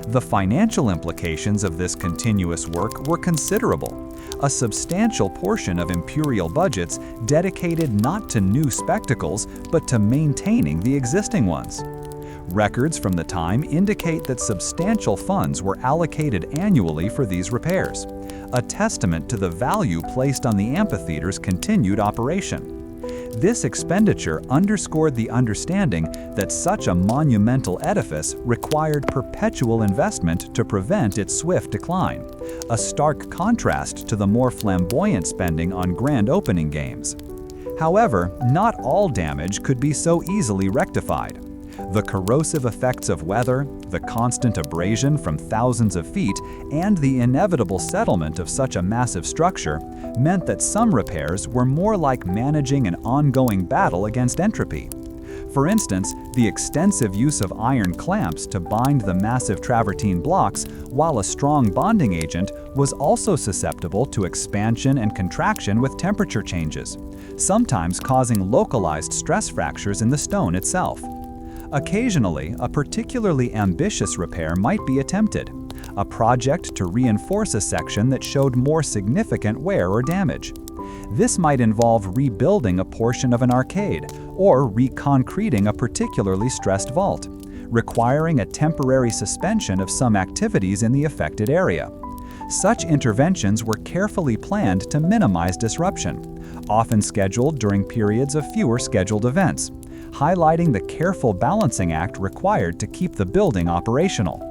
The financial implications of this continuous work were considerable. A substantial portion of imperial budgets dedicated not to new spectacles, but to maintaining the existing ones. Records from the time indicate that substantial funds were allocated annually for these repairs, a testament to the value placed on the amphitheater's continued operation. This expenditure underscored the understanding that such a monumental edifice required perpetual investment to prevent its swift decline, a stark contrast to the more flamboyant spending on grand opening games. However, not all damage could be so easily rectified. The corrosive effects of weather, the constant abrasion from thousands of feet, and the inevitable settlement of such a massive structure meant that some repairs were more like managing an ongoing battle against entropy. For instance, the extensive use of iron clamps to bind the massive travertine blocks, while a strong bonding agent, was also susceptible to expansion and contraction with temperature changes, sometimes causing localized stress fractures in the stone itself. Occasionally, a particularly ambitious repair might be attempted, a project to reinforce a section that showed more significant wear or damage. This might involve rebuilding a portion of an arcade or reconcreting a particularly stressed vault, requiring a temporary suspension of some activities in the affected area. Such interventions were carefully planned to minimize disruption, often scheduled during periods of fewer scheduled events, highlighting the careful balancing act required to keep the building operational.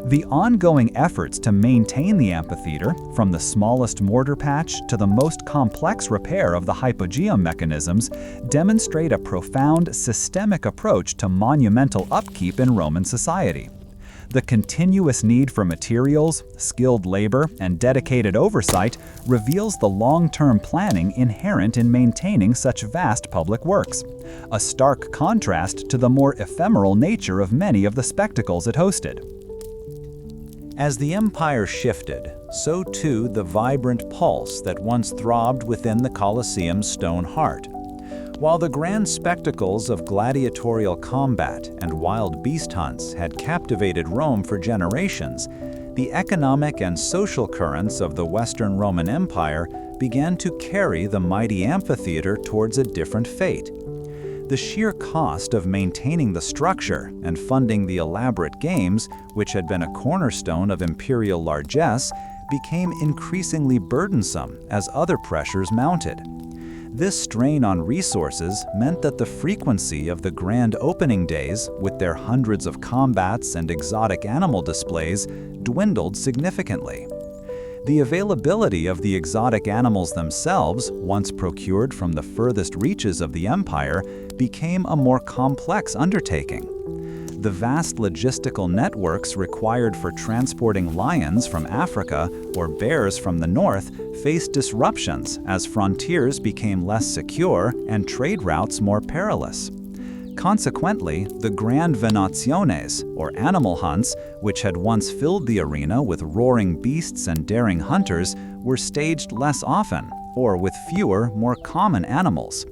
The ongoing efforts to maintain the amphitheater, from the smallest mortar patch to the most complex repair of the hypogeum mechanisms, demonstrate a profound systemic approach to monumental upkeep in Roman society. The continuous need for materials, skilled labor, and dedicated oversight reveals the long-term planning inherent in maintaining such vast public works, a stark contrast to the more ephemeral nature of many of the spectacles it hosted. As the empire shifted, so too the vibrant pulse that once throbbed within the Colosseum's stone heart. While the grand spectacles of gladiatorial combat and wild beast hunts had captivated Rome for generations, the economic and social currents of the Western Roman Empire began to carry the mighty amphitheater towards a different fate. The sheer cost of maintaining the structure and funding the elaborate games, which had been a cornerstone of imperial largesse, became increasingly burdensome as other pressures mounted. This strain on resources meant that the frequency of the grand opening days, with their hundreds of combats and exotic animal displays, dwindled significantly. The availability of the exotic animals themselves, once procured from the furthest reaches of the empire, became a more complex undertaking. The vast logistical networks required for transporting lions from Africa or bears from the north faced disruptions as frontiers became less secure and trade routes more perilous. Consequently, the grand venationes, or animal hunts, which had once filled the arena with roaring beasts and daring hunters, were staged less often, or with fewer, more common animals.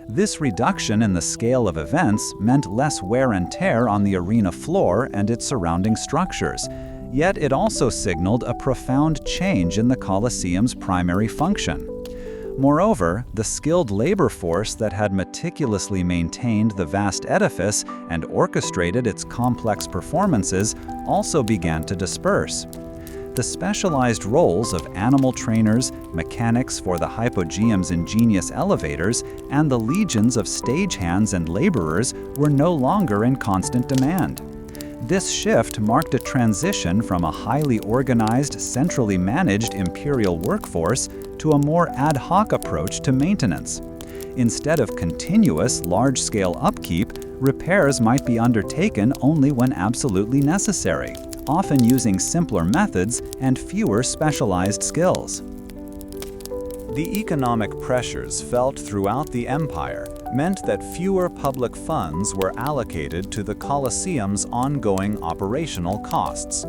This reduction in the scale of events meant less wear and tear on the arena floor and its surrounding structures, yet it also signaled a profound change in the Colosseum's primary function. Moreover, the skilled labor force that had meticulously maintained the vast edifice and orchestrated its complex performances also began to disperse. The specialized roles of animal trainers, mechanics for the hypogeum's ingenious elevators, and the legions of stagehands and laborers were no longer in constant demand. This shift marked a transition from a highly organized, centrally managed imperial workforce to a more ad hoc approach to maintenance. Instead of continuous, large-scale upkeep, repairs might be undertaken only when absolutely necessary, often using simpler methods and fewer specialized skills. The economic pressures felt throughout the empire meant that fewer public funds were allocated to the Colosseum's ongoing operational costs.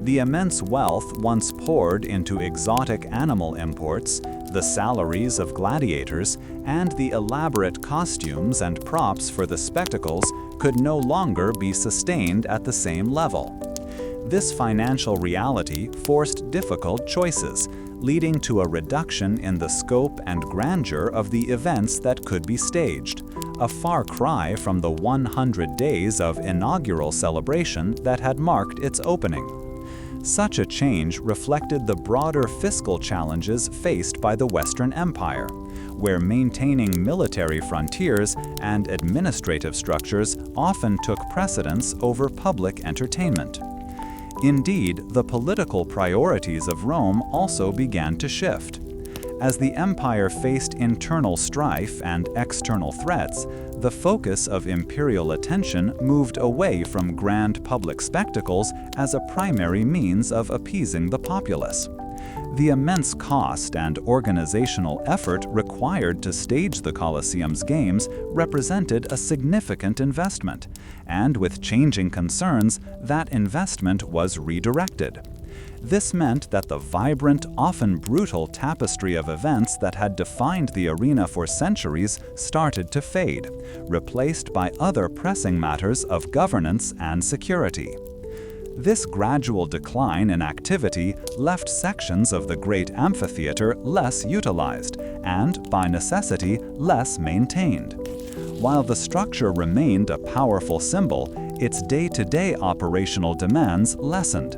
The immense wealth once poured into exotic animal imports, the salaries of gladiators, and the elaborate costumes and props for the spectacles could no longer be sustained at the same level. This financial reality forced difficult choices, leading to a reduction in the scope and grandeur of the events that could be staged, a far cry from the 100 days of inaugural celebration that had marked its opening. Such a change reflected the broader fiscal challenges faced by the Western Empire, where maintaining military frontiers and administrative structures often took precedence over public entertainment. Indeed, the political priorities of Rome also began to shift. As the empire faced internal strife and external threats, the focus of imperial attention moved away from grand public spectacles as a primary means of appeasing the populace. The immense cost and organizational effort required to stage the Colosseum's games represented a significant investment, and with changing concerns, that investment was redirected. This meant that the vibrant, often brutal tapestry of events that had defined the arena for centuries started to fade, replaced by other pressing matters of governance and security. This gradual decline in activity left sections of the great amphitheater less utilized and, by necessity, less maintained. While the structure remained a powerful symbol, its day-to-day operational demands lessened.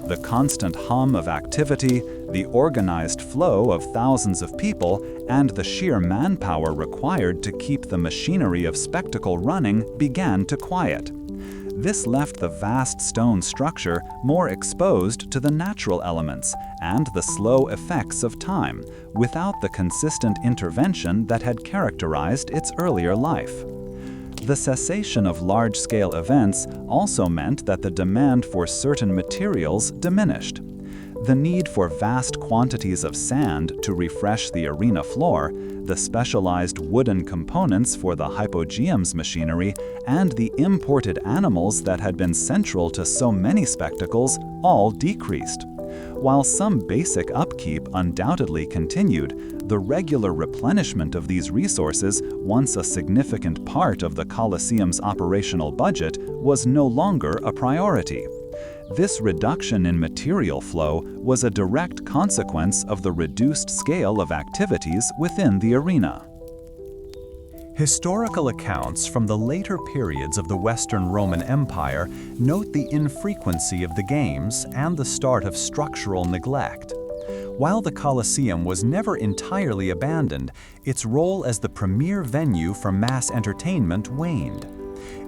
The constant hum of activity, the organized flow of thousands of people, and the sheer manpower required to keep the machinery of spectacle running began to quiet. This left the vast stone structure more exposed to the natural elements and the slow effects of time, without the consistent intervention that had characterized its earlier life. The cessation of large-scale events also meant that the demand for certain materials diminished. The need for vast quantities of sand to refresh the arena floor, the specialized wooden components for the hypogeum's machinery, and the imported animals that had been central to so many spectacles all decreased. While some basic upkeep undoubtedly continued, the regular replenishment of these resources, once a significant part of the Colosseum's operational budget, was no longer a priority. This reduction in material flow was a direct consequence of the reduced scale of activities within the arena. Historical accounts from the later periods of the Western Roman Empire note the infrequency of the games and the start of structural neglect. While the Colosseum was never entirely abandoned, its role as the premier venue for mass entertainment waned.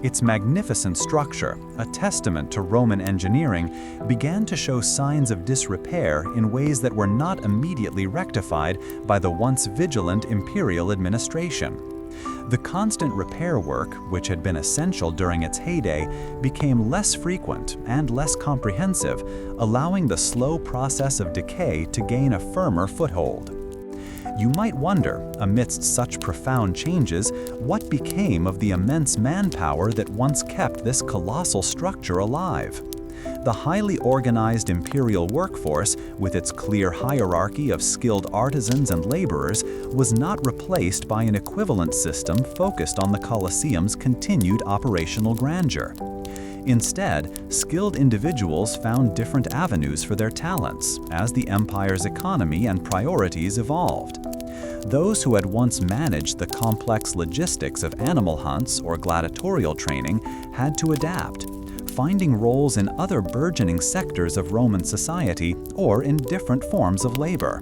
Its magnificent structure, a testament to Roman engineering, began to show signs of disrepair in ways that were not immediately rectified by the once vigilant imperial administration. The constant repair work, which had been essential during its heyday, became less frequent and less comprehensive, allowing the slow process of decay to gain a firmer foothold. You might wonder, amidst such profound changes, what became of the immense manpower that once kept this colossal structure alive. The highly organized imperial workforce, with its clear hierarchy of skilled artisans and laborers, was not replaced by an equivalent system focused on the Colosseum's continued operational grandeur. Instead, skilled individuals found different avenues for their talents as the empire's economy and priorities evolved. Those who had once managed the complex logistics of animal hunts or gladiatorial training had to adapt. finding roles in other burgeoning sectors of Roman society or in different forms of labor.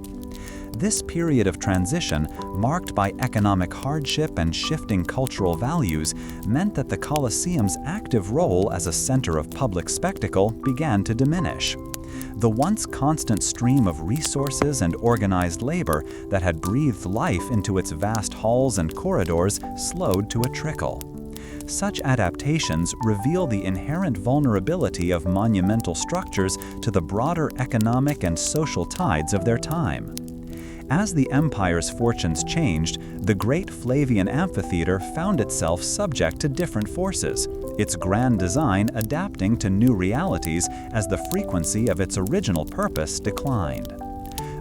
This period of transition, marked by economic hardship and shifting cultural values, meant that the Colosseum's active role as a center of public spectacle began to diminish. The once constant stream of resources and organized labor that had breathed life into its vast halls and corridors slowed to a trickle. Such adaptations reveal the inherent vulnerability of monumental structures to the broader economic and social tides of their time. As the empire's fortunes changed, the great Flavian amphitheater found itself subject to different forces, its grand design adapting to new realities as the frequency of its original purpose declined.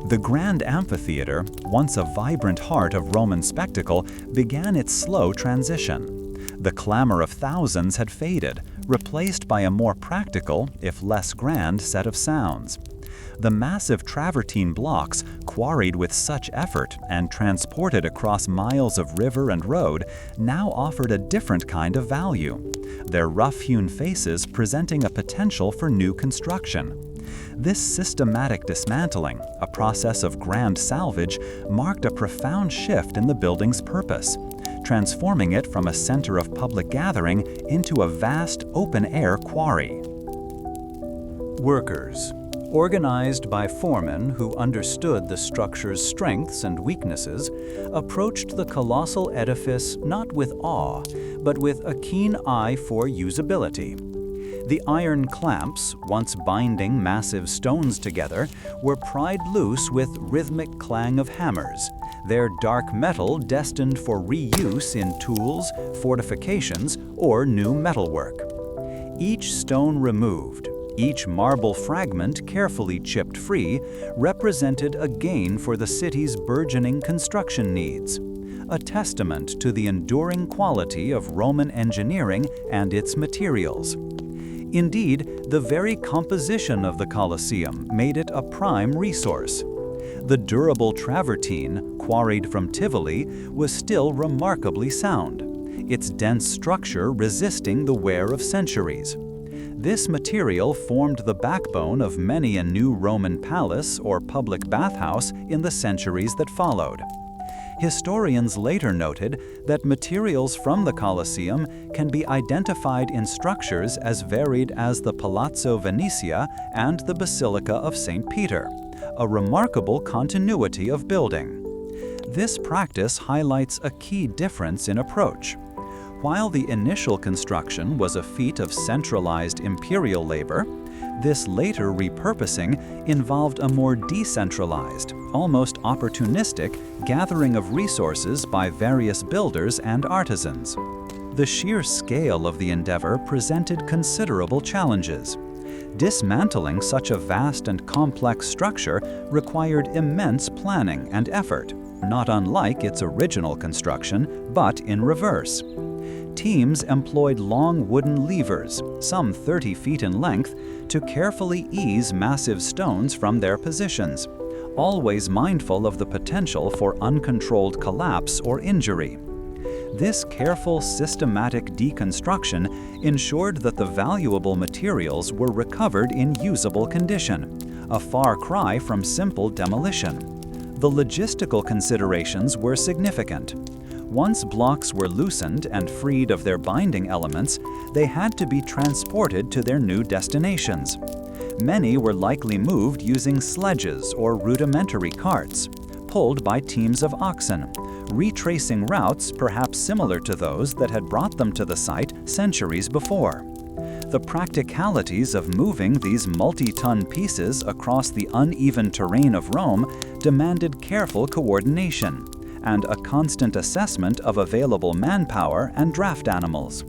The grand amphitheater, once a vibrant heart of Roman spectacle, began its slow transition. The clamor of thousands had faded, replaced by a more practical, if less grand, set of sounds. The massive travertine blocks, quarried with such effort and transported across miles of river and road, now offered a different kind of value, their rough-hewn faces presenting a potential for new construction. This systematic dismantling, a process of grand salvage, marked a profound shift in the building's purpose, transforming it from a center of public gathering into a vast open-air quarry. Workers, organized by foremen who understood the structure's strengths and weaknesses, approached the colossal edifice not with awe, but with a keen eye for usability. The iron clamps, once binding massive stones together, were pried loose with rhythmic clang of hammers, their dark metal destined for reuse in tools, fortifications, or new metalwork. Each stone removed, each marble fragment carefully chipped free, represented a gain for the city's burgeoning construction needs, a testament to the enduring quality of Roman engineering and its materials. Indeed, the very composition of the Colosseum made it a prime resource. The durable travertine, quarried from Tivoli, was still remarkably sound, its dense structure resisting the wear of centuries. This material formed the backbone of many a new Roman palace or public bathhouse in the centuries that followed. Historians later noted that materials from the Colosseum can be identified in structures as varied as the Palazzo Venezia and the Basilica of St. Peter, a remarkable continuity of building. This practice highlights a key difference in approach. While the initial construction was a feat of centralized imperial labor, this later repurposing involved a more decentralized, almost opportunistic, gathering of resources by various builders and artisans. The sheer scale of the endeavor presented considerable challenges. Dismantling such a vast and complex structure required immense planning and effort, not unlike its original construction, but in reverse. Teams employed long wooden levers, some 30 feet in length, to carefully ease massive stones from their positions, always mindful of the potential for uncontrolled collapse or injury. This careful, systematic deconstruction ensured that the valuable materials were recovered in usable condition, a far cry from simple demolition. The logistical considerations were significant. Once blocks were loosened and freed of their binding elements, they had to be transported to their new destinations. Many were likely moved using sledges or rudimentary carts, pulled by teams of oxen, retracing routes perhaps similar to those that had brought them to the site centuries before. The practicalities of moving these multi-ton pieces across the uneven terrain of Rome demanded careful coordination and a constant assessment of available manpower and draft animals.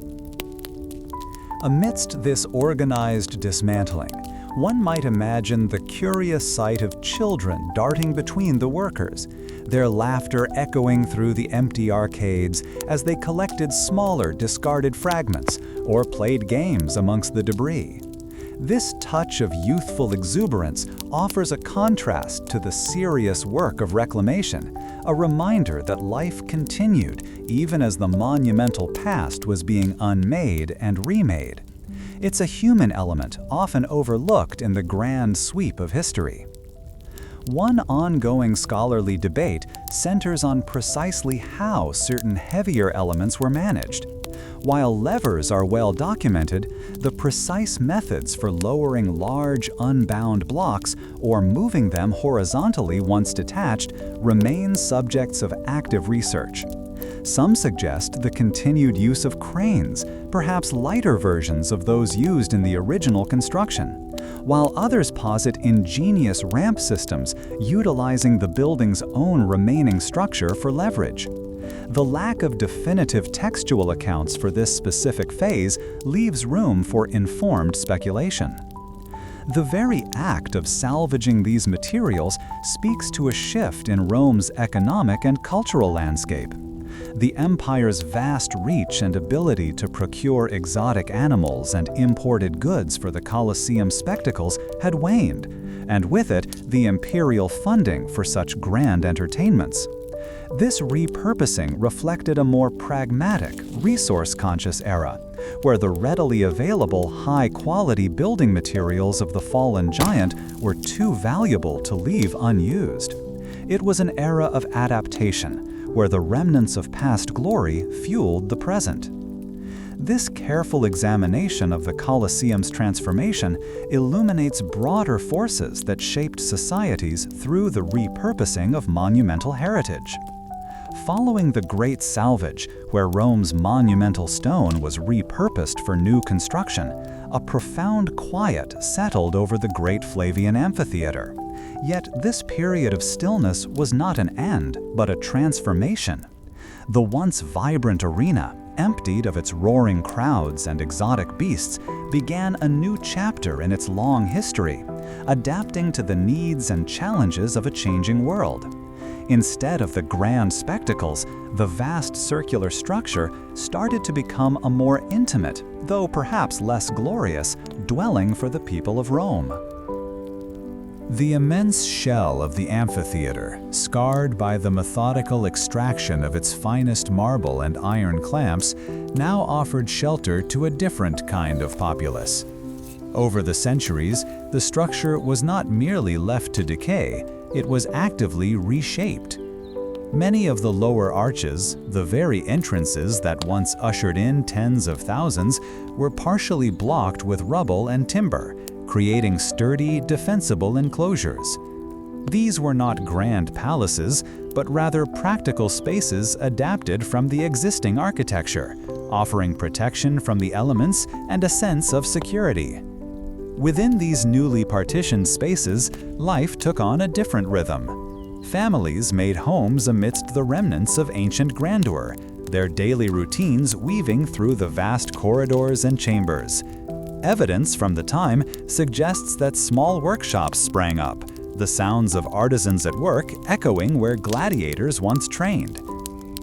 Amidst this organized dismantling, one might imagine the curious sight of children darting between the workers, their laughter echoing through the empty arcades as they collected smaller discarded fragments or played games amongst the debris. This touch of youthful exuberance offers a contrast to the serious work of reclamation, a reminder that life continued even as the monumental past was being unmade and remade. It's a human element often overlooked in the grand sweep of history. One ongoing scholarly debate centers on precisely how certain heavier elements were managed. While levers are well documented, the precise methods for lowering large, unbound blocks or moving them horizontally once detached remain subjects of active research. Some suggest the continued use of cranes, perhaps lighter versions of those used in the original construction, while others posit ingenious ramp systems utilizing the building's own remaining structure for leverage. The lack of definitive textual accounts for this specific phase leaves room for informed speculation. The very act of salvaging these materials speaks to a shift in Rome's economic and cultural landscape. The empire's vast reach and ability to procure exotic animals and imported goods for the Colosseum spectacles had waned, and with it, the imperial funding for such grand entertainments. This repurposing reflected a more pragmatic, resource-conscious era, where the readily available high-quality building materials of the fallen giant were too valuable to leave unused. It was an era of adaptation, where the remnants of past glory fueled the present. This careful examination of the Colosseum's transformation illuminates broader forces that shaped societies through the repurposing of monumental heritage. Following the Great Salvage, where Rome's monumental stone was repurposed for new construction, a profound quiet settled over the Great Flavian Amphitheater. Yet this period of stillness was not an end, but a transformation. The once vibrant arena, emptied of its roaring crowds and exotic beasts, began a new chapter in its long history, adapting to the needs and challenges of a changing world. Instead of the grand spectacles, the vast circular structure started to become a more intimate, though perhaps less glorious, dwelling for the people of Rome. The immense shell of the amphitheater, scarred by the methodical extraction of its finest marble and iron clamps, now offered shelter to a different kind of populace. Over the centuries, the structure was not merely left to decay, it was actively reshaped. Many of the lower arches, the very entrances that once ushered in tens of thousands, were partially blocked with rubble and timber, creating sturdy, defensible enclosures. These were not grand palaces, but rather practical spaces adapted from the existing architecture, offering protection from the elements and a sense of security. Within these newly partitioned spaces, life took on a different rhythm. Families made homes amidst the remnants of ancient grandeur, their daily routines weaving through the vast corridors and chambers. Evidence from the time suggests that small workshops sprang up, the sounds of artisans at work echoing where gladiators once trained.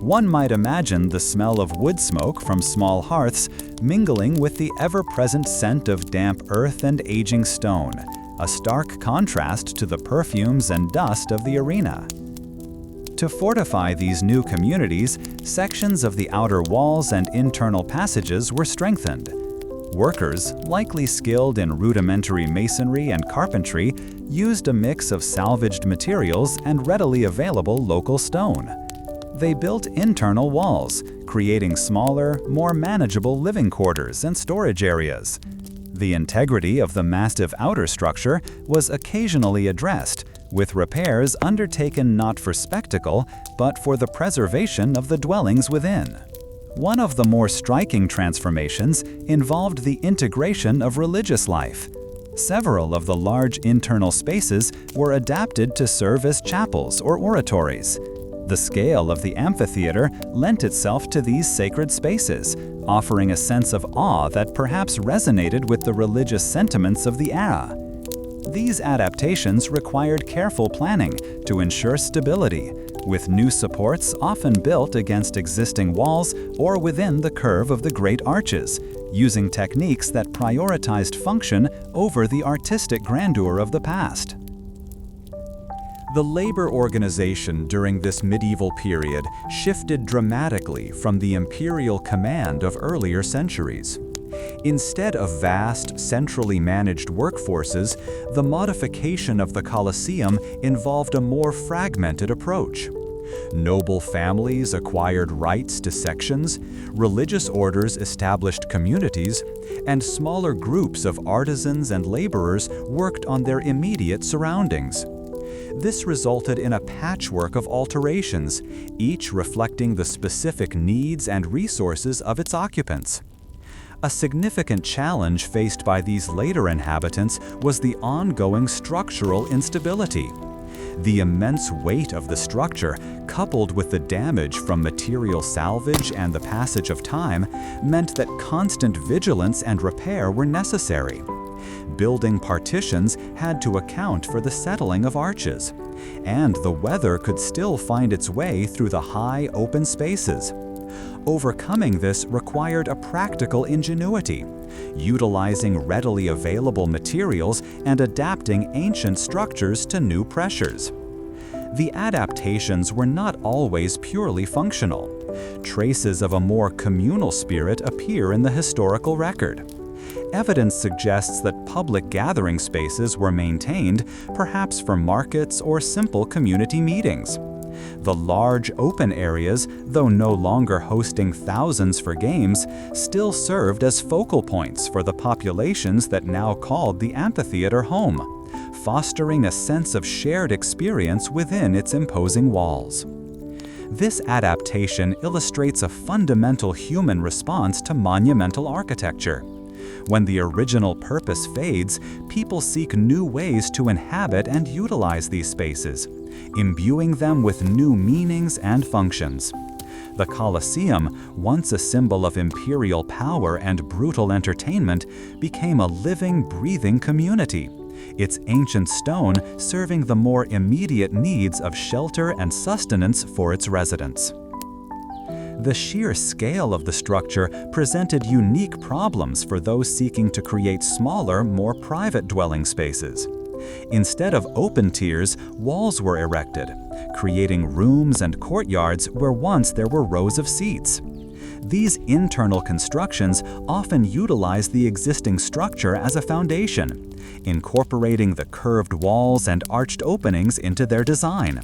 One might imagine the smell of wood smoke from small hearths mingling with the ever-present scent of damp earth and aging stone, a stark contrast to the perfumes and dust of the arena. To fortify these new communities, sections of the outer walls and internal passages were strengthened. Workers, likely skilled in rudimentary masonry and carpentry, used a mix of salvaged materials and readily available local stone. They built internal walls, creating smaller, more manageable living quarters and storage areas. The integrity of the massive outer structure was occasionally addressed, with repairs undertaken not for spectacle, but for the preservation of the dwellings within. One of the more striking transformations involved the integration of religious life. Several of the large internal spaces were adapted to serve as chapels or oratories. The scale of the amphitheater lent itself to these sacred spaces, offering a sense of awe that perhaps resonated with the religious sentiments of the era. These adaptations required careful planning to ensure stability, with new supports often built against existing walls or within the curve of the great arches, using techniques that prioritized function over the artistic grandeur of the past. The labor organization during this medieval period shifted dramatically from the imperial command of earlier centuries. Instead of vast, centrally managed workforces, the modification of the Colosseum involved a more fragmented approach. Noble families acquired rights to sections, religious orders established communities, and smaller groups of artisans and laborers worked on their immediate surroundings. This resulted in a patchwork of alterations, each reflecting the specific needs and resources of its occupants. A significant challenge faced by these later inhabitants was the ongoing structural instability. The immense weight of the structure, coupled with the damage from material salvage and the passage of time, meant that constant vigilance and repair were necessary. Building partitions had to account for the settling of arches, and the weather could still find its way through the high, open spaces. Overcoming this required a practical ingenuity, utilizing readily available materials and adapting ancient structures to new pressures. The adaptations were not always purely functional. Traces of a more communal spirit appear in the historical record. Evidence suggests that public gathering spaces were maintained, perhaps for markets or simple community meetings. The large open areas, though no longer hosting thousands for games, still served as focal points for the populations that now called the amphitheater home, fostering a sense of shared experience within its imposing walls. This adaptation illustrates a fundamental human response to monumental architecture. When the original purpose fades, people seek new ways to inhabit and utilize these spaces, imbuing them with new meanings and functions. The Colosseum, once a symbol of imperial power and brutal entertainment, became a living, breathing community, its ancient stone serving the more immediate needs of shelter and sustenance for its residents. The sheer scale of the structure presented unique problems for those seeking to create smaller, more private dwelling spaces. Instead of open tiers, walls were erected, creating rooms and courtyards where once there were rows of seats. These internal constructions often utilized the existing structure as a foundation, incorporating the curved walls and arched openings into their design,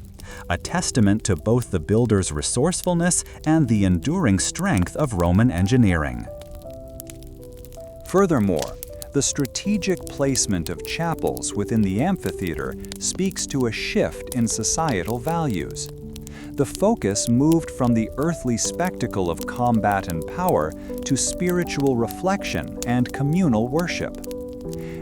a testament to both the builder's resourcefulness and the enduring strength of Roman engineering. Furthermore, the strategic placement of chapels within the amphitheater speaks to a shift in societal values. The focus moved from the earthly spectacle of combat and power to spiritual reflection and communal worship.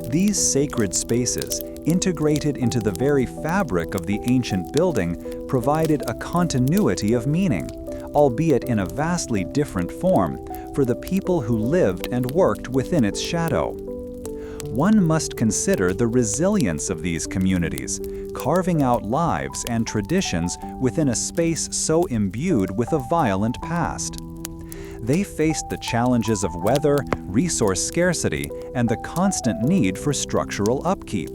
These sacred spaces, integrated into the very fabric of the ancient building, provided a continuity of meaning, albeit in a vastly different form, for the people who lived and worked within its shadow. One must consider the resilience of these communities, carving out lives and traditions within a space so imbued with a violent past. They faced the challenges of weather, resource scarcity, and the constant need for structural upkeep.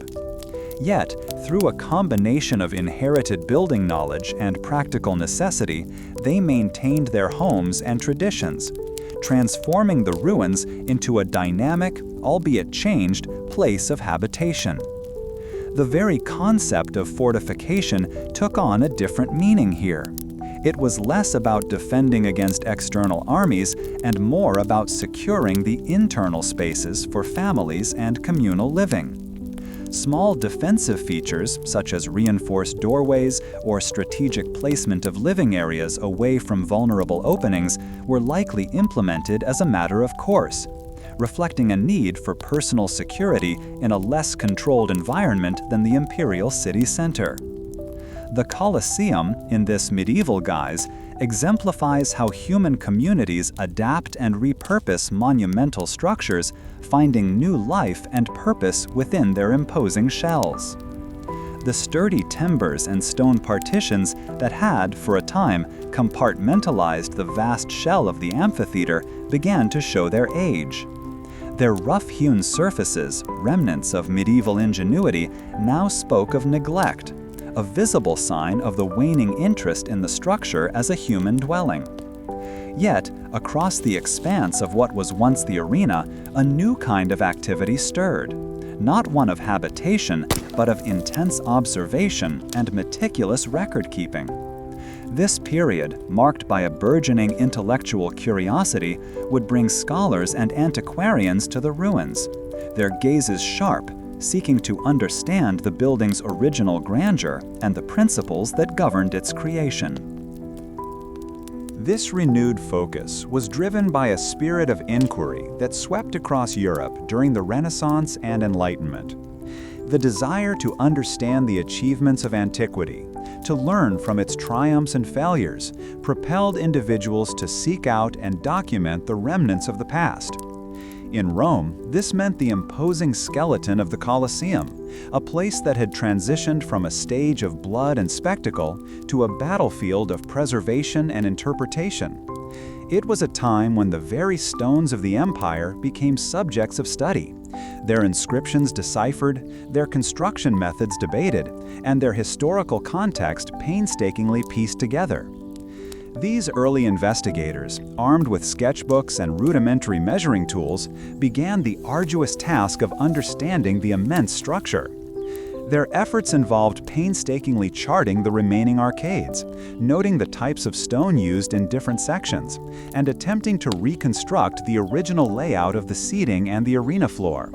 Yet, through a combination of inherited building knowledge and practical necessity, they maintained their homes and traditions, transforming the ruins into a dynamic, albeit changed, place of habitation. The very concept of fortification took on a different meaning here. It was less about defending against external armies and more about securing the internal spaces for families and communal living. Small defensive features, such as reinforced doorways or strategic placement of living areas away from vulnerable openings, were likely implemented as a matter of course, reflecting a need for personal security in a less controlled environment than the imperial city center. The Colosseum, in this medieval guise, exemplifies how human communities adapt and repurpose monumental structures, finding new life and purpose within their imposing shells. The sturdy timbers and stone partitions that had, for a time, compartmentalized the vast shell of the amphitheater began to show their age. Their rough-hewn surfaces, remnants of medieval ingenuity, now spoke of neglect, a visible sign of the waning interest in the structure as a human dwelling. Yet, across the expanse of what was once the arena, a new kind of activity stirred. Not one of habitation, but of intense observation and meticulous record-keeping. This period, marked by a burgeoning intellectual curiosity, would bring scholars and antiquarians to the ruins, their gazes sharp, seeking to understand the building's original grandeur and the principles that governed its creation. This renewed focus was driven by a spirit of inquiry that swept across Europe during the Renaissance and Enlightenment. The desire to understand the achievements of antiquity, to learn from its triumphs and failures, propelled individuals to seek out and document the remnants of the past. In Rome, this meant the imposing skeleton of the Colosseum, a place that had transitioned from a stage of blood and spectacle to a battlefield of preservation and interpretation. It was a time when the very stones of the empire became subjects of study, their inscriptions deciphered, their construction methods debated, and their historical context painstakingly pieced together. These early investigators, armed with sketchbooks and rudimentary measuring tools, began the arduous task of understanding the immense structure. Their efforts involved painstakingly charting the remaining arcades, noting the types of stone used in different sections, and attempting to reconstruct the original layout of the seating and the arena floor.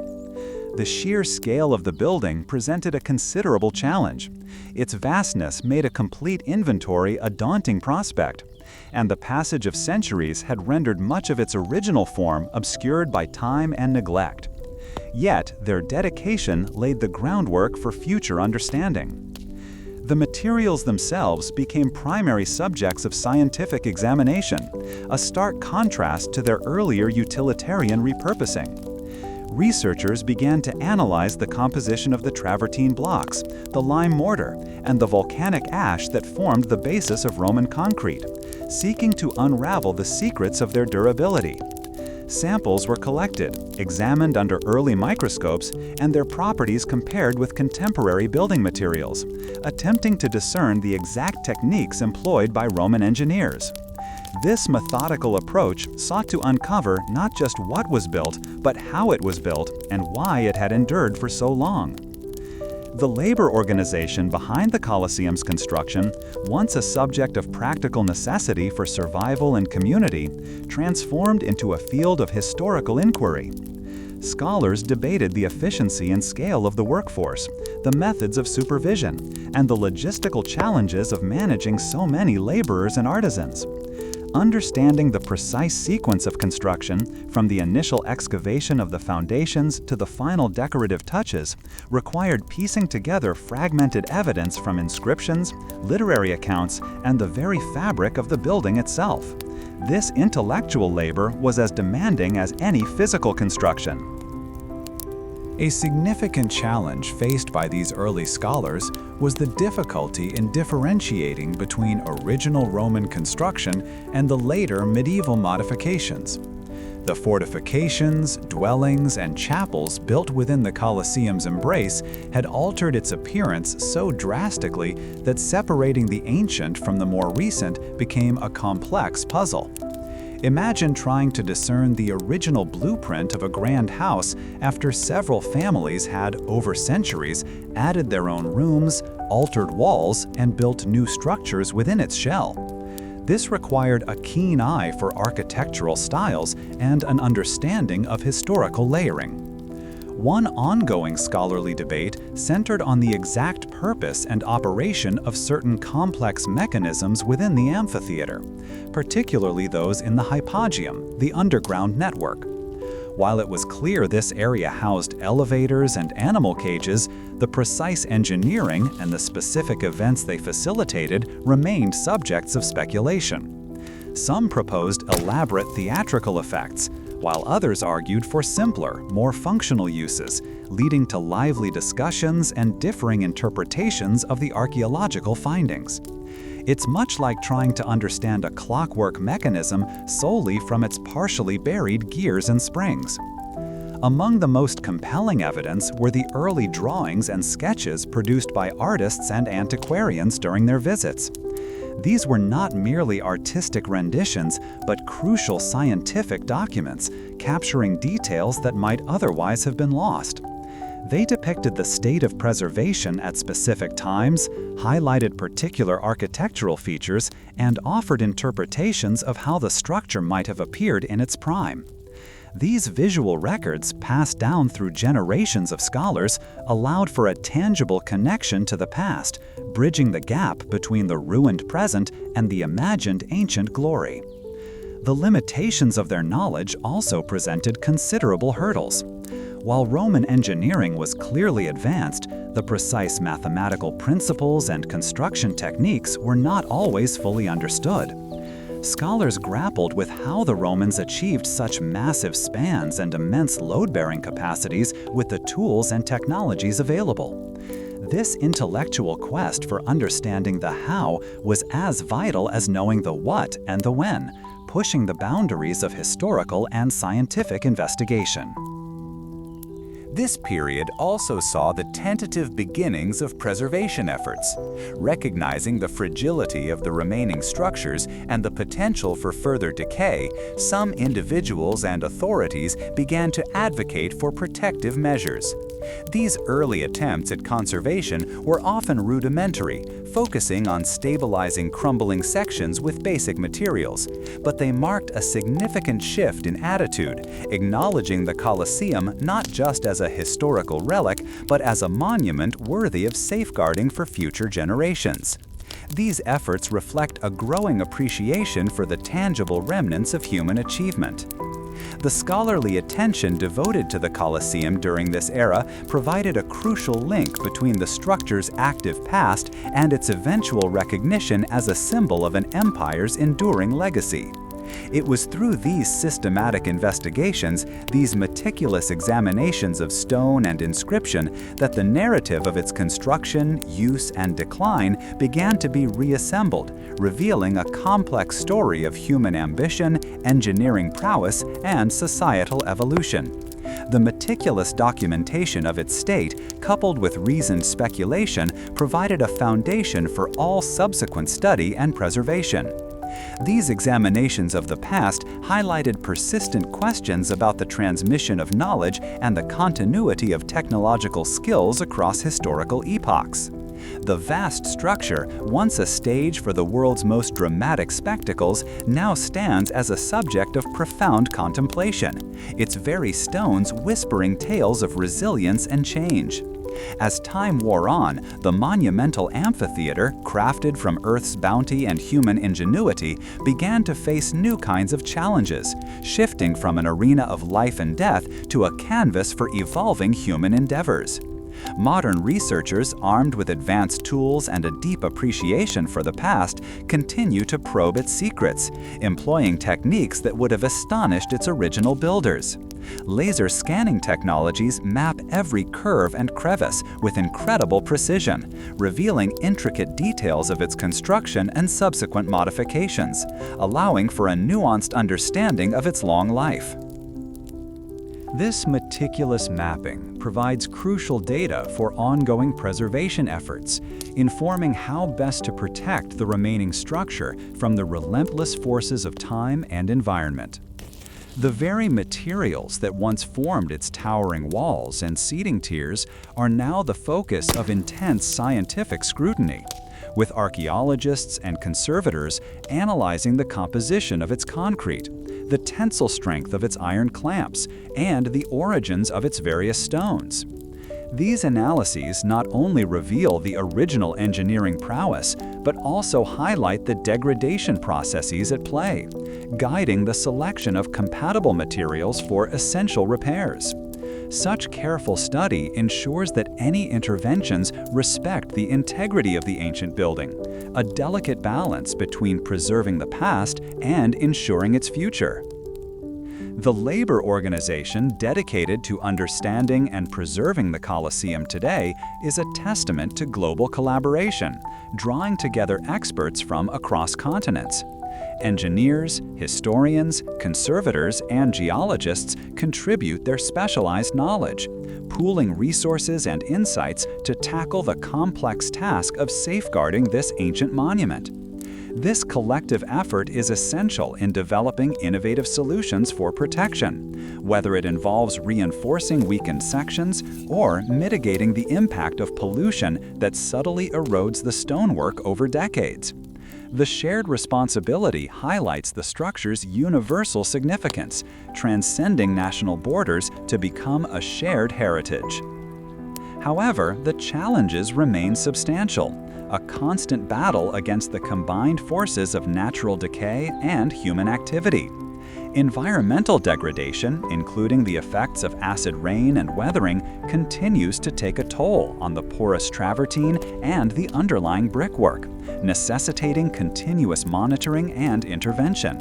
The sheer scale of the building presented a considerable challenge. Its vastness made a complete inventory a daunting prospect, and the passage of centuries had rendered much of its original form obscured by time and neglect. Yet, their dedication laid the groundwork for future understanding. The materials themselves became primary subjects of scientific examination, a stark contrast to their earlier utilitarian repurposing. Researchers began to analyze the composition of the travertine blocks, the lime mortar, and the volcanic ash that formed the basis of Roman concrete, seeking to unravel the secrets of their durability. Samples were collected, examined under early microscopes, and their properties compared with contemporary building materials, attempting to discern the exact techniques employed by Roman engineers. This methodical approach sought to uncover not just what was built, but how it was built and why it had endured for so long. The labor organization behind the Colosseum's construction, once a subject of practical necessity for survival and community, transformed into a field of historical inquiry. Scholars debated the efficiency and scale of the workforce, the methods of supervision, and the logistical challenges of managing so many laborers and artisans. Understanding the precise sequence of construction, from the initial excavation of the foundations to the final decorative touches, required piecing together fragmented evidence from inscriptions, literary accounts, and the very fabric of the building itself. This intellectual labor was as demanding as any physical construction. A significant challenge faced by these early scholars was the difficulty in differentiating between original Roman construction and the later medieval modifications. The fortifications, dwellings, and chapels built within the Colosseum's embrace had altered its appearance so drastically that separating the ancient from the more recent became a complex puzzle. Imagine trying to discern the original blueprint of a grand house after several families had, over centuries, added their own rooms, altered walls, and built new structures within its shell. This required a keen eye for architectural styles and an understanding of historical layering. One ongoing scholarly debate centered on the exact purpose and operation of certain complex mechanisms within the amphitheater, particularly those in the hypogeum, the underground network. While it was clear this area housed elevators and animal cages, the precise engineering and the specific events they facilitated remained subjects of speculation. Some proposed elaborate theatrical effects, while others argued for simpler, more functional uses, leading to lively discussions and differing interpretations of the archaeological findings. It's much like trying to understand a clockwork mechanism solely from its partially buried gears and springs. Among the most compelling evidence were the early drawings and sketches produced by artists and antiquarians during their visits. These were not merely artistic renditions, but crucial scientific documents, capturing details that might otherwise have been lost. They depicted the state of preservation at specific times, highlighted particular architectural features, and offered interpretations of how the structure might have appeared in its prime. These visual records, passed down through generations of scholars, allowed for a tangible connection to the past, bridging the gap between the ruined present and the imagined ancient glory. The limitations of their knowledge also presented considerable hurdles. While Roman engineering was clearly advanced, the precise mathematical principles and construction techniques were not always fully understood. Scholars grappled with how the Romans achieved such massive spans and immense load-bearing capacities with the tools and technologies available. This intellectual quest for understanding the how was as vital as knowing the what and the when, pushing the boundaries of historical and scientific investigation. This period also saw the tentative beginnings of preservation efforts. Recognizing the fragility of the remaining structures and the potential for further decay, some individuals and authorities began to advocate for protective measures. These early attempts at conservation were often rudimentary, focusing on stabilizing crumbling sections with basic materials, but they marked a significant shift in attitude, acknowledging the Colosseum not just as a historical relic, but as a monument worthy of safeguarding for future generations. These efforts reflect a growing appreciation for the tangible remnants of human achievement. The scholarly attention devoted to the Colosseum during this era provided a crucial link between the structure's active past and its eventual recognition as a symbol of an empire's enduring legacy. It was through these systematic investigations, these meticulous examinations of stone and inscription, that the narrative of its construction, use, and decline began to be reassembled, revealing a complex story of human ambition, engineering prowess, and societal evolution. The meticulous documentation of its state, coupled with reasoned speculation, provided a foundation for all subsequent study and preservation. These examinations of the past highlighted persistent questions about the transmission of knowledge and the continuity of technological skills across historical epochs. The vast structure, once a stage for the world's most dramatic spectacles, now stands as a subject of profound contemplation, its very stones whispering tales of resilience and change. As time wore on, the monumental amphitheater, crafted from Earth's bounty and human ingenuity, began to face new kinds of challenges, shifting from an arena of life and death to a canvas for evolving human endeavors. Modern researchers, armed with advanced tools and a deep appreciation for the past, continue to probe its secrets, employing techniques that would have astonished its original builders. Laser scanning technologies map every curve and crevice with incredible precision, revealing intricate details of its construction and subsequent modifications, allowing for a nuanced understanding of its long life. This meticulous mapping provides crucial data for ongoing preservation efforts, informing how best to protect the remaining structure from the relentless forces of time and environment. The very materials that once formed its towering walls and seating tiers are now the focus of intense scientific scrutiny, with archaeologists and conservators analyzing the composition of its concrete, the tensile strength of its iron clamps, and the origins of its various stones. These analyses not only reveal the original engineering prowess, but also highlight the degradation processes at play, guiding the selection of compatible materials for essential repairs. Such careful study ensures that any interventions respect the integrity of the ancient building, a delicate balance between preserving the past and ensuring its future. The labor organization dedicated to understanding and preserving the Colosseum today is a testament to global collaboration, drawing together experts from across continents. Engineers, historians, conservators, and geologists contribute their specialized knowledge, pooling resources and insights to tackle the complex task of safeguarding this ancient monument. This collective effort is essential in developing innovative solutions for protection, whether it involves reinforcing weakened sections or mitigating the impact of pollution that subtly erodes the stonework over decades. The shared responsibility highlights the structure's universal significance, transcending national borders to become a shared heritage. However, the challenges remain substantial, a constant battle against the combined forces of natural decay and human activity. Environmental degradation, including the effects of acid rain and weathering, continues to take a toll on the porous travertine and the underlying brickwork, necessitating continuous monitoring and intervention.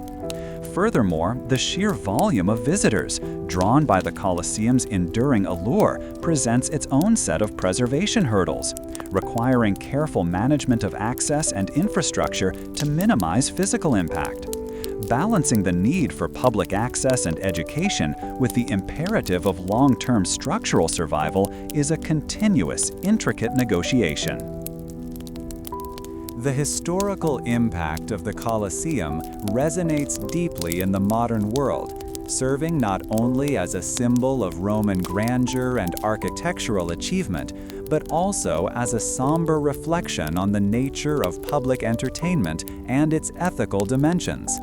Furthermore, the sheer volume of visitors, drawn by the Colosseum's enduring allure, presents its own set of preservation hurdles, requiring careful management of access and infrastructure to minimize physical impact. Balancing the need for public access and education with the imperative of long-term structural survival is a continuous, intricate negotiation. The historical impact of the Colosseum resonates deeply in the modern world, serving not only as a symbol of Roman grandeur and architectural achievement, but also as a somber reflection on the nature of public entertainment and its ethical dimensions.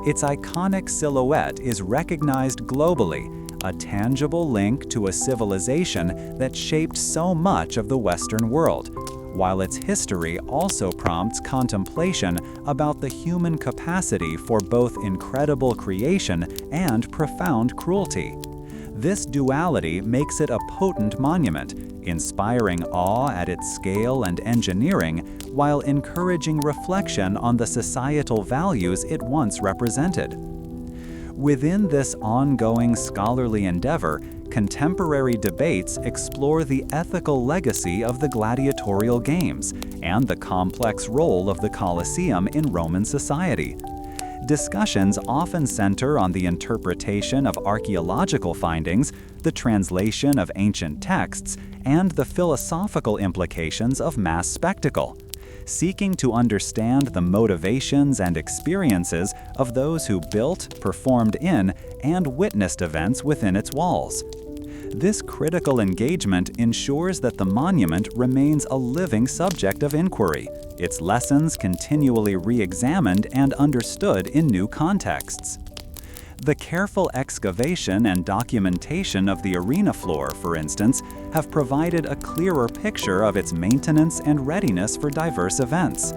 Its iconic silhouette is recognized globally, a tangible link to a civilization that shaped so much of the Western world, while its history also prompts contemplation about the human capacity for both incredible creation and profound cruelty. This duality makes it a potent monument, inspiring awe at its scale and engineering, while encouraging reflection on the societal values it once represented. Within this ongoing scholarly endeavor, contemporary debates explore the ethical legacy of the gladiatorial games and the complex role of the Colosseum in Roman society. Discussions often center on the interpretation of archaeological findings, the translation of ancient texts, and the philosophical implications of mass spectacle, seeking to understand the motivations and experiences of those who built, performed in, and witnessed events within its walls. This critical engagement ensures that the monument remains a living subject of inquiry, its lessons continually re-examined and understood in new contexts. The careful excavation and documentation of the arena floor, for instance, have provided a clearer picture of its maintenance and readiness for diverse events.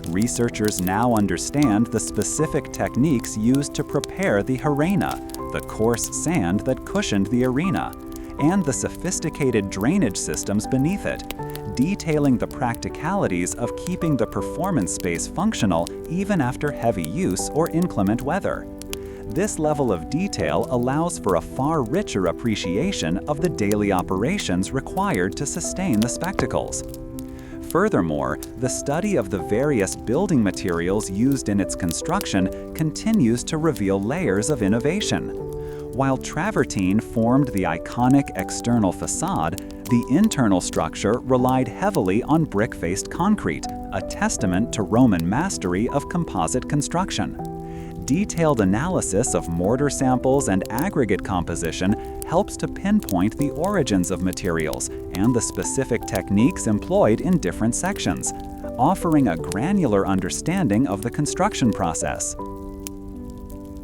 Researchers now understand the specific techniques used to prepare the harena, the coarse sand that cushioned the arena, and the sophisticated drainage systems beneath it, detailing the practicalities of keeping the performance space functional even after heavy use or inclement weather. This level of detail allows for a far richer appreciation of the daily operations required to sustain the spectacles. Furthermore, the study of the various building materials used in its construction continues to reveal layers of innovation. While travertine formed the iconic external facade, the internal structure relied heavily on brick-faced concrete, a testament to Roman mastery of composite construction. Detailed analysis of mortar samples and aggregate composition helps to pinpoint the origins of materials and the specific techniques employed in different sections, offering a granular understanding of the construction process.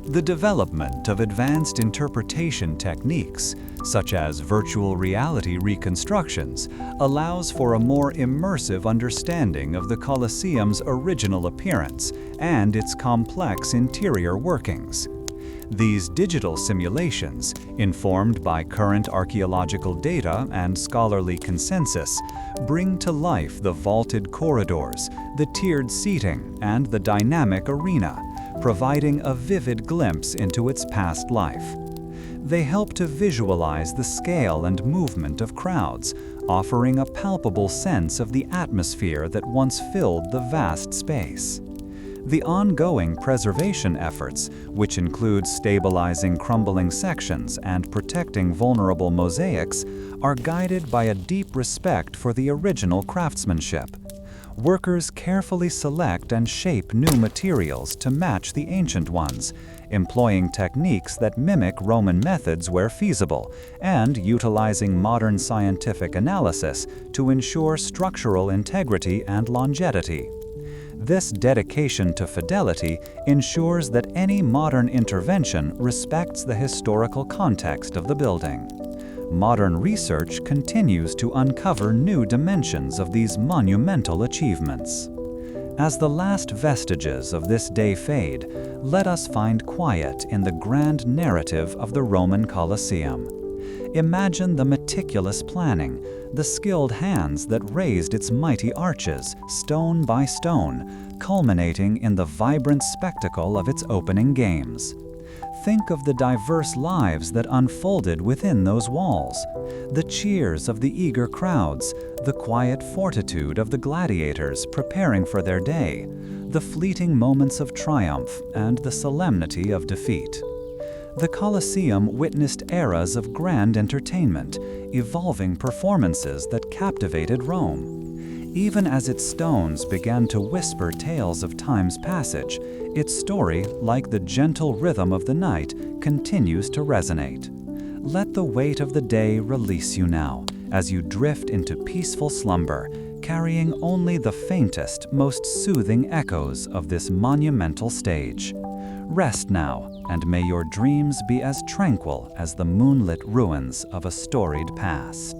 The development of advanced interpretation techniques, such as virtual reality reconstructions, allows for a more immersive understanding of the Colosseum's original appearance and its complex interior workings. These digital simulations, informed by current archaeological data and scholarly consensus, bring to life the vaulted corridors, the tiered seating, and the dynamic arena, providing a vivid glimpse into its past life. They help to visualize the scale and movement of crowds, offering a palpable sense of the atmosphere that once filled the vast space. The ongoing preservation efforts, which include stabilizing crumbling sections and protecting vulnerable mosaics, are guided by a deep respect for the original craftsmanship. Workers carefully select and shape new materials to match the ancient ones, employing techniques that mimic Roman methods where feasible, and utilizing modern scientific analysis to ensure structural integrity and longevity. This dedication to fidelity ensures that any modern intervention respects the historical context of the building. Modern research continues to uncover new dimensions of these monumental achievements. As the last vestiges of this day fade, let us find quiet in the grand narrative of the Roman Colosseum. Imagine the meticulous planning, the skilled hands that raised its mighty arches, stone by stone, culminating in the vibrant spectacle of its opening games. Think of the diverse lives that unfolded within those walls, the cheers of the eager crowds, the quiet fortitude of the gladiators preparing for their day, the fleeting moments of triumph and the solemnity of defeat. The Colosseum witnessed eras of grand entertainment, evolving performances that captivated Rome. Even as its stones began to whisper tales of time's passage, its story, like the gentle rhythm of the night, continues to resonate. Let the weight of the day release you now, as you drift into peaceful slumber, carrying only the faintest, most soothing echoes of this monumental stage. Rest now, and may your dreams be as tranquil as the moonlit ruins of a storied past.